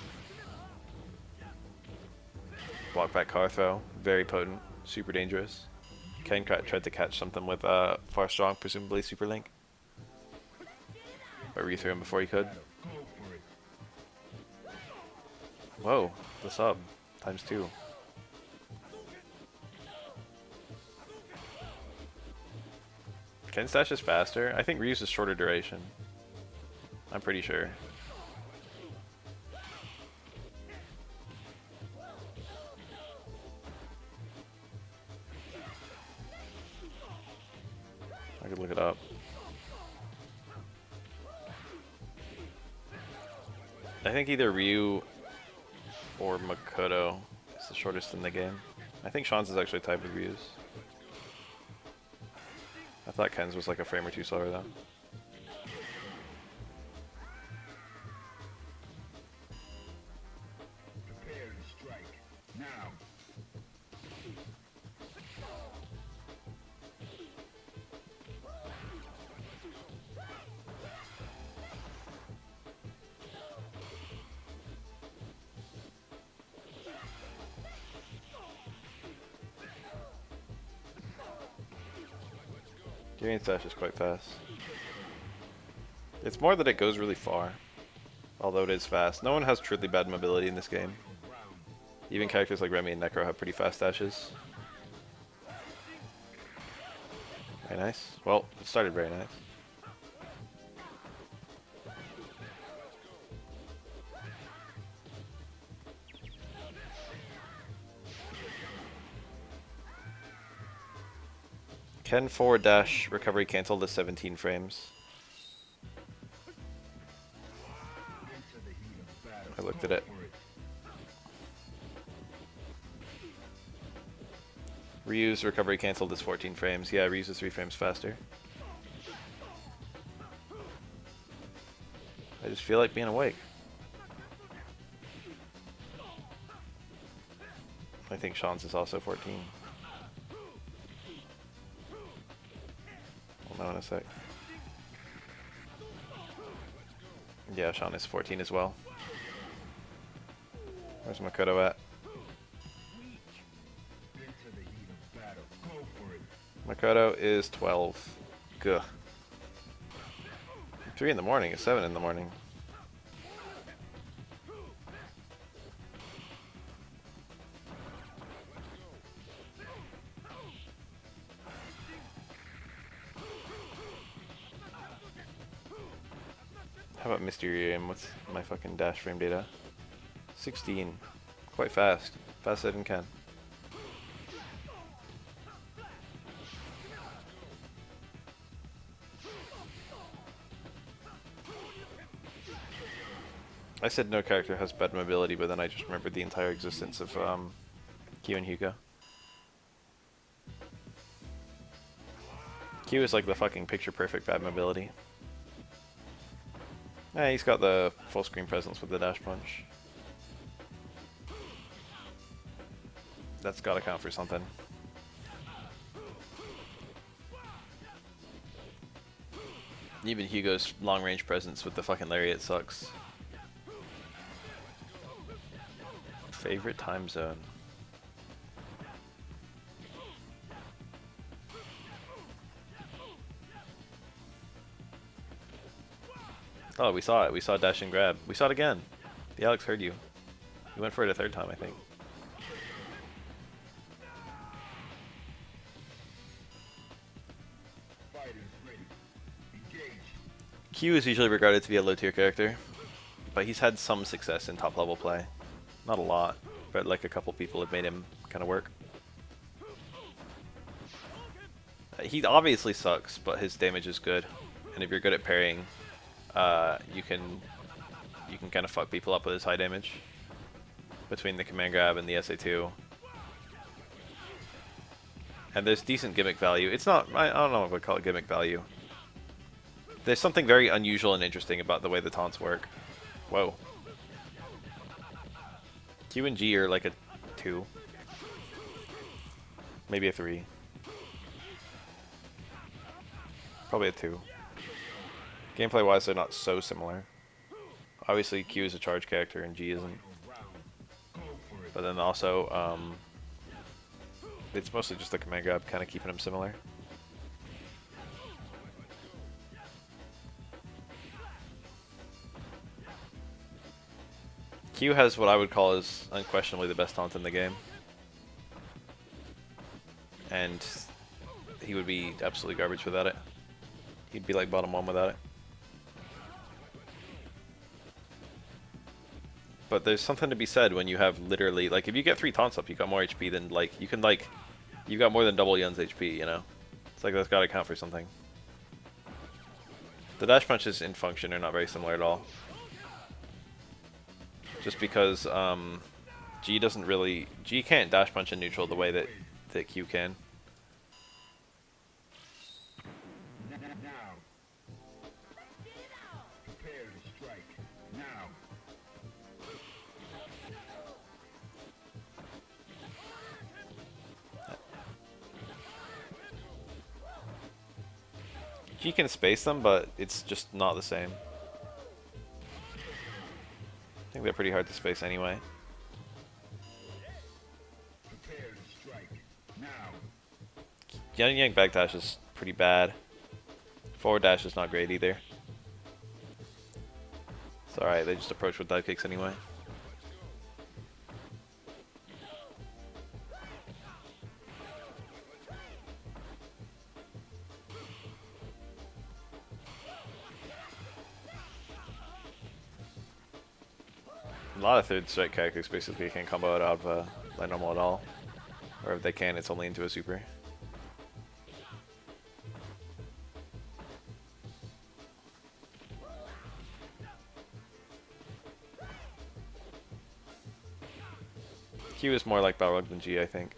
Block back car throw. Very potent. Super dangerous. Ken tried to catch something with Far Strong, presumably Super Link. But re-threw him before he could. Go for it. Whoa, the sub. ×2. Ken's dash is faster. I think Ryu's is shorter duration. I'm pretty sure. I could look it up. I think either Ryu or Makoto is the shortest in the game. I think Sean's is actually tied with Ryu's. I thought Ken's was like a frame or two slower though. Prepare to strike. Now. Giving dash is quite fast. It's more that it goes really far, although it is fast. No one has truly bad mobility in this game. Even characters like Remy and Necro have pretty fast dashes. Very nice. Well, it started very nice. Ken forward dash recovery cancel to 17 frames. I looked at it. Ryu's recovery canceled is 14 frames. Yeah, Ryu's is 3 frames faster. I just feel like being awake. I think Sean's is also 14. Hold on a sec. Yeah, Sean is 14 as well. Where's Makoto at? Makoto is 12. Gah. 3 in the morning is 7 in the morning. How about Mysterium? What's my fucking dash frame data? 16. Quite fast. Faster than Ken. I said no character has bad mobility, but then I just remembered the entire existence of Q and Hugo. Q is like the fucking picture-perfect bad mobility. Yeah, he's got the full screen presence with the dash punch. That's gotta count for something. Even Hugo's long-range presence with the fucking lariat sucks. Favorite time zone. Oh, we saw it. We saw dash and grab. We saw it again. The Alex heard you. He went for it a third time, I think. Q is usually regarded to be a low-tier character, but he's had some success in top-level play. Not a lot, but like a couple people have made him kind of work. He obviously sucks, but his damage is good, and if you're good at parrying, you can kind of fuck people up with his high damage. Between the command grab and the SA2. And there's decent gimmick value. It's not, I don't know if I would call it gimmick value. There's something very unusual and interesting about the way the taunts work. Whoa. Q and G are like a 2. Maybe a 3. Probably a 2. Gameplay wise, they're not so similar. Obviously, Q is a charge character and G isn't. But then also, it's mostly just the command grab kind of keeping them similar. Q has what I would call is unquestionably the best taunt in the game. And he would be absolutely garbage without it. He'd be like bottom 1 without it. But there's something to be said when you have literally, like, if you get 3 taunts up, you got more HP than, like, you can, like, you got more than double Yun's HP, you know? It's like, that's gotta count for something. The dash punches in function are not very similar at all. Just because, G can't dash punch in neutral the way that Q can. Now. Prepare to strike. Now. G can space them, but it's just not the same. I think they're pretty hard to space anyway. Prepare to strike. Now. Yang Yang backdash is pretty bad. Forward dash is not great either. It's alright, they just approach with dive kicks anyway. A lot of third strike characters basically can't combo it out of light normal at all. Or if they can, it's only into a super. Q is more like Balrog than G, I think.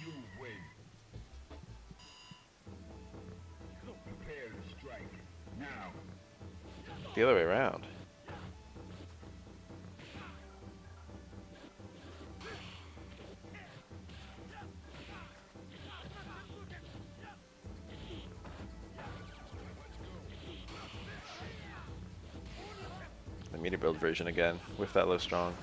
You win. Prepare to strike. Now. The other way around. The meter build version again, with that low strong.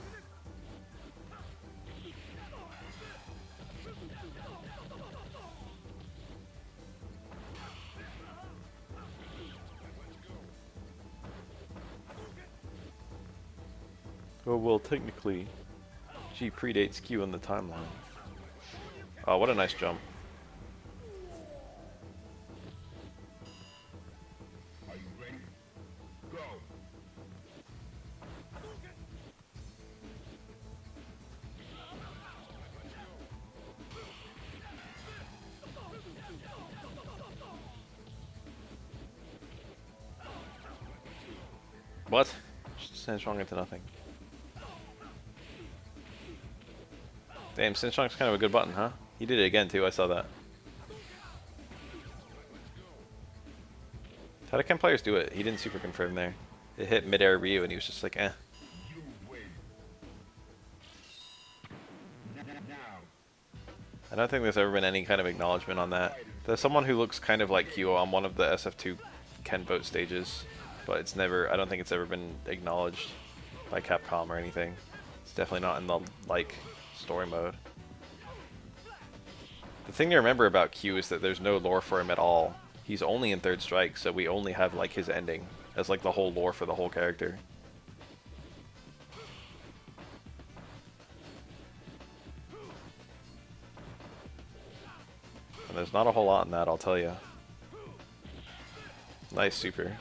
Oh, well, technically, G predates Q in the timeline. Oh, what a nice jump. Are you ready? Go. What? Just send strong into nothing. Damn, Sin Strong's kind of a good button, huh? He did it again too, I saw that. How do Ken players do it? He didn't super confirm there. It hit mid-air Ryu and he was just like, eh. You win. Now. I don't think there's ever been any kind of acknowledgement on that. There's someone who looks kind of like Kyo on one of the SF2 Ken vote stages, but it's never, I don't think it's ever been acknowledged by Capcom or anything. It's definitely not in the, like, story mode. The thing to remember about Q is that there's no lore for him at all. He's only in third strike, so we only have like his ending as like the whole lore for the whole character. And there's not a whole lot in that, I'll tell you. Nice super.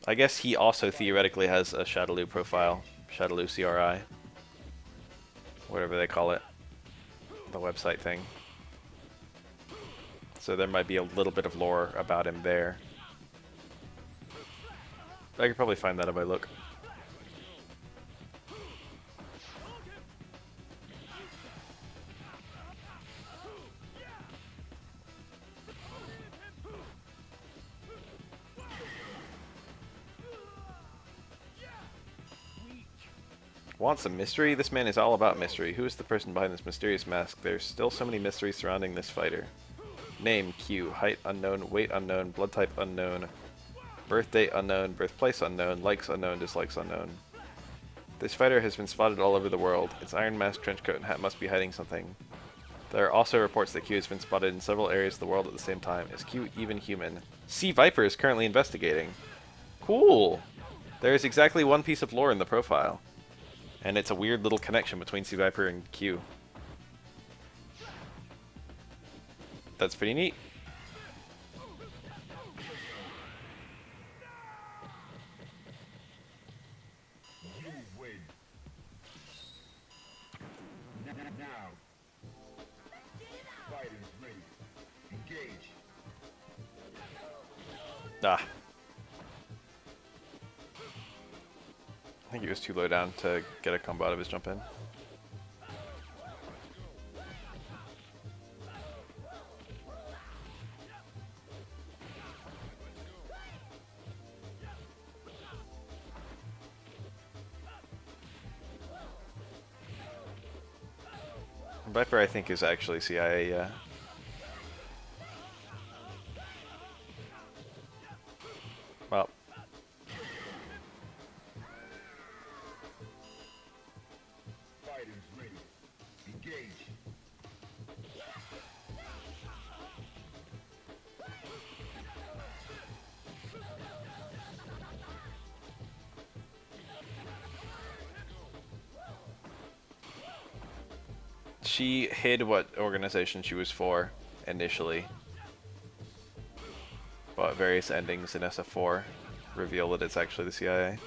I guess he also theoretically has a Shadaloo profile. Shadaloo CRI. Whatever they call it. The website thing. So there might be a little bit of lore about him there. I could probably find that if I look. Want some mystery? This man is all about mystery. Who is the person behind this mysterious mask? There's still so many mysteries surrounding this fighter. Name, Q. Height unknown, weight unknown, blood type unknown, birth date unknown, birthplace unknown, likes unknown, dislikes unknown. This fighter has been spotted all over the world. Its iron mask, trench coat, and hat must be hiding something. There are also reports that Q has been spotted in several areas of the world at the same time. Is Q even human? Sea Viper is currently investigating. Cool! There is exactly one piece of lore in the profile. And it's a weird little connection between C Viper and Q. That's pretty neat. You win. Now. Fighters ready. Engage. Ah. I think he was too low down to get a combo out of his jump in. Viper, I think, is actually CIA, yeah. Well. Fighters ready. Engage. She hid what organization she was for initially, but various endings in SF4 reveal that it's actually the CIA.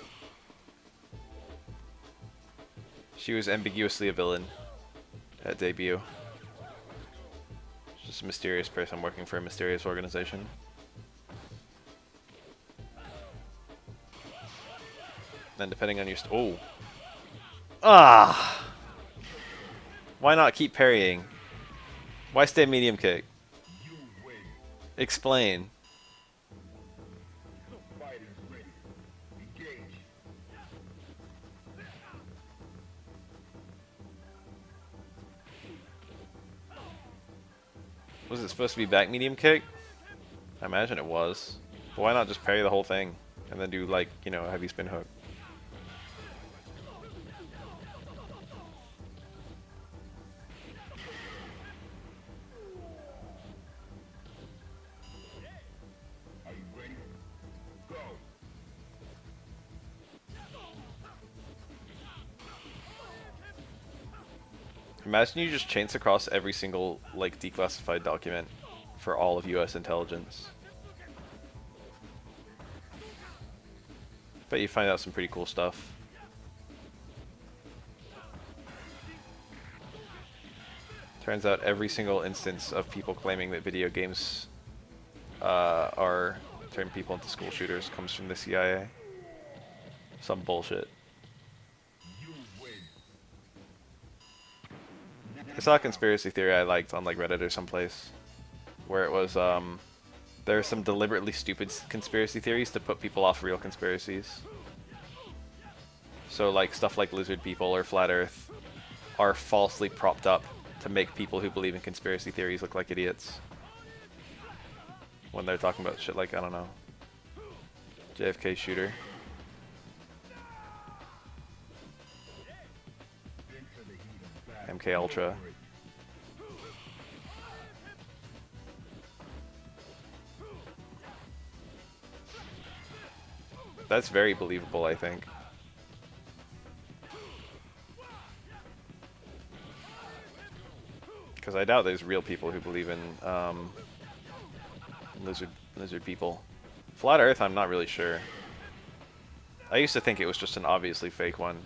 She was ambiguously a villain at debut. Just a mysterious person working for a mysterious organization. Then depending on your oh. Ah! Why not keep parrying? Why stay medium kick? You win. Explain. Fighters ready. Engage. Was it supposed to be back medium kick? I imagine it was. But why not just parry the whole thing and then do, like, you know, a heavy spin hook? Are you ready? Go. Imagine you just chains across every single, like, declassified document for all of US intelligence. Bet you find out some pretty cool stuff. Turns out every single instance of people claiming that video games are turning people into school shooters comes from the CIA. Some bullshit. You win. I saw a conspiracy theory I liked on, like, Reddit or someplace, where it was there are some deliberately stupid conspiracy theories to put people off real conspiracies. So, like, stuff like lizard people or flat Earth are falsely propped up to make people who believe in conspiracy theories look like idiots when they're talking about shit like, I don't know, JFK shooter. Into the heat of battle. MK Ultra. That's very believable, I think. Because I doubt there's real people who believe in lizard people. Flat Earth, I'm not really sure. I used to think it was just an obviously fake one.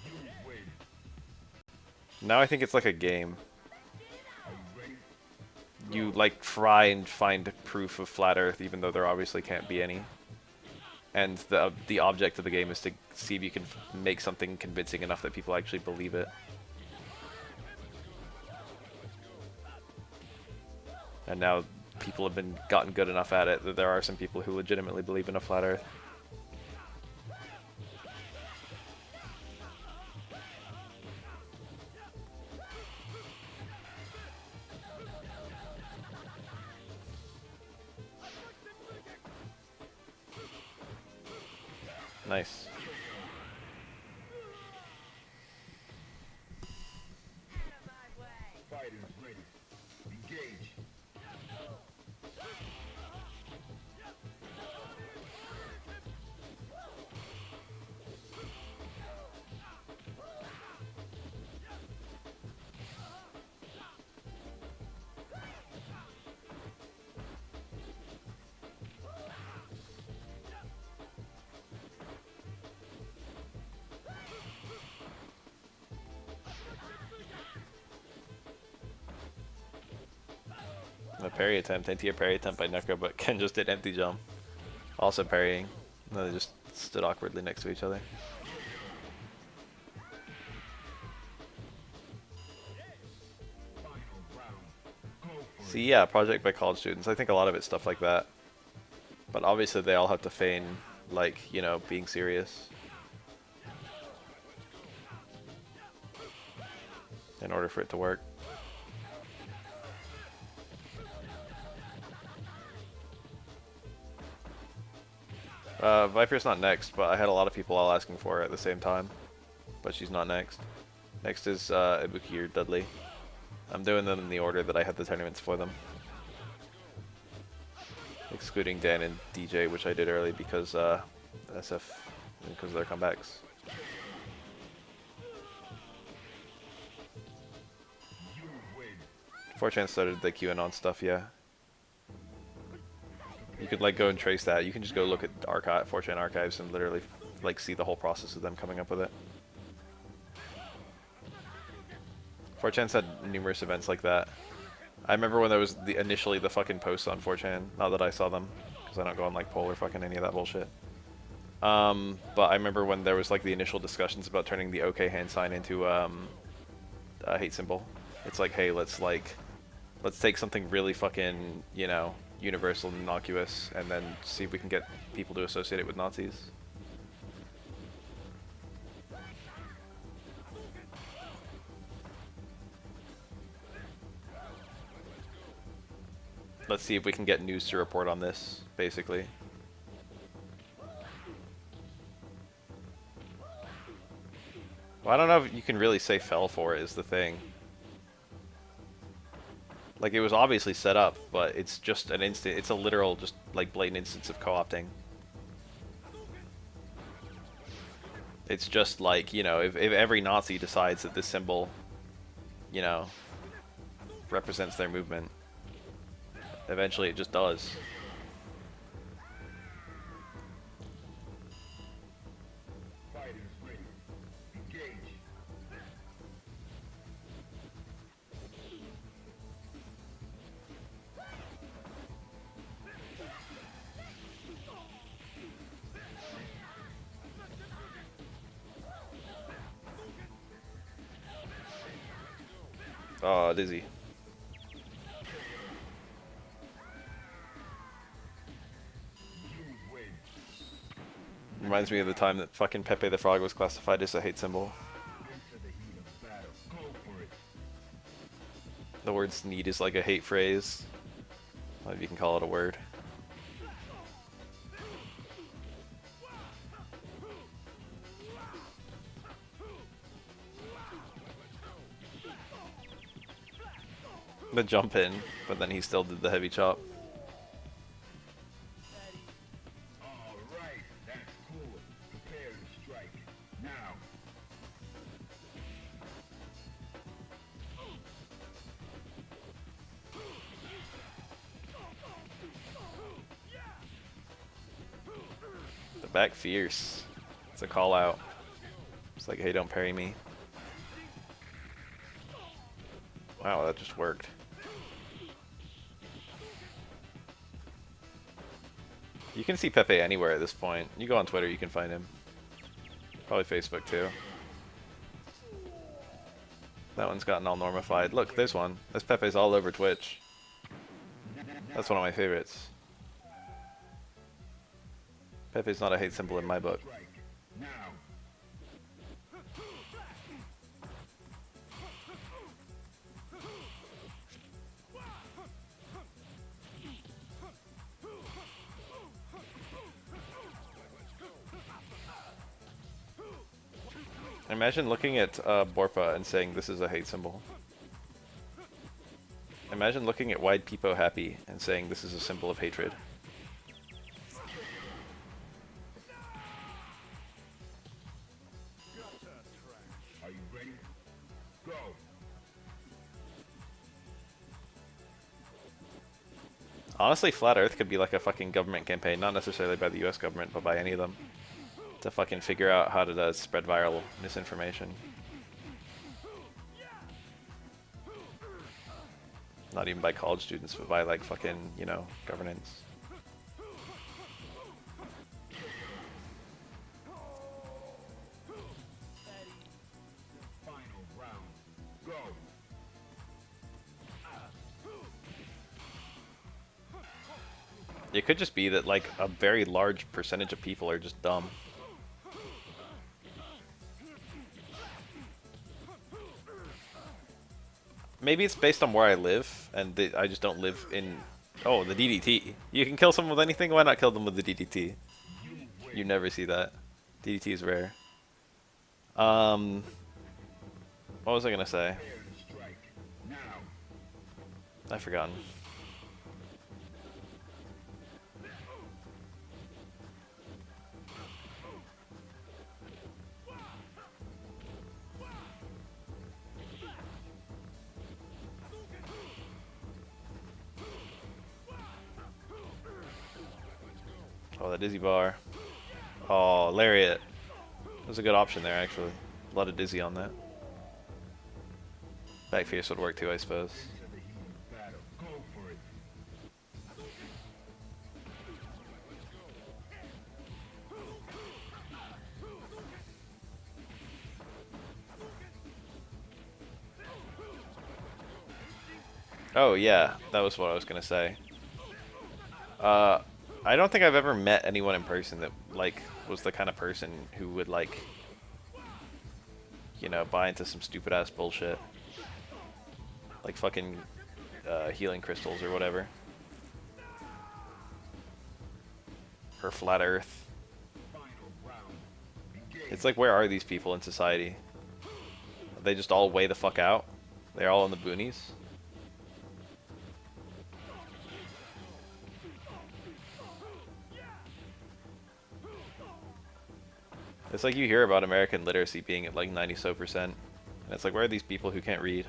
You win. Now I think it's like a game. Are you ready? You, like, try and find proof of flat Earth even though there obviously can't be any. And the object of the game is to see if you can make something convincing enough that people actually believe it. And now people have gotten good enough at it that there are some people who legitimately believe in a flat Earth. Nice. Fighters ready. Engage. parry attempt, anti-air parry attempt by Necro, but Ken just did empty jump. Also parrying. And then they just stood awkwardly next to each other. See, yeah, project by college students. I think a lot of it's stuff like that. But obviously they all have to feign, like, you know, being serious in order for it to work. Viper's not next, but I had a lot of people all asking for her at the same time. But she's not next. Next is Ibuki or Dudley. I'm doing them in the order that I had the tournaments for them. Excluding Dan and DJ, which I did early because SF, because of their comebacks. Fortran started the QAnon stuff, yeah. You could like go and trace that. You can just go look at archive, Fortran archives and literally like see the whole process of them coming up with it. 4chan's had numerous events like that. I remember when there was initially the fucking posts on 4chan, not that I saw them, because I don't go on like Poll or fucking any of that bullshit. But I remember when there was like the initial discussions about turning the OK hand sign into a hate symbol. It's like, hey, let's take something really fucking, you know, universal and innocuous, and then see if we can get people to associate it with Nazis. Let's see if we can get news to report on this, basically. Well, I don't know if you can really say fell for it is the thing. Like, it was obviously set up, but it's just an instant, it's a literal, just like blatant instance of co-opting. It's just like, you know, if every Nazi decides that this symbol, you know, represents their movement, eventually it just does. Oh, dizzy. Reminds me of the time that fucking Pepe the Frog was classified as a hate symbol. The word sneed is like a hate phrase. Well, if you can call it a word. The jump in, but then he still did the heavy chop. Alright, that's cool. Prepare to strike. Now. The back fierce. It's a call out. It's like, hey, don't parry me. Wow, that just worked. You can see Pepe anywhere at this point. You go on Twitter, you can find him. Probably Facebook too. That one's gotten all normified. Look, there's one. This Pepe's all over Twitch. That's one of my favorites. Pepe's not a hate symbol in my book. Now. Imagine looking at Borpa and saying this is a hate symbol. Imagine looking at Wide Peepo Happy and saying this is a symbol of hatred. Are you ready? Go. Honestly, Flat Earth could be like a fucking government campaign, not necessarily by the US government, but by any of them, to fucking figure out how to spread viral misinformation. Not even by college students, but by like fucking, you know, governance. Final round. Go. It could just be that like a very large percentage of people are just dumb. Maybe it's based on where I live, and I just don't live in... Oh, the DDT. You can kill someone with anything, why not kill them with the DDT? You never see that. DDT is rare. What was I gonna say? Prepare to strike. Now. I've forgotten. Oh, that dizzy bar. Oh, lariat. That was a good option there, actually. A lot of dizzy on that. Back fierce would work too, I suppose. Into the heat of battle. Go for it. Oh, yeah. That was what I was gonna say. I don't think I've ever met anyone in person that, like, was the kind of person who would, like, you know, buy into some stupid-ass bullshit. Like fucking healing crystals or whatever. Or flat earth. Final round. Engage. It's like, where are these people in society? Are they just all way the fuck out? They're all in the boonies? It's like you hear about American literacy being at like 90% and it's like, where are these people who can't read?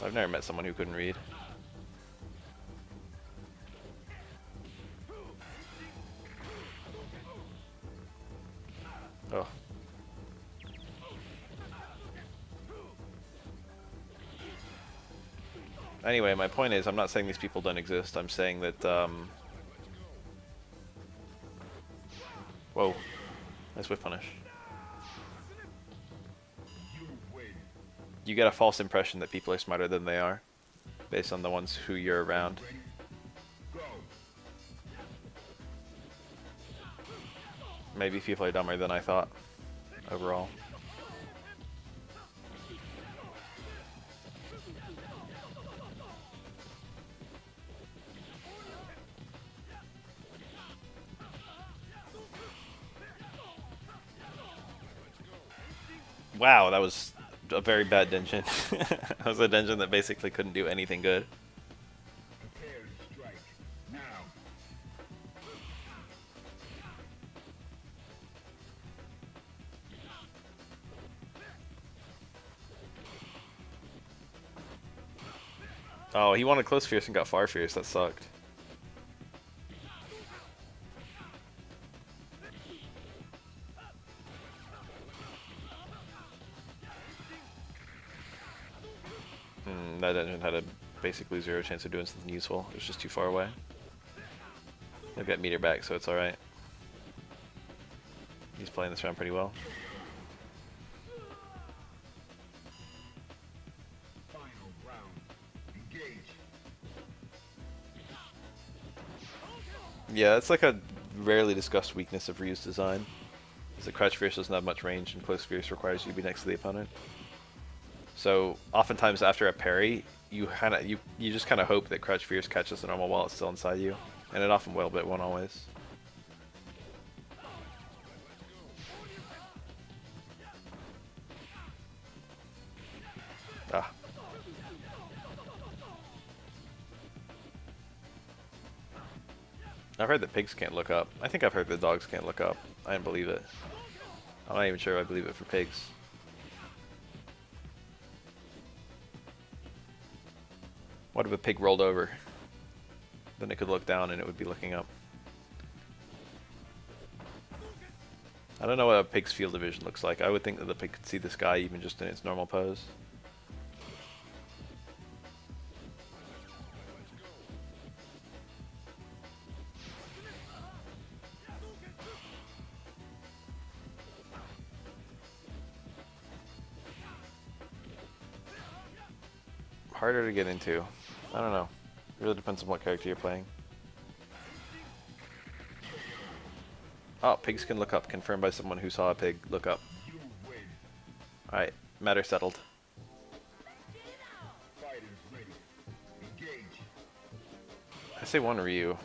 I've never met someone who couldn't read. Oh. Anyway, my point is, I'm not saying these people don't exist. I'm saying that, whoa. Nice whip punish. You win. You get a false impression that people are smarter than they are, based on the ones who you're around. Ready? Go. Maybe people are dumber than I thought, overall. Wow, that was a very bad dungeon. That was a dungeon that basically couldn't do anything good. Prepare to strike. Now. Oh, he wanted close fierce and got far fierce. That sucked. That dungeon had a basically 0 chance of doing something useful. It was just too far away. He'll get meter back, so it's alright. He's playing this round pretty well. Final round. Engage. Yeah, it's like a rarely discussed weakness of Ryu's design. Is that Crouch Fierce doesn't have much range, and Close Fierce requires you to be next to the opponent. So oftentimes after a parry, you just kind of hope that Crouch Fierce catches the normal while it's still inside you, and it often will, but it won't always. Ah. I've heard that pigs can't look up. I think I've heard that dogs can't look up. I didn't believe it. I'm not even sure if I believe it for pigs. What if a pig rolled over? Then it could look down and it would be looking up. I don't know what a pig's field of vision looks like. I would think that the pig could see the sky even just in its normal pose. Harder to get into. I don't know. It really depends on what character you're playing. Oh, pigs can look up. Confirmed by someone who saw a pig look up. Alright, matter settled. I say one Ryu.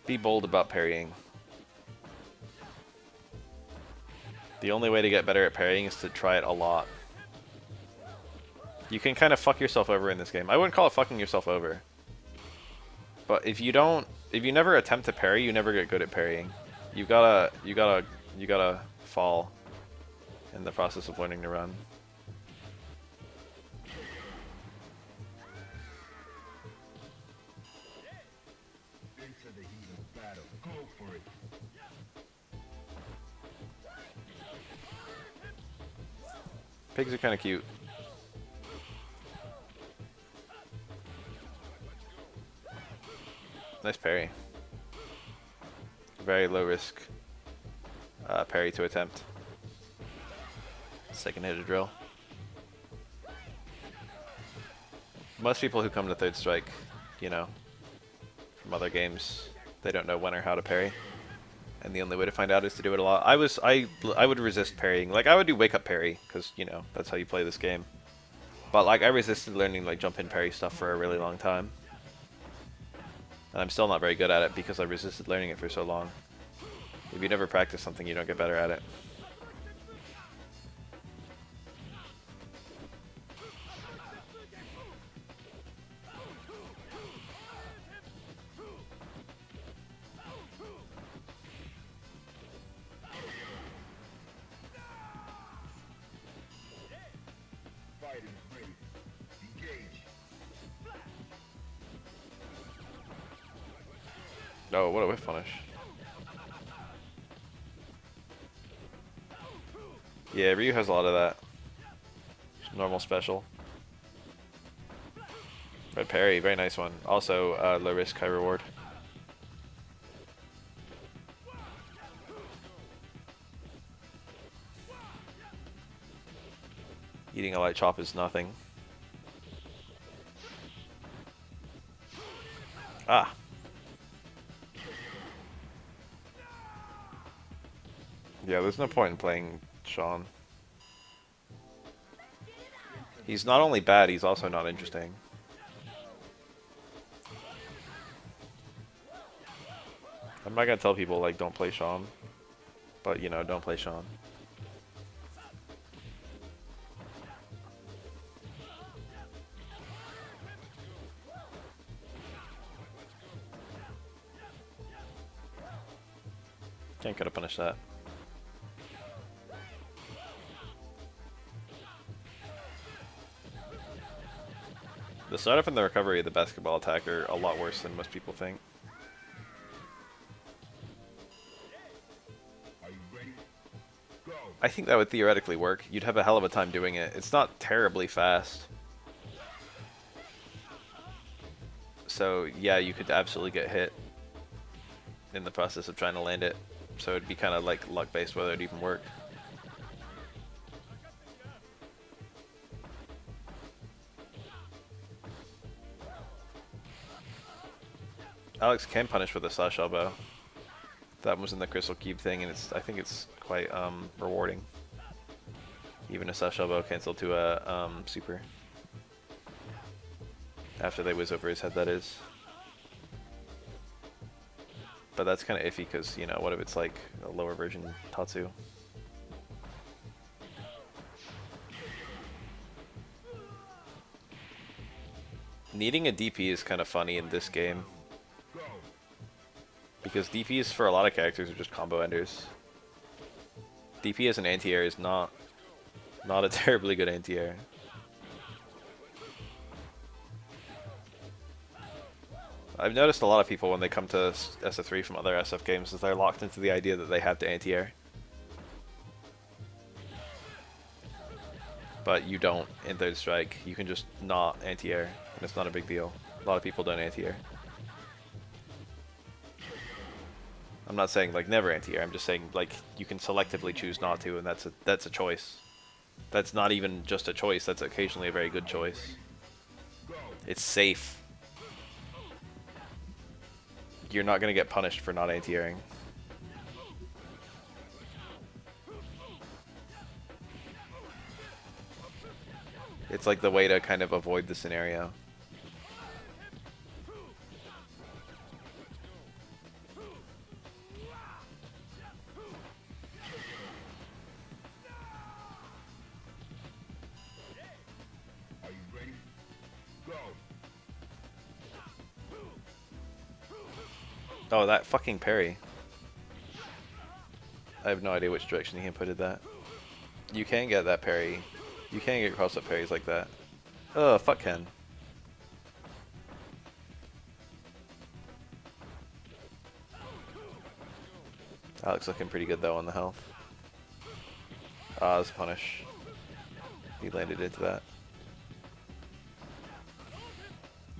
Be bold about parrying. The only way to get better at parrying is to try it a lot. You can kind of fuck yourself over in this game. I wouldn't call it fucking yourself over. But if you never attempt to parry, you never get good at parrying. You gotta fall in the process of learning to run. Into the heat of battle. Go for it. Pigs are kind of cute. Nice parry. Very low risk parry to attempt. Second hit of drill. Most people who come to Third Strike, you know, from other games, they don't know when or how to parry. And the only way to find out is to do it a lot. I would resist parrying. Like, I would do wake up parry, because, you know, that's how you play this game. But, like, I resisted learning, like, jump in parry stuff for a really long time. And I'm still not very good at it because I resisted learning it for so long. If you never practice something, you don't get better at it. Fighters ready. Engage. Oh, what a whiff punish. Yeah, Ryu has a lot of that. Normal special. Red parry, very nice one. Also, low risk, high reward. Eating a light chop is nothing. Ah. Yeah, there's no point in playing Sean. He's not only bad, he's also not interesting. I'm not gonna tell people, like, don't play Sean. But, you know, don't play Sean. Can't could have punished that. The startup and the recovery of the basketball attack are a lot worse than most people think. Are you ready? Go. I think that would theoretically work. You'd have a hell of a time doing it. It's not terribly fast. So, yeah, you could absolutely get hit in the process of trying to land it. So it'd be kind of like luck-based whether it'd even work. Alex can punish with a slash elbow. That was in the crystal cube thing, and I think it's quite rewarding. Even a slash elbow canceled to a super. After they whiz over his head, that is. But that's kind of iffy because, you know, what if it's like a lower version Tatsu? Needing a DP is kind of funny in this game. Because DPs for a lot of characters are just combo enders. DP as an anti-air is not a terribly good anti-air. I've noticed a lot of people when they come to SF3 from other SF games is they're locked into the idea that they have to anti-air. But you don't in Third Strike. You can just not anti-air, and it's not a big deal. A lot of people don't anti-air. I'm not saying like never anti-air. I'm just saying like you can selectively choose not to, and that's a choice. That's not even just a choice. That's occasionally a very good choice. It's safe. You're not gonna get punished for not anti-airing. It's like the way to kind of avoid the scenario. Are you ready? Go. Oh, that fucking parry. I have no idea which direction he inputted that. You can get that parry. You can get cross-up parries like that. Oh, fuck Ken. Alex looking pretty good though on the health. Ah, that's a punish. He landed into that.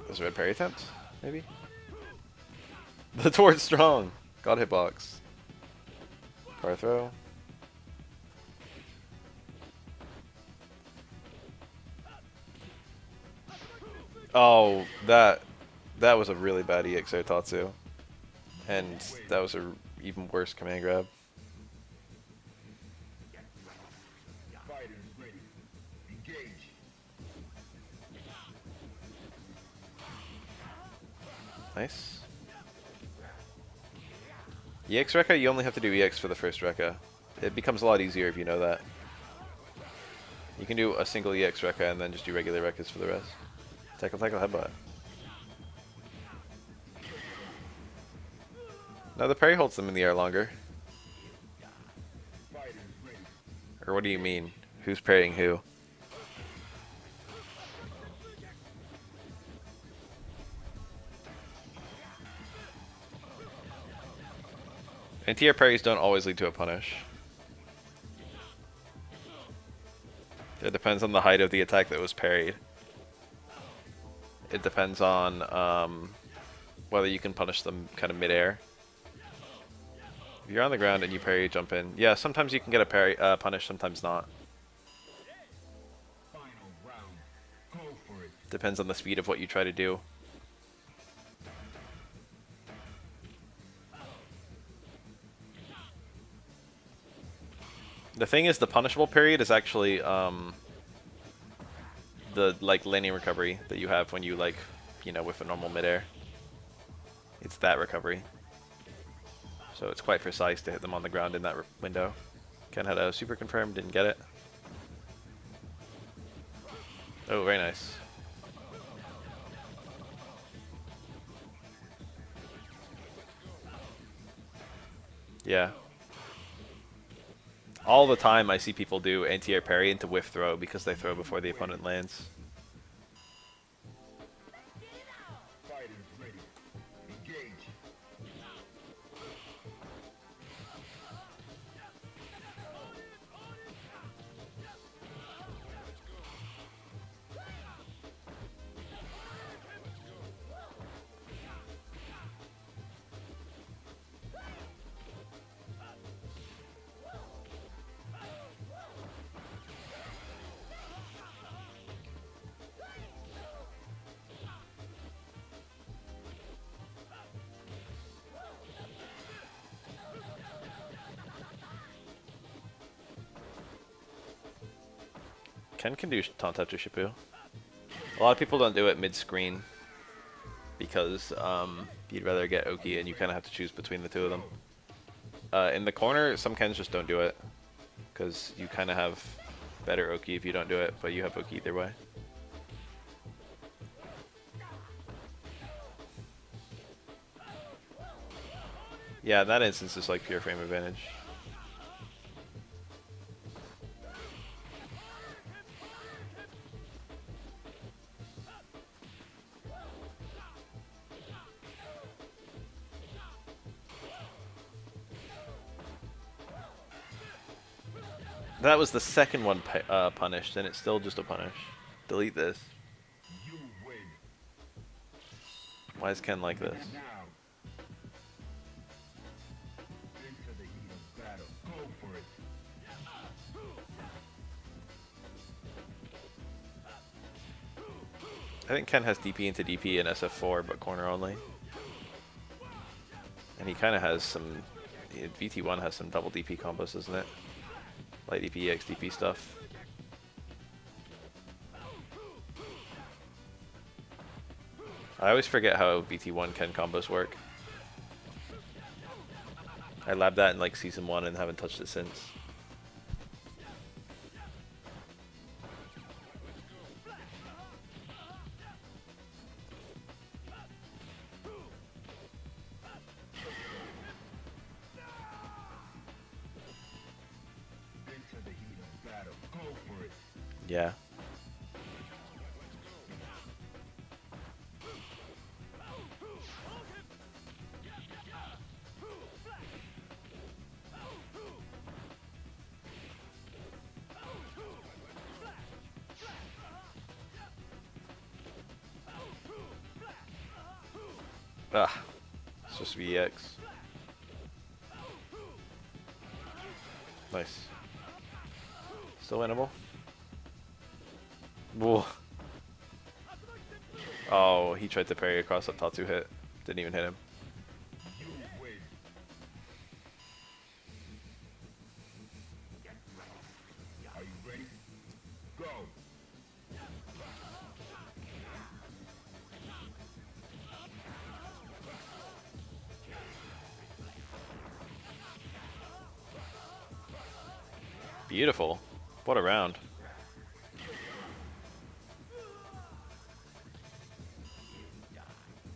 There's a red parry attempt, maybe? The Tor's strong! Got hitbox. Power throw. Oh, that was a really bad EXO Tatsu. And that was a even worse command grab. Fighters ready. Engage. Nice. EX Rekka, you only have to do EX for the first Rekka. It becomes a lot easier if you know that. You can do a single EX Rekka and then just do regular Rekkas for the rest. Tackle, tackle, headbutt. No, the parry holds them in the air longer. Fighters ready. Or what do you mean? Who's parrying who? Anti-air parries don't always lead to a punish. It depends on the height of the attack that was parried. It depends on whether you can punish them kind of mid-air. If you're on the ground and you parry, jump in. Yeah, sometimes you can get a parry punish, sometimes not. Final round. Go for it. Depends on the speed of what you try to do. The thing is, the punishable period is actually the like landing recovery that you have when you like, you know, with a normal midair. It's that recovery. So it's quite precise to hit them on the ground in that window. Ken had a super confirm, didn't get it. Oh, very nice. Yeah. All the time I see people do anti-air parry into whiff throw because they throw before the opponent lands. Fighters ready. Engage. Ken can do Tantetsu Shippu. A lot of people don't do it mid-screen because you'd rather get Oki and you kind of have to choose between the two of them. In the corner, some Kens just don't do it because you kind of have better Oki if you don't do it, but you have Oki either way. Yeah, in that instance, it's like pure frame advantage. That was the second one punished, and it's still just a punish. Delete this. You win. Why is Ken like this? Now, into the heat of battle. Go for it. I think Ken has DP into DP in SF4, but corner only. And he kind of has some... VT1 has some double DP combos, doesn't it? Light DP, XDP stuff. I always forget how VT1 Ken combos work. I labbed that in like season 1 and haven't touched it since. Into the heat of battle. Go for it. Yeah. Ah, it's just VX. Nice. Still winnable. Whoa. Oh, he tried to parry across that Tatsu hit. Didn't even hit him. You win. Are you ready? Go. Beautiful. What a round.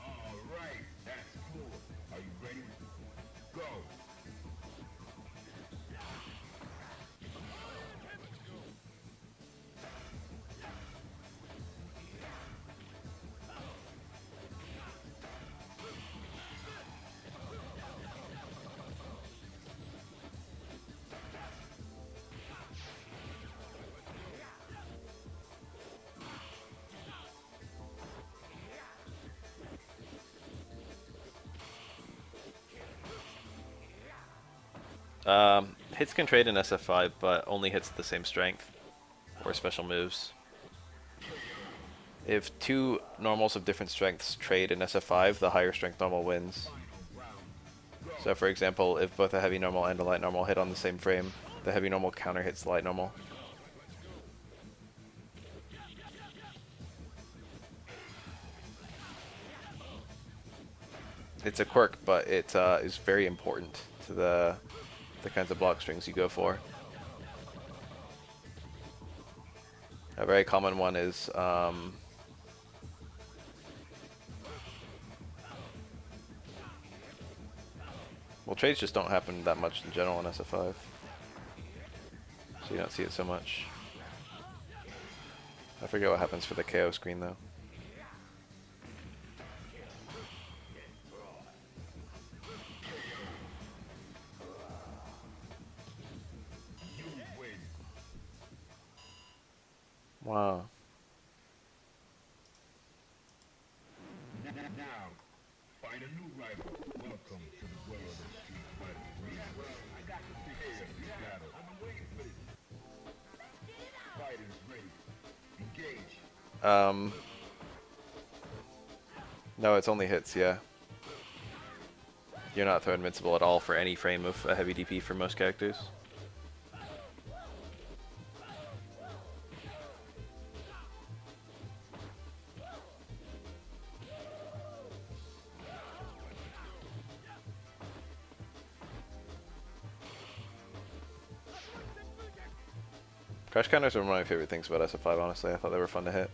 All right. That's cool. Are you ready? Go. Hits can trade in SF5, but only hits the same strength or special moves. If two normals of different strengths trade in SF5, the higher strength normal wins. So for example, if both a heavy normal and a light normal hit on the same frame, the heavy normal counter hits the light normal. It's a quirk, but it is very important to the kinds of block strings you go for. A very common one is well, trades just don't happen that much in general in SF5, so you don't see it so much. I forget what happens for the KO screen though. Wow. Now, find a new rival. Welcome to the world of street fighting. I got the big SF3 battle. I've been waiting for this. Fighters ready. Engage. No, it's only hits, yeah. You're not throw invincible at all for any frame of a heavy DP for most characters. Crush counters are one of my favorite things about SF5, honestly. I thought they were fun to hit.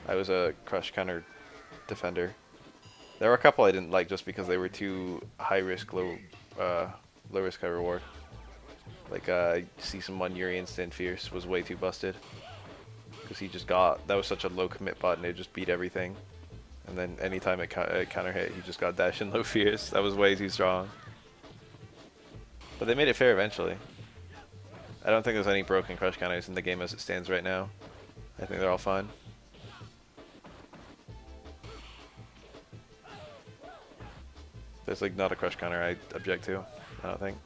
I was a crush counter defender. There were a couple I didn't like just because they were too high risk, low risk, high reward. Like season 1 Yuri Instant Fierce was way too busted. Because he just got, that was such a low commit button, it just beat everything. And then anytime it counter hit, he just got dash and low fierce. That was way too strong. But they made it fair eventually. I don't think there's any broken crush counters in the game as it stands right now. I think they're all fine. There's like not a crush counter I object to, I don't think.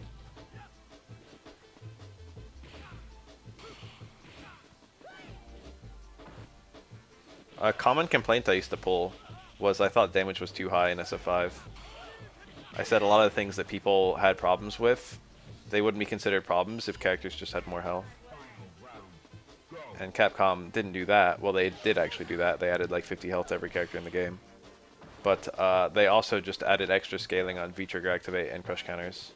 A common complaint I used to pull was I thought damage was too high in SF5. I said a lot of the things that people had problems with, they wouldn't be considered problems if characters just had more health. And Capcom didn't do that. Well, they did actually do that. They added like 50 health to every character in the game. But they also just added extra scaling on V-Trigger Activate and crush counters.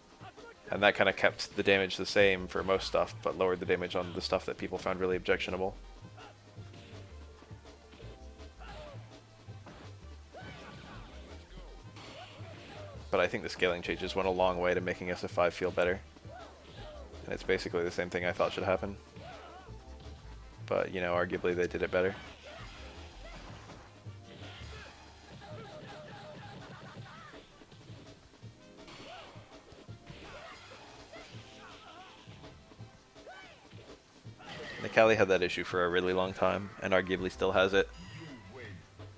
And that kind of kept the damage the same for most stuff, but lowered the damage on the stuff that people found really objectionable. But I think the scaling changes went a long way to making SF5 feel better. And it's basically the same thing I thought should happen. But, you know, arguably they did it better. Nikali had that issue for a really long time, and arguably still has it,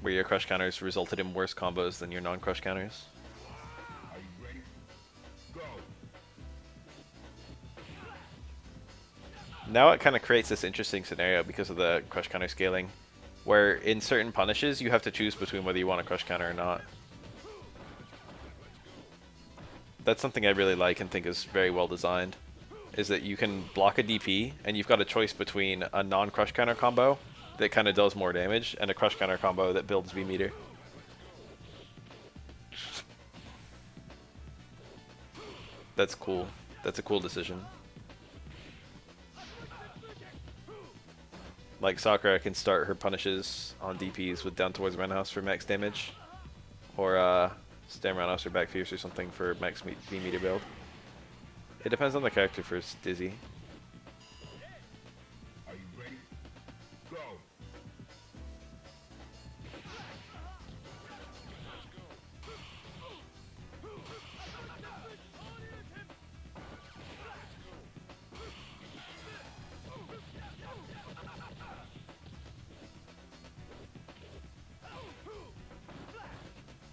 where your crush counters resulted in worse combos than your non-crush counters. Now it kind of creates this interesting scenario because of the crush counter scaling, where in certain punishes you have to choose between whether you want a crush counter or not. That's something I really like and think is very well designed, is that you can block a DP and you've got a choice between a non-crush counter combo that kind of does more damage and a crush counter combo that builds V meter. That's cool. That's a cool decision. Like Sakura can start her punishes on DPs with down towards roundhouse for max damage, or stem roundhouse or back fierce or something for max V meter build. It depends on the character for Dizzy. Are you ready? Go.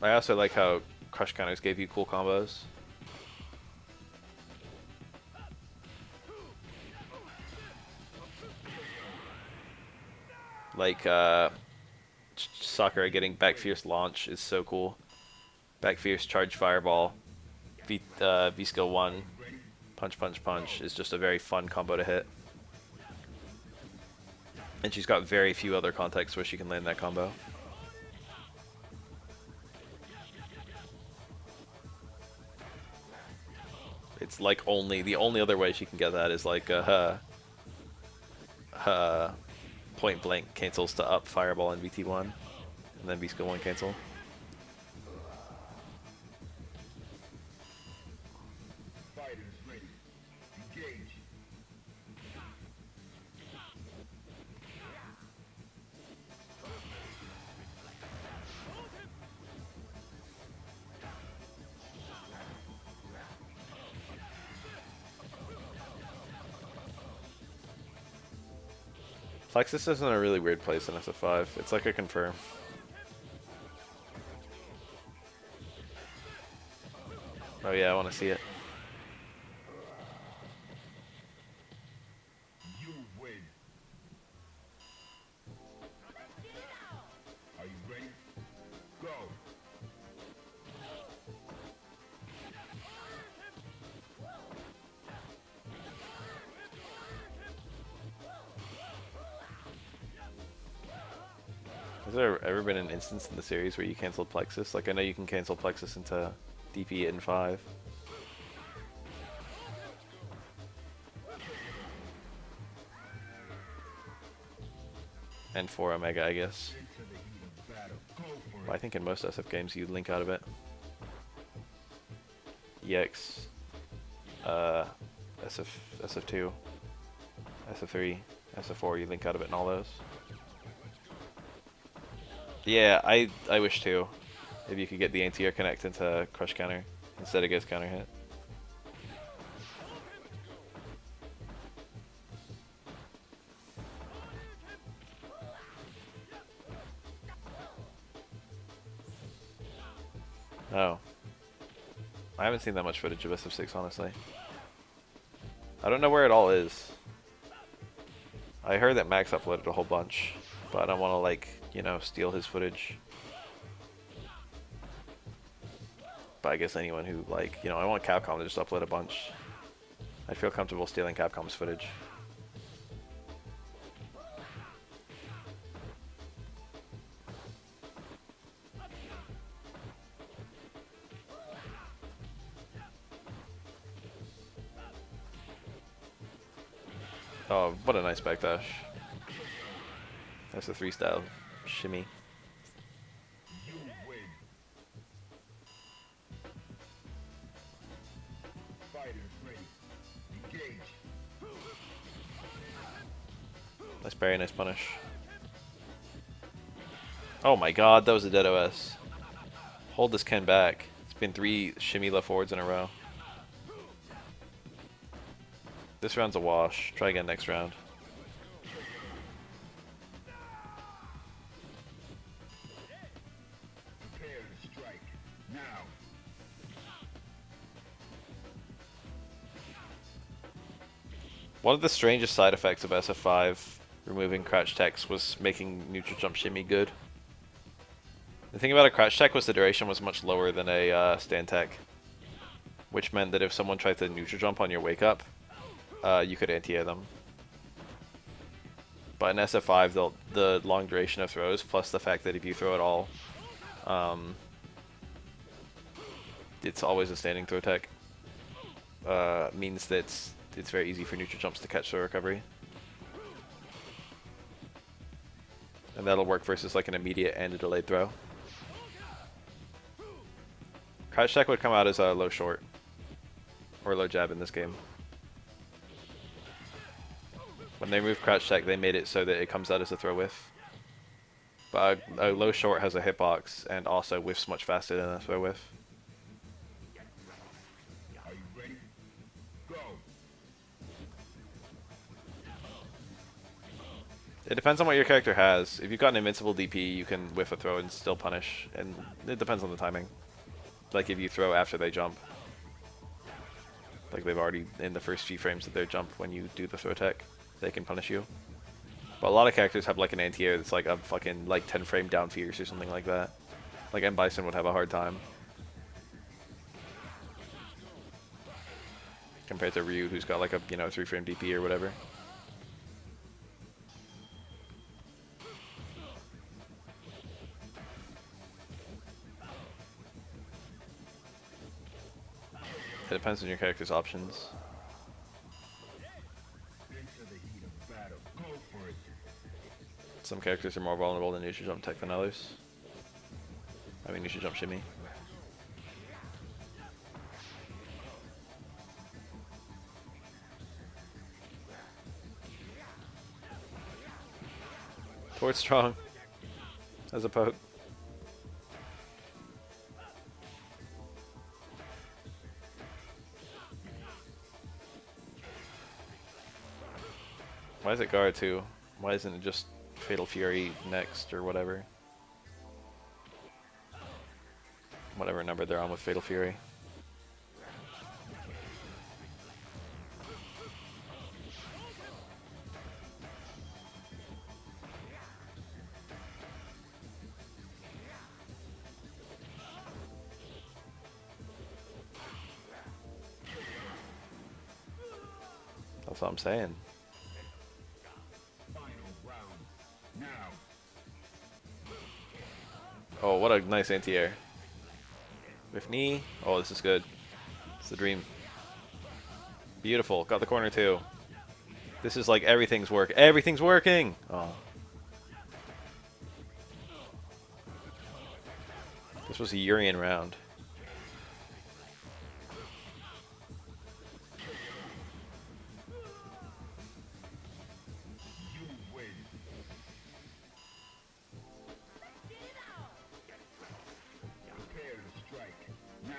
I also like how crush counters gave you cool combos. Like Sakura getting back fierce launch is so cool. Back fierce charge fireball, V skill 1, punch punch punch is just a very fun combo to hit. And she's got very few other contexts where she can land that combo. It's like the only other way she can get that is like point blank cancels to up fireball and VT1, and then V skill 1 cancel. Fighters ready. Engage. Plexus is in a really weird place in SF5. It's like a confirm. Oh yeah, I want to see it. You win. Are you ready? Go. Has there ever been an instance in the series where you canceled Plexus? Like, I know you can cancel Plexus into DP in 5. And 4 Omega, I guess. Into the heat of battle. Go for Well, I it. think in most SF games you link out of it. EX, SF2, SF3, SF4, you link out of it in all those. Yeah, I wish too. If you could get the anti-air connect into crush counter instead of ghost counter hit. Oh. I haven't seen that much footage of SF6, honestly. I don't know where it all is. I heard that Max uploaded a whole bunch, but I don't want to, like, you know, steal his footage. But I guess anyone who, like, you know, I want Capcom to just upload a bunch. I feel comfortable stealing Capcom's footage. Oh, what a nice backdash. That's a 3 style shimmy. You win. Fighters ready. Engage. Nice parry, nice punish. Oh my god, that was a dead OS. Hold this Ken back. It's been 3 shimmy left forwards in a row. This round's a wash. Try again next round. Prepare to strike. Now. One of the strangest side effects of SF5 removing crouch techs was making neutral jump shimmy good. The thing about a crouch tech was the duration was much lower than a stand tech, which meant that if someone tried to neutral jump on your wake up, you could anti-air them. But in SF5, the long duration of throws, plus the fact that if you throw at all, it's always a standing throw tech, means that it's very easy for neutral jumps to catch throw recovery. And that'll work versus like an immediate and a delayed throw. Crouch tech would come out as a low short, or low jab in this game. When they removed crouch tech, they made it so that it comes out as a throw whiff. But a low short has a hitbox and also whiffs much faster than a throw whiff. Are you ready? Go. It depends on what your character has. If you've got an invincible DP, you can whiff a throw and still punish, and it depends on the timing. Like if you throw after they jump. Like they've already, in the first few frames of their jump, when you do the throw tech, they can punish you. But a lot of characters have like an anti-air that's like a fucking like 10 frame down fierce or something like that. Like M. Bison would have a hard time. Compared to Ryu, who's got like a, you know, 3 frame DP or whatever. It depends on your character's options. Into the heat of battle. Go for it. Some characters are more vulnerable to neutral jump tech than others. I mean neutral jump shimmy. Towards strong. As a poke. Why is it guard too? Why isn't it just Fatal Fury next or whatever? Whatever number they're on with Fatal Fury. That's what I'm saying. Final round. Now. Oh, what a nice anti-air. With knee. Oh, this is good. It's the dream. Beautiful. Got the corner too. This is like everything's Everything's working! Oh. This was a Urian round. You win. Prepare to strike. Now.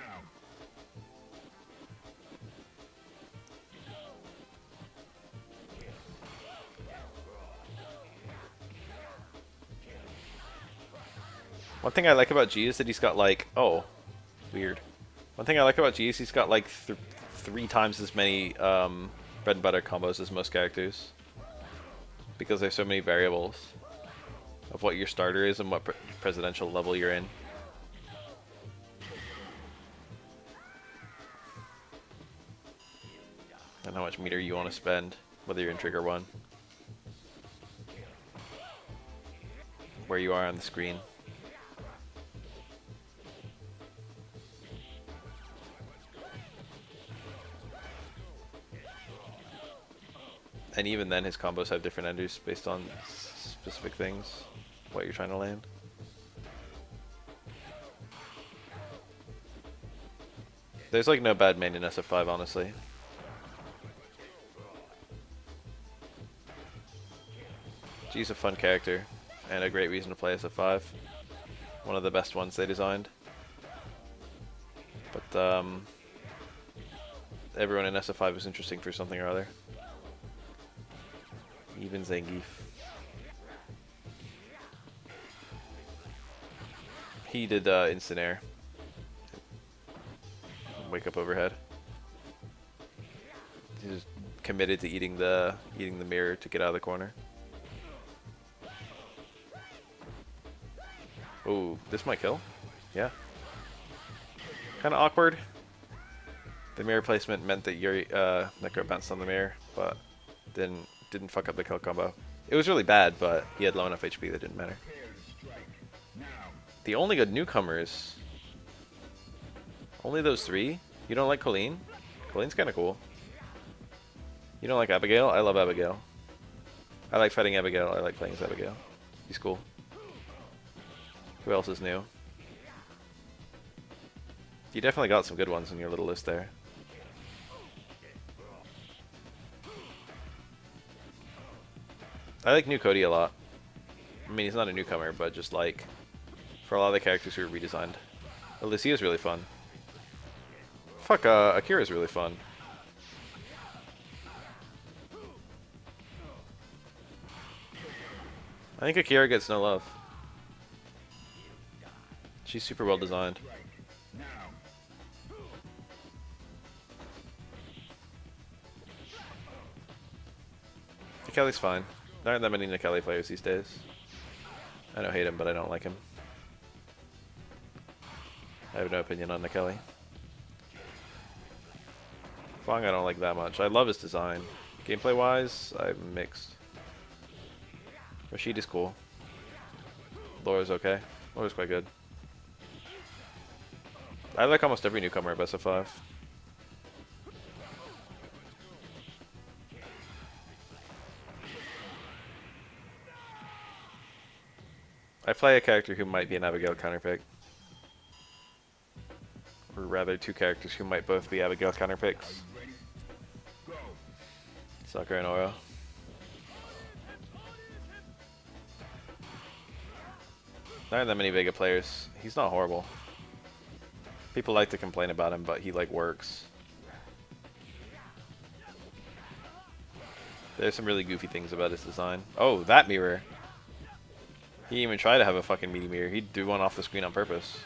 One thing I like about G is that he's got like, oh, Weird. One thing I like about G is he's got like 3 times as many bread and butter combos as most characters. Because there's so many variables of what your starter is and what presidential level you're in. And how much meter you want to spend, whether you're in trigger 1. Where you are on the screen. And even then, his combos have different enders based on specific things, what you're trying to land. There's like no bad main in SF5, honestly. G's a fun character, and a great reason to play SF5. One of the best ones they designed. But everyone in SF5 is interesting for something or other. Even Zangief. He did instant air. Wake up overhead. He's committed to eating the mirror to get out of the corner. Ooh, this might kill. Yeah. Kind of awkward. The mirror placement meant that your Necro bounced on the mirror, but didn't fuck up the kill combo. It was really bad, but he had low enough HP that didn't matter. The only good newcomers. Only those 3? You don't like Colleen? Colleen's kind of cool. You don't like Abigail? I love Abigail. I like fighting Abigail. I like playing as Abigail. He's cool. Who else is new? You definitely got some good ones in your little list there. I like New Cody a lot. I mean, he's not a newcomer, but just like for a lot of the characters who are redesigned. Alicia's really fun. Fuck, Akira's really fun. I think Akira gets no love. She's super well designed. Nikeli's fine. There aren't that many Nikeli players these days. I don't hate him, but I don't like him. I have no opinion on Nikeli. Fong I don't like that much. I love his design. Gameplay wise, I'm mixed. Rashid is cool. Laura's okay. Laura's quite good. I like almost every newcomer of SF5. I play a character who might be an Abigail counterpick. Or rather, 2 characters who might both be Abigail counterpicks. Sakura and Oro. There aren't that many Vega players. He's not horrible. People like to complain about him, but he like works. There's some really goofy things about his design. Oh, that mirror. He didn't even try to have a fucking meaty mirror. He'd do one off the screen on purpose.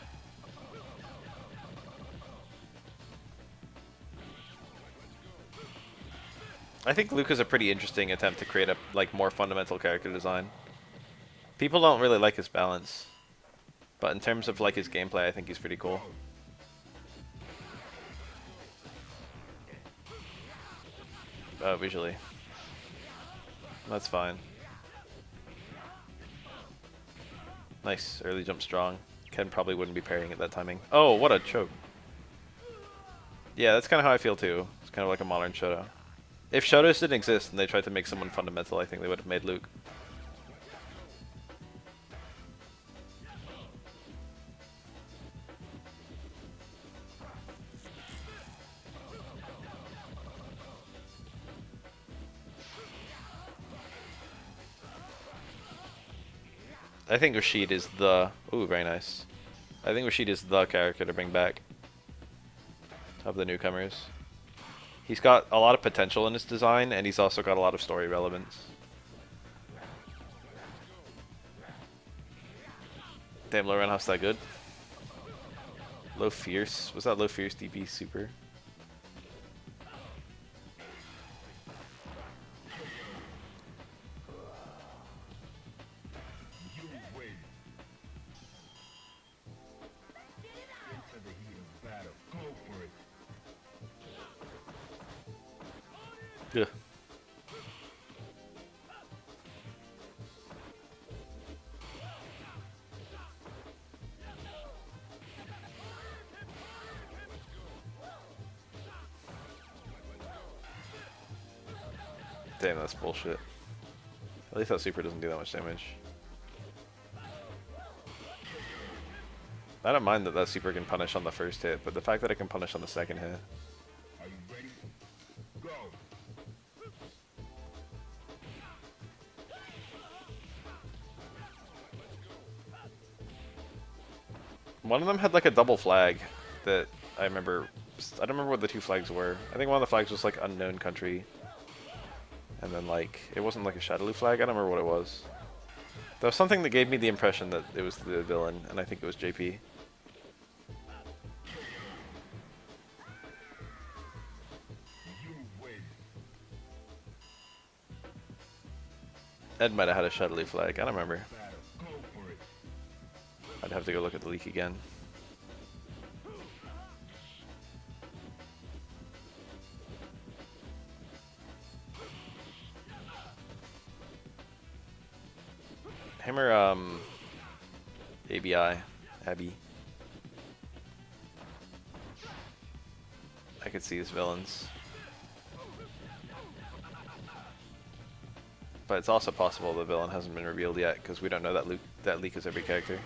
I think Luca's a pretty interesting attempt to create a like more fundamental character design. People don't really like his balance, but in terms of like his gameplay, I think he's pretty cool. Visually. That's fine. Nice, early jump strong. Ken probably wouldn't be parrying at that timing. Oh, what a choke. Yeah, that's kind of how I feel too. It's kind of like a modern Shoto. If Shotos didn't exist and they tried to make someone fundamental, I think they would have made Luke. I think Rashid is the... Ooh, very nice. I think Rashid is the character to bring back of the newcomers. He's got a lot of potential in his design, and he's also got a lot of story relevance. Damn, low run how's that good? Low Fierce. Was that Low Fierce DP super? You win. Into the heat of battle. Go for it. Yeah. Damn, that's bullshit. At least that super doesn't do that much damage. I don't mind that that super can punish on the first hit, but the fact that it can punish on the second hit. Are you ready? Go. One of them had like a double flag that I remember. I don't remember what the two flags were. I think one of the flags was like unknown country. And then like, it wasn't like a Shadowloo flag, I don't remember what it was. There was something that gave me the impression that it was the villain, and I think it was JP. You win. Ed might have had a Shadowloo flag, I don't remember. Battle. Go for it. I'd have to go look at the leak again. Him or ABI, Abby. I could see his villains. But it's also possible the villain hasn't been revealed yet, because we don't know that leak is every character.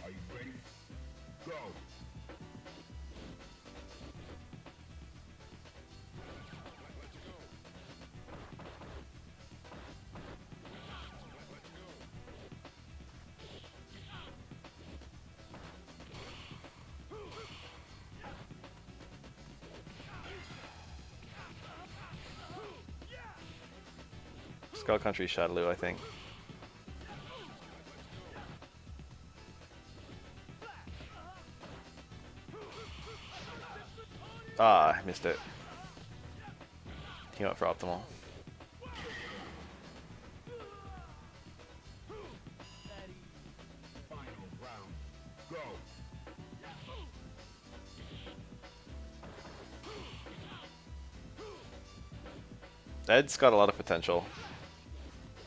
Are you ready? Go. Skull Country Shadowloo, I think. Ah, I missed it. He went for optimal. Final round. Go. Ed's got a lot of potential.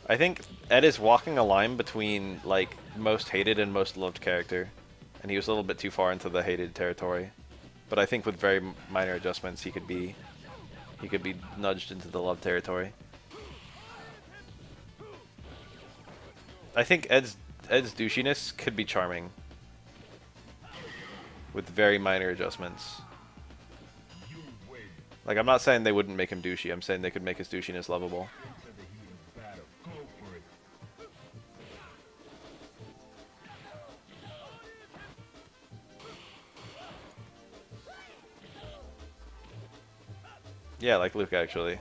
I think Ed is walking a line between like most hated and most loved character, and he was a little bit too far into the hated territory. But I think with very minor adjustments, he could be nudged into the loved territory. I think Ed's douchiness could be charming with very minor adjustments. You win. Like, I'm not saying they wouldn't make him douchey, I'm saying they could make his douchiness lovable. Into the heat of battle. Go for it. Yeah, like Luke, actually.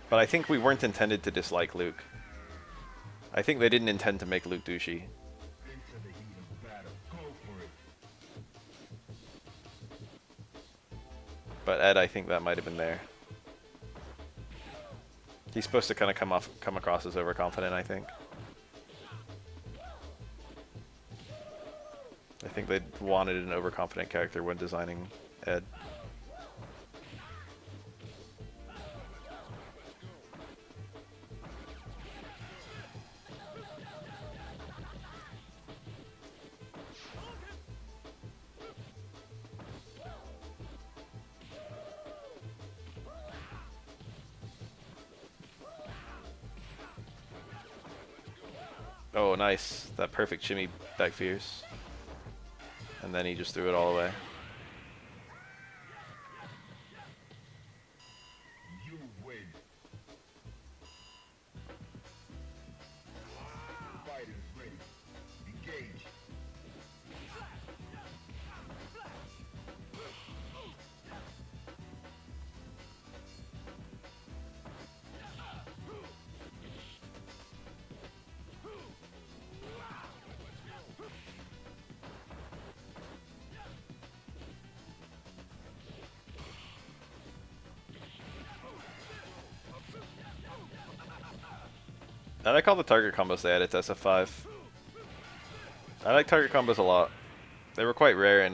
But I think we weren't intended to dislike Luke. I think they didn't intend to make Luke douchey. Into the heat of battle. Go for it. But Ed, I think that might have been there. He's supposed to kind of come across as overconfident, I think. I think they wanted an overconfident character when designing Ed. Oh, nice. That perfect shimmy back fierce. And then he just threw it all away. You win. Fight is ready. Engage. I like all the target combos they added to SF5. I like target combos a lot. They were quite rare in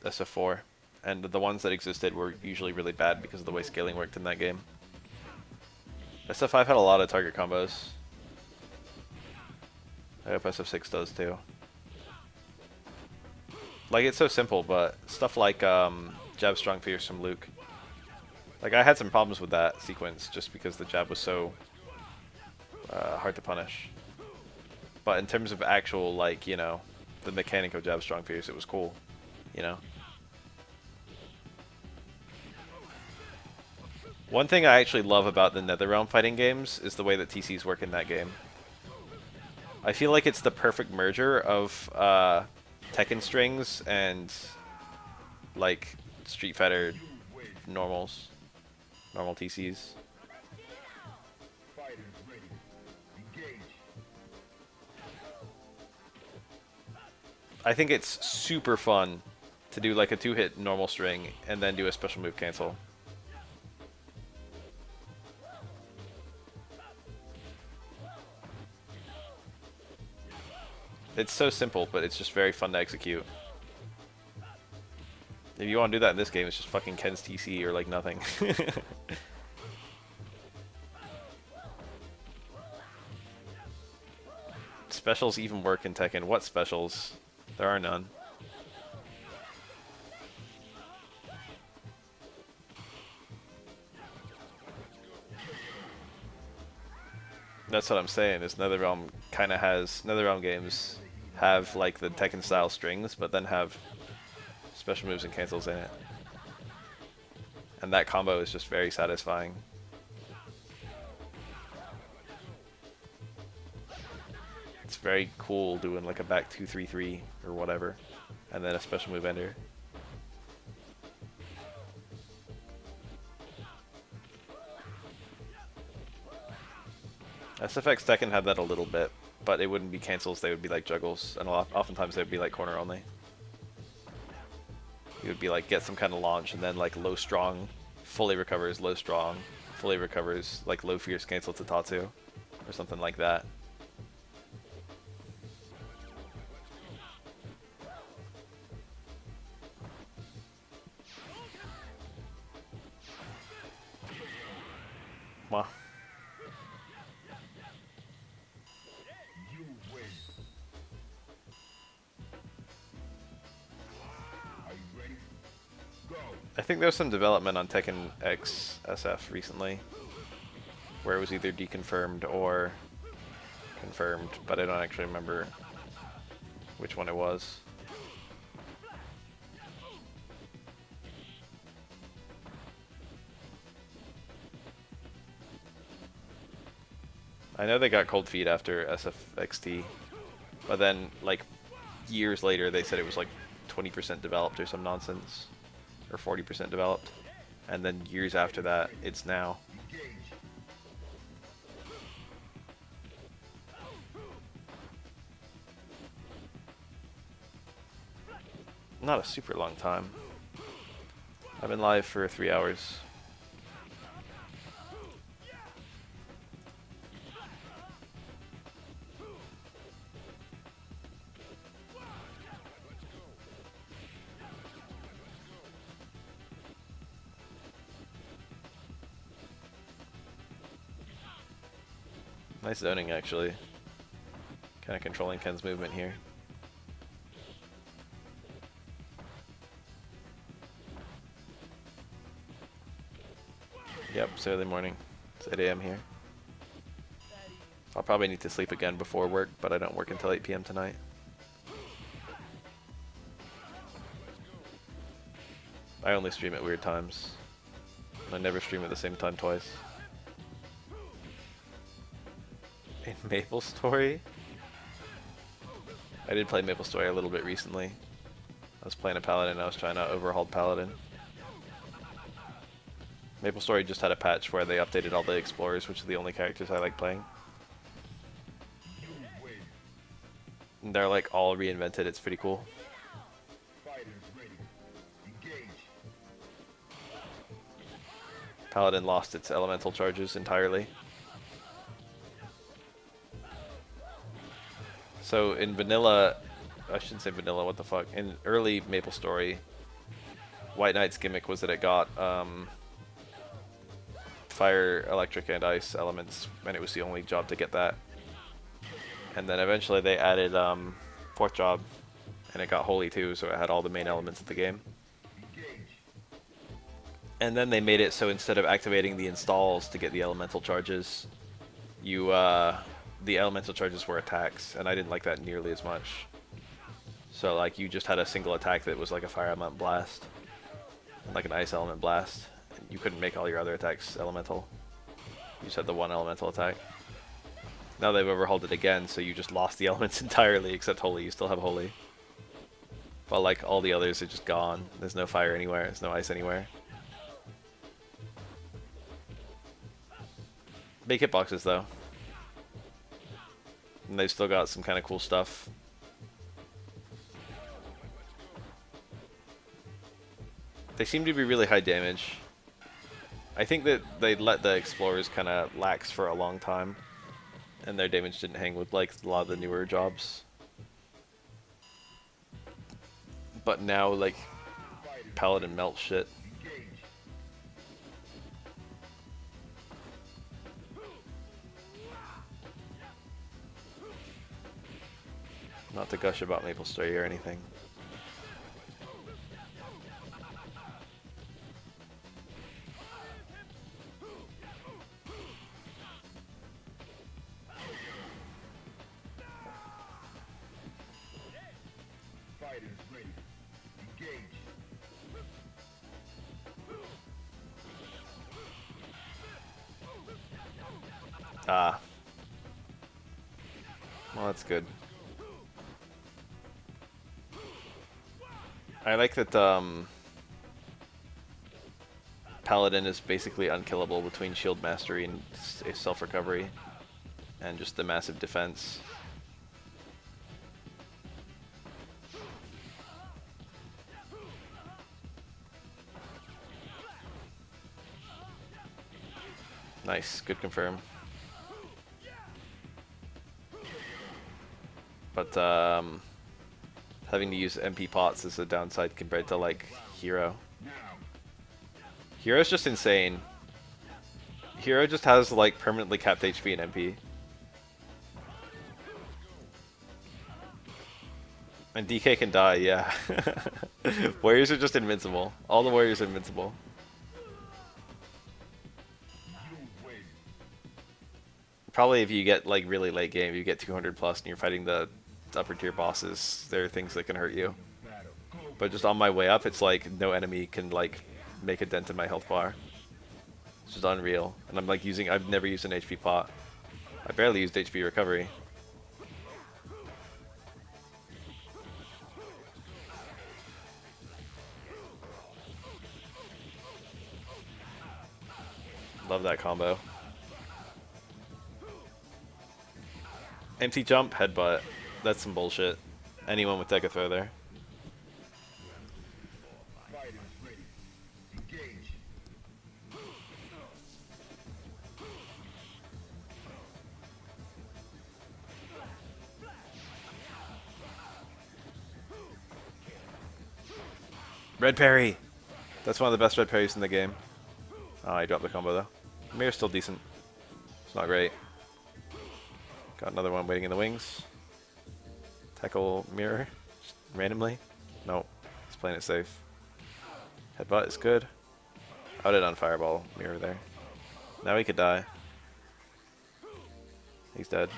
SF4, and the ones that existed were usually really bad because of the way scaling worked in that game. SF5 had a lot of target combos. I hope SF6 does too. Like, it's so simple, but stuff like jab strong fierce from Luke. Like, I had some problems with that sequence just because the jab was so hard to punish. But in terms of actual, like, you know, the mechanic of jab strong fierce, it was cool, you know? One thing I actually love about the NetherRealm fighting games is the way that TCs work in that game. I feel like it's the perfect merger of Tekken strings and like Street Fighter normals, normal TCs. Fighters ready. Engage. I think it's super fun to do like a 2-hit normal string and then do a special move cancel. It's so simple, but it's just very fun to execute. If you want to do that in this game, it's just fucking Ken's TC or like nothing. Specials even work in Tekken. What specials? There are none. That's what I'm saying, is NetherRealm kind of has... NetherRealm games have like the Tekken style strings, but then have special moves and cancels in it. And that combo is just very satisfying. It's very cool doing like a back 2-3-3 or whatever, and then a special move ender. SFX Tekken had that a little bit, but it wouldn't be cancels, they would be like juggles, and oftentimes they would be like corner only. You would be like, get some kind of launch, and then like low strong, fully recovers, low strong, fully recovers, like low fierce cancel to Tatsu, or something like that. Wow. You win. Are you ready? Go. I think there's some development on Tekken X SF recently, where it was either deconfirmed or confirmed, but I don't actually remember which one it was. I know they got cold feet after SFXT, but then like years later they said it was like 20% developed or some nonsense, or 40% developed, and then years after that it's now. Engage. Not a super long time. I've been live for 3 hours. Nice zoning, actually. Kind of controlling Ken's movement here. Yep, it's early morning. It's 8 AM here. I'll probably need to sleep again before work, but I don't work until 8 PM tonight. I only stream at weird times. I never stream at the same time twice. In Maple Story? I did play Maple Story a little bit recently. I was playing a Paladin, I was trying to overhaul Paladin. Maple Story just had a patch where they updated all the Explorers, which are the only characters I like playing. You win. And they're like all reinvented, it's pretty cool. Fighters ready. Engage. Paladin lost its elemental charges entirely. So in vanilla, I shouldn't say vanilla. What the fuck? In early MapleStory, White Knight's gimmick was that it got fire, electric, and ice elements, and it was the only job to get that. And then eventually they added fourth job, and it got holy too, so it had all the main elements of the game. And then they made it so instead of activating the installs to get the elemental charges, you the elemental charges were attacks, and I didn't like that nearly as much. So like you just had a single attack that was like a fire element blast, and like an ice element blast. You couldn't make all your other attacks elemental. You just had the one elemental attack. Now they've overhauled it again, so you just lost the elements entirely except holy. You still have holy. But like all the others are just gone. There's no fire anywhere, there's no ice anywhere. Big hitboxes though. And they've still got some kind of cool stuff. They seem to be really high damage. I think that they let the explorers kind of lax for a long time, and their damage didn't hang with like a lot of the newer jobs. But now like Paladin melts shit. Not to gush about MapleStory or anything. Ah. Well, that's good. I like that Paladin is basically unkillable between shield mastery and self-recovery, and just the massive defense. Nice, good confirm. But having to use MP pots is a downside compared to like Hero. Hero's just insane. Hero just has like permanently capped HP and MP. And DK can die, yeah. Warriors are just invincible. All the warriors are invincible. Probably if you get like really late game, you get 200 plus and you're fighting the upper tier bosses, there are things that can hurt you. But just on my way up, it's like no enemy can like make a dent in my health bar. It's just unreal. And I'm like I've never used an HP pot. I barely used HP recovery. Love that combo. Empty jump, headbutt. That's some bullshit. Anyone with Deca throw there. Red parry! That's one of the best red parries in the game. Oh, I dropped the combo though. Mirror's still decent. It's not great. Got another one waiting in the wings. Tackle mirror. Just randomly. Nope. He's playing it safe. Headbutt is good. Out it on fireball. Mirror there. Now he could die. He's dead.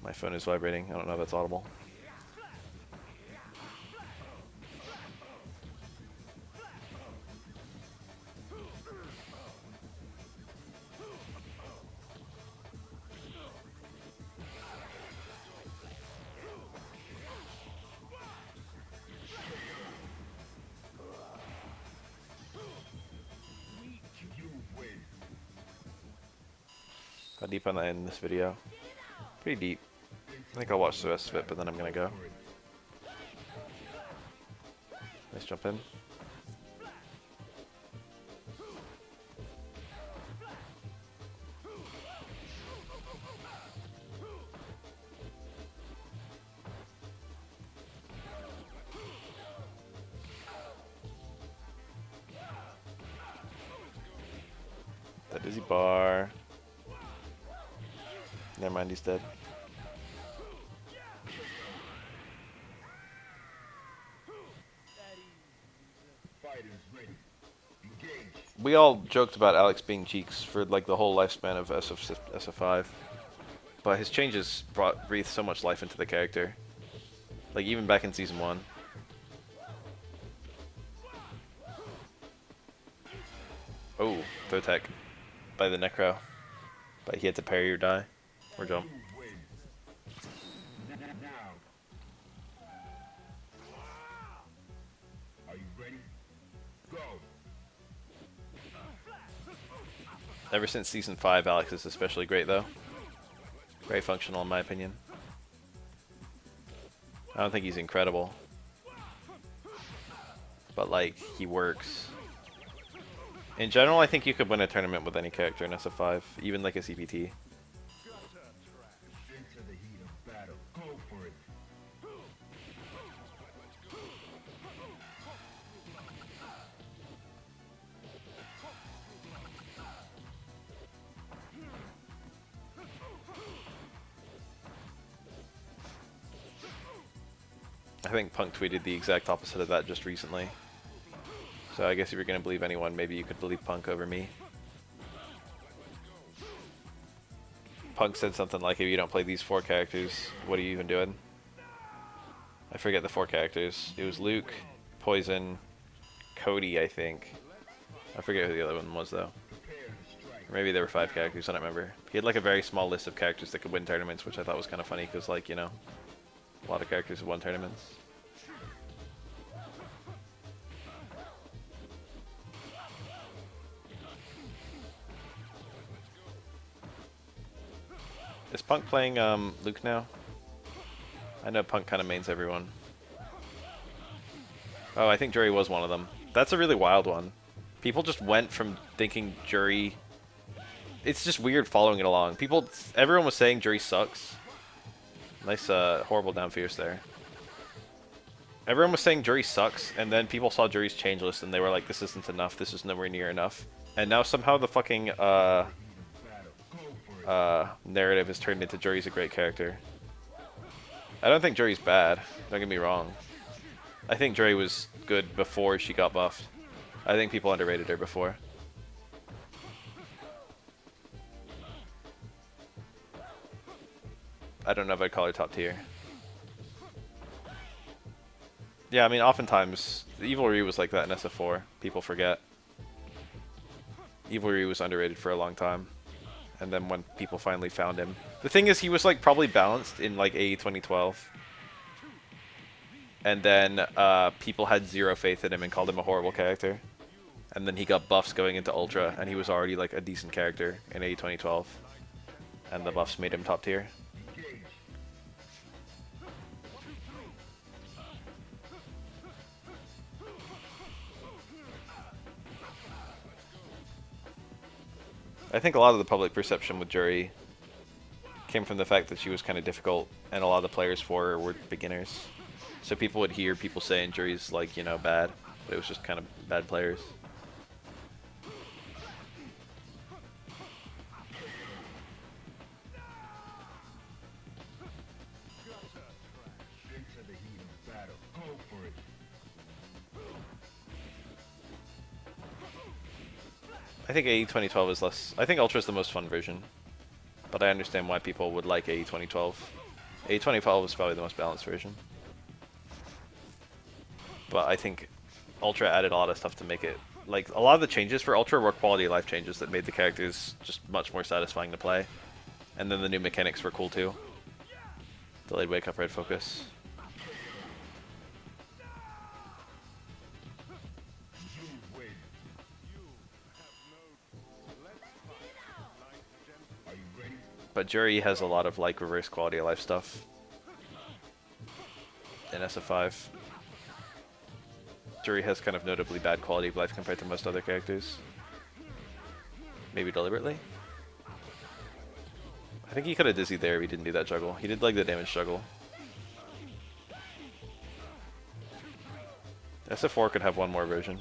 My phone is vibrating. I don't know if that's audible. Got deep on the end in this video. Pretty deep. I think I'll watch the rest of it, but then I'm gonna go. Nice jump in. That dizzy bar. Never mind, he's dead. Fighters ready. Engage. We all joked about Alex being cheeks for like the whole lifespan of SF5, but his changes breathed so much life into the character. Like even back in season 1. Oh, throw tech by the Necro, but he had to parry or die, or jump. You win. Now. Are you ready? Go. Ever since season 5, Alex is especially great though. Very functional in my opinion. I don't think he's incredible, but like he works. In general, I think you could win a tournament with any character in SF5, even like a CPT. Into the heat of battle. Go for it. I think Punk tweeted the exact opposite of that just recently. So I guess if you're going to believe anyone, maybe you could believe Punk over me. Punk said something like, if you don't play these 4 characters, what are you even doing? I forget the 4 characters. It was Luke, Poison, Cody, I think. I forget who the other one was, though. Or maybe there were 5 characters, I don't remember. He had like a very small list of characters that could win tournaments, which I thought was kind of funny, because like, you know, a lot of characters have won tournaments. Is Punk playing Luke now? I know Punk kind of mains everyone. Oh, I think Jury was one of them. That's a really wild one. People just went from thinking Jury... It's just weird following it along. Everyone was saying Jury sucks. Nice, horrible down fierce there. Everyone was saying Jury sucks, and then people saw Jury's change list and they were like, this isn't enough, this is nowhere near enough. And now somehow the fucking, narrative has turned into Jury's a great character. I don't think Jury's bad, don't get me wrong. I think Jury was good before she got buffed. I think people underrated her before. I don't know if I'd call her top tier. Yeah, I mean, oftentimes, the Evil Ryu was like that in SF4. People forget. Evil Ryu was underrated for a long time. And then when people finally found him... The thing is, he was like probably balanced in like AE 2012. And then people had zero faith in him and called him a horrible character. And then he got buffs going into Ultra, and he was already like a decent character in AE 2012. And the buffs made him top tier. I think a lot of the public perception with Jury came from the fact that she was kind of difficult, and a lot of the players for her were beginners. So people would hear people saying Jury's like, you know, bad, but it was just kind of bad players. Into the heat of battle. Go for it. I think AE 2012 is less... I think Ultra is the most fun version. But I understand why people would like AE 2012. AE 2012 is probably the most balanced version. But I think Ultra added a lot of stuff to make it... Like, a lot of the changes for Ultra were quality of life changes that made the characters just much more satisfying to play. And then the new mechanics were cool too. Delayed wake up, red focus. You win. Are you ready? But Jury has a lot of like reverse quality of life stuff in SF5. Jury has kind of notably bad quality of life compared to most other characters. Maybe deliberately? I think he could have dizzied there if he didn't do that juggle. He did like the damage juggle. SF4 could have one more version.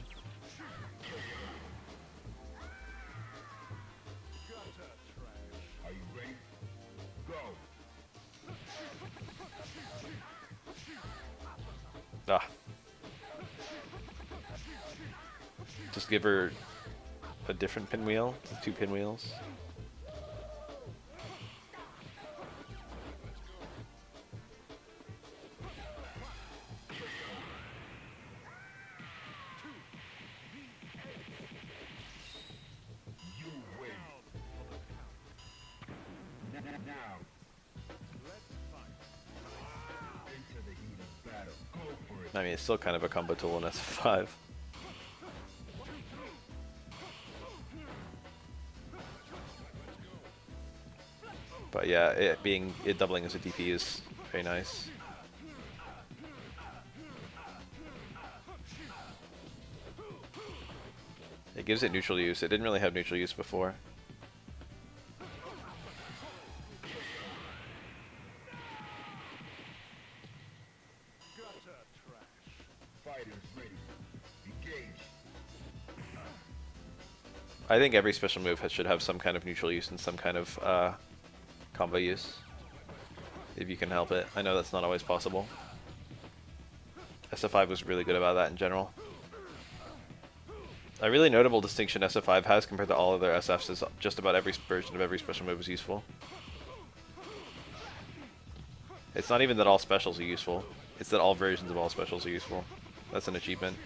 just give her a different pinwheel, 2 pinwheels. You win. Now, into the heat of battle. Go for it. I mean, it's still kind of a combo tool in SF5. But yeah, it doubling as a DP is very nice. It gives it neutral use. It didn't really have neutral use before. Fighters ready. Engage. I think every special move should have some kind of neutral use and some kind of combo use, if you can help it. I know that's not always possible. SF5 was really good about that in general. A really notable distinction SF5 has compared to all other SFs is just about every version of every special move is useful. It's not even that all specials are useful, it's that all versions of all specials are useful. That's an achievement.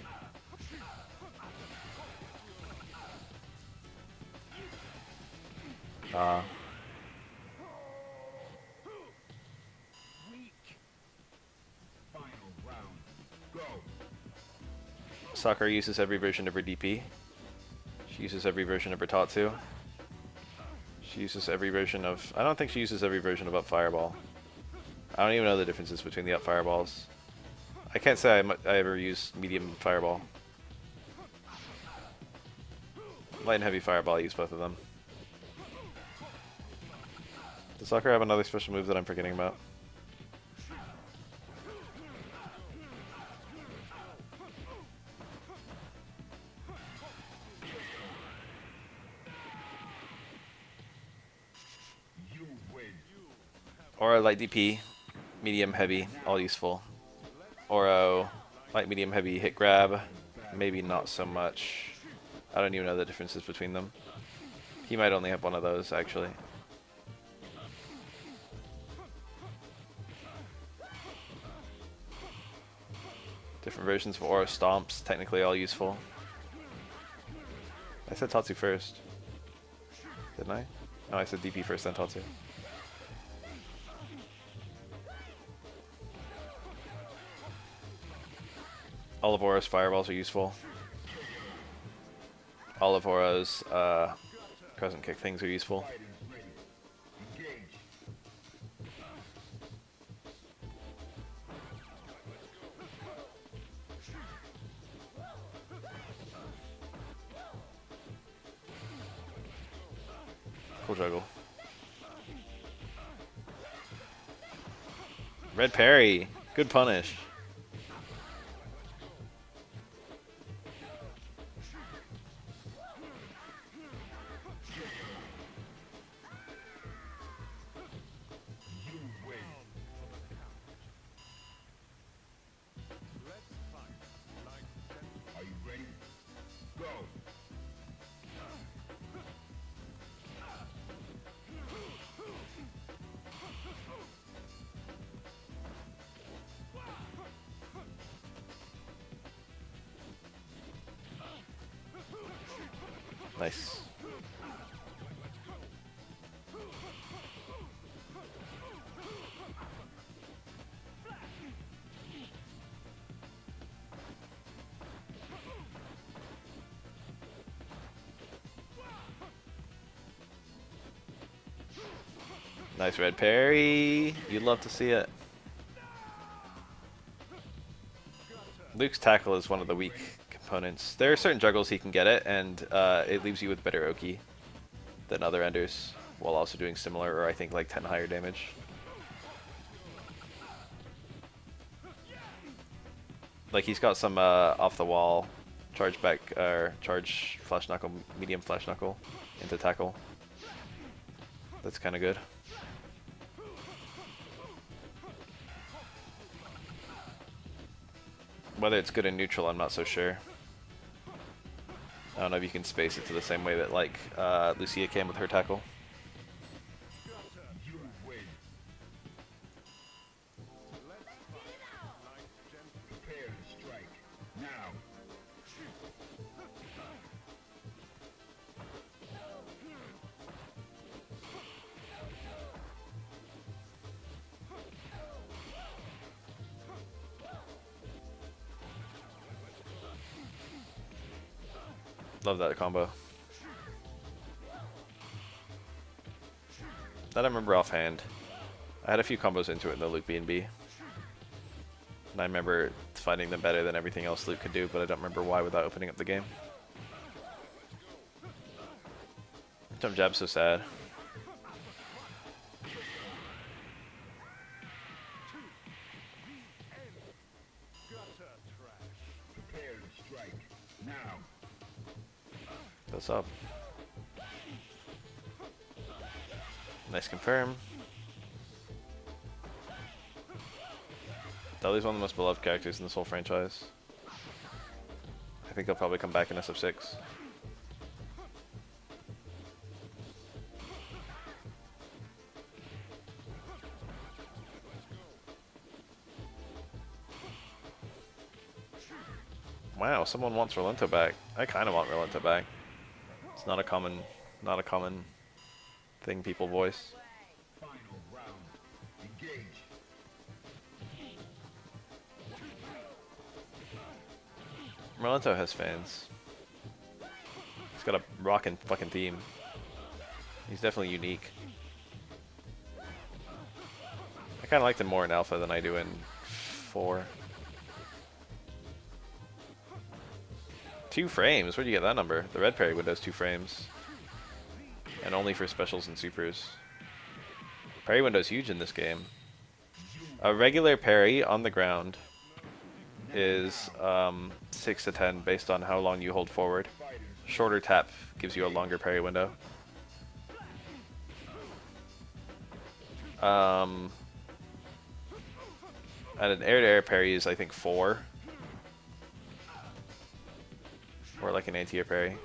Final round. Go. Sakura uses every version of her DP. She uses every version of her Tatsu. She uses every version of... I don't think she uses every version of Up Fireball. I don't even know the differences between the Up Fireballs. I can't say I ever used Medium Fireball. Light and Heavy Fireball, I use both of them. Does Sakura have another special move that I'm forgetting about? You win. Aura, Light DP, Medium Heavy, all useful. Oro, Light, Medium, Heavy, Hit Grab, maybe not so much. I don't even know the differences between them. He might only have one of those, actually. Different versions of Aura Stomps, technically all useful. I said Tatsu first. Didn't I? No, I said DP first, then Tatsu. All of Aura's fireballs are useful. All of Aura's crescent kick things are useful. Fighters ready. Engage. Cool juggle. Red parry. Good punish. You win. Are you ready? Go. Nice. Nice red parry. You'd love to see it. Luke's tackle is one of the weak components. There are certain juggles he can get it, and it leaves you with better Oki than other enders, while also doing similar, or I think like 10 higher damage. Like he's got some off the wall charge back or charge flash knuckle, medium flash knuckle into tackle. That's kind of good. Whether it's good in neutral, I'm not so sure. I don't know if you can space it to the same way that like Lucia can with her tackle. You win. Prepare to strike. Now. Love that combo. That I remember offhand. I had a few combos into it in the Luke B&B. And I remember finding them better than everything else Luke could do, but I don't remember why without opening up the game. Jump jab's so sad. Prepare to strike. Now. What's up? Nice confirm. Dudley's one of the most beloved characters in this whole franchise. I think he'll probably come back in SF6. Wow, someone wants Rolento back. I kind of want Rolento back. It's not a common thing people voice. Final round. Engage. Rolento has fans. He's got a rockin' fucking theme. He's definitely unique. I kind of liked him more in Alpha than I do in 4. 2 frames? Where'd you get that number? The red parry window's 2 frames. And only for specials and supers. Parry window's huge in this game. A regular parry on the ground is 6 to 10 based on how long you hold forward. Shorter tap gives you a longer parry window. And an air-to-air parry is, I think, 4. Or like an anti-air parry.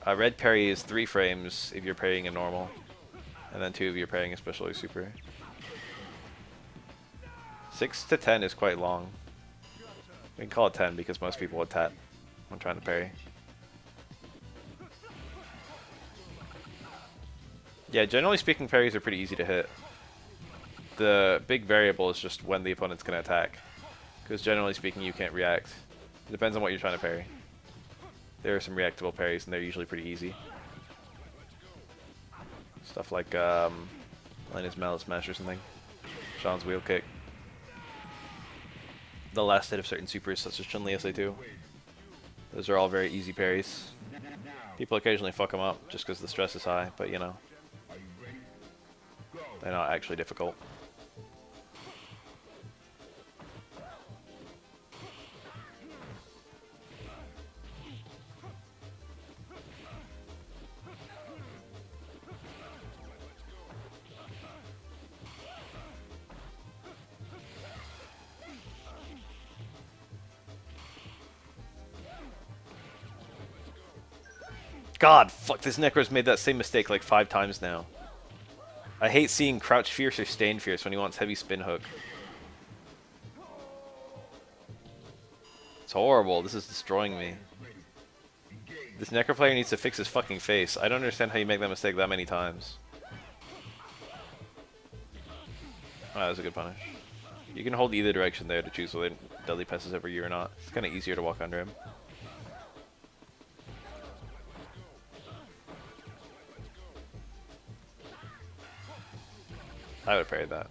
A red parry is 3 frames if you're parrying a normal. And then 2 if you're parrying a special or super. 6 to 10 is quite long. We can call it 10 because most people would tap when trying to parry. Yeah, generally speaking, parries are pretty easy to hit. The big variable is just when the opponent's going to attack. Because generally speaking, you can't react. It depends on what you're trying to parry. There are some reactable parries, and they're usually pretty easy. Stuff like Elena's Mallet Smash or something. Sean's Wheel Kick. The last hit of certain supers, such as Chun-Li SA2. Those are all very easy parries. People occasionally fuck them up just because the stress is high, but you know, Are you ready? Go. they're not actually difficult. God, fuck, this Necro's made that same mistake like 5 times now. I hate seeing Crouch Fierce or Stand Fierce when he wants heavy spin hook. It's horrible, this is destroying me. This Necro player needs to fix his fucking face. I don't understand how you make that mistake that many times. Oh, that was a good punish. You can hold either direction there to choose whether Dudley passes over you or not. It's kind of easier to walk under him. I would have parried that.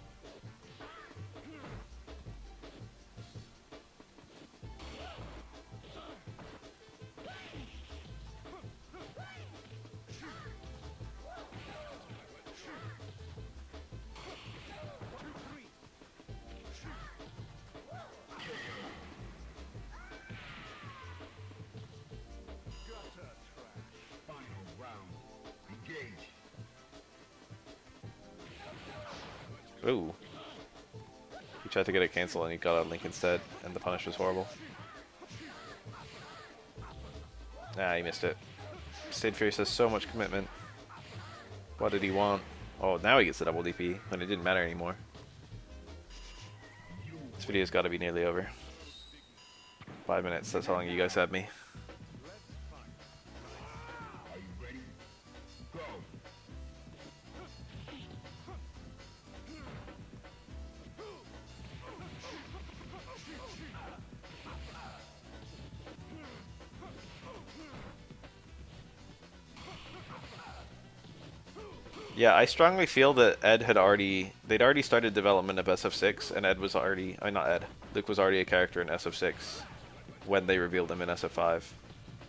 Final round. Engage. Ooh. He tried to get a cancel and he got a link instead, and the punish was horrible. Nah, he missed it. Stayed Furious has so much commitment. What did he want? Oh, now he gets the double DP when it didn't matter anymore. This video's got to be nearly over. 5 minutes, that's how long you guys have me. Are you ready? Go. Yeah, I strongly feel that they'd already started development of SF6, and Ed was already, not Ed, Luke was already a character in SF6 when they revealed him in SF5.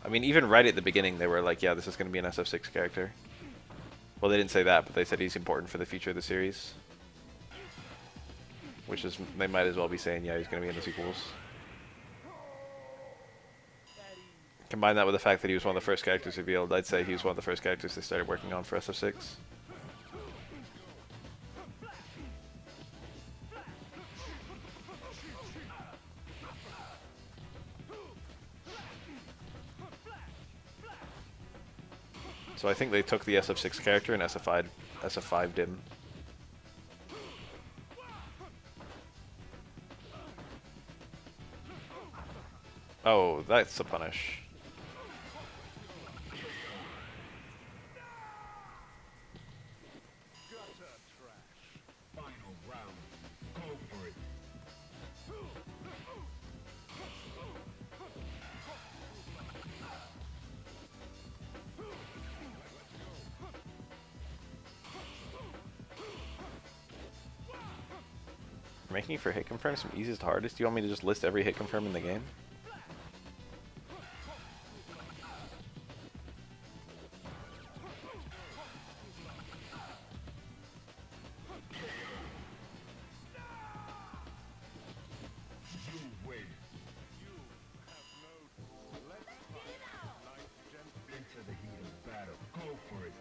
I mean, even right at the beginning, they were like, yeah, this is going to be an SF6 character. Well, they didn't say that, but they said he's important for the future of the series. Which is, they might as well be saying, yeah, he's going to be in the sequels. Combine that with the fact that he was one of the first characters revealed, I'd say he was one of the first characters they started working on for SF6. So I think they took the SF6 character and SF5'd him. Oh, that's a punish. Final round. Go for it. Ranking for hit confirms from easiest to hardest? Do you want me to just list every hit confirm in the game? You win. Into the heat of battle. Go for it.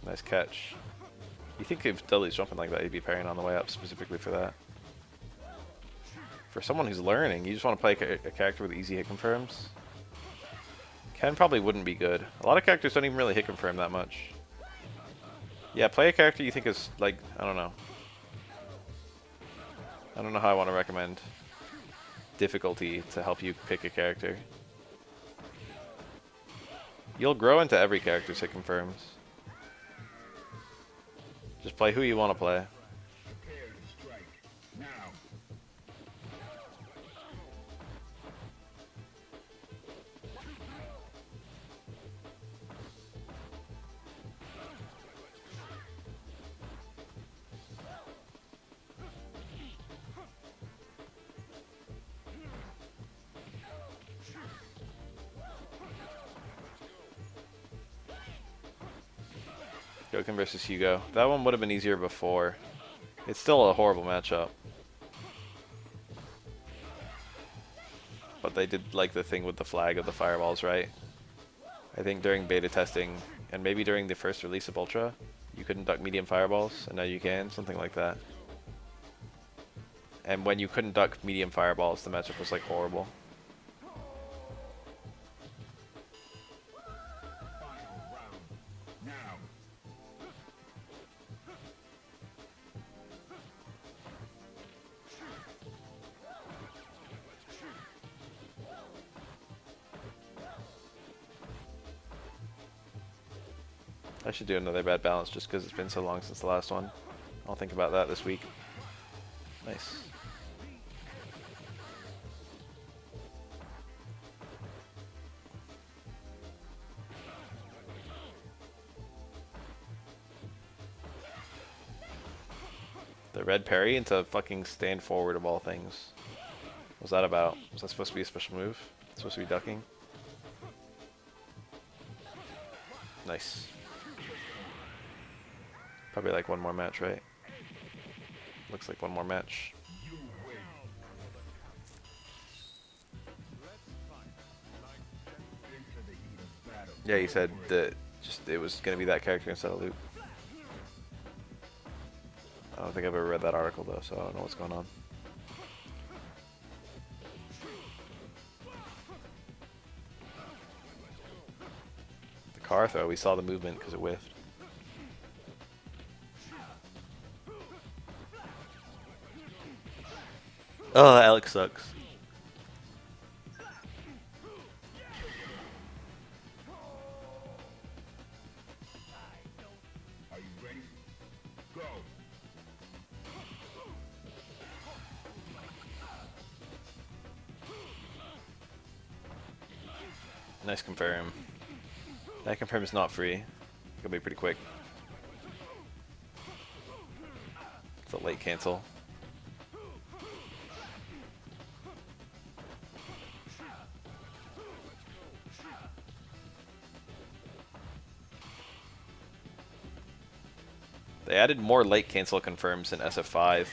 Nice catch. You think if Dudley's jumping like that, he'd be parrying on the way up specifically for that. For someone who's learning, you just want to play a character with easy hit confirms. Ken probably wouldn't be good. A lot of characters don't even really hit confirm that much. Yeah, play a character you think is, like, I don't know. I don't know how I want to recommend difficulty to help you pick a character. You'll grow into every character's hit confirms. Just play who you want to play. Prepare to strike. Now. Jokin versus Hugo. That one would have been easier before. It's still a horrible matchup. But they did like the thing with the flag of the fireballs, right? I think during beta testing, and maybe during the first release of Ultra, you couldn't duck medium fireballs, and now you can, something like that. And when you couldn't duck medium fireballs, the matchup was like horrible. Final round. Now. I should do another bad balance just because it's been so long since the last one. I'll think about that this week. Nice. The red parry into fucking stand forward of all things. What was that about? Was that supposed to be a special move? Supposed to be ducking? Nice. Probably like one more match, right? Looks like one more match. You win. Into the heat of battle. Yeah, you said that just it was gonna be that character instead of Luke. I don't think I've ever read that article though, so I don't know what's going on. The car throw, we saw the movement because it whiffed. Oh, Alex sucks. Are you ready? Go. Nice confirm. That confirm is not free. It'll be pretty quick. It's a late cancel. They added more late cancel confirms in SF5.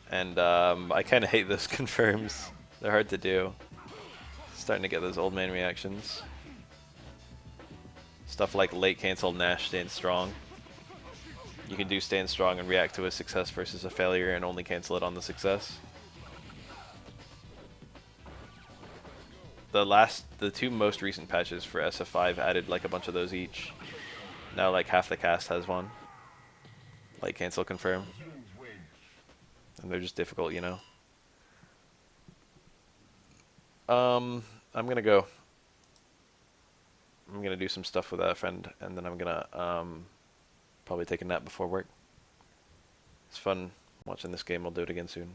And I kind of hate those confirms. They're hard to do. Starting to get those old man reactions. Stuff like late cancel Nash stand strong. You can do stand strong and react to a success versus a failure and only cancel it on the success. The two most recent patches for SF5 added like a bunch of those each. Now like half the cast has one. Late cancel confirm. And they're just difficult, you know. I'm gonna go. I'm gonna do some stuff with a friend, and then I'm gonna probably take a nap before work. It's fun watching this game. I'll do it again soon.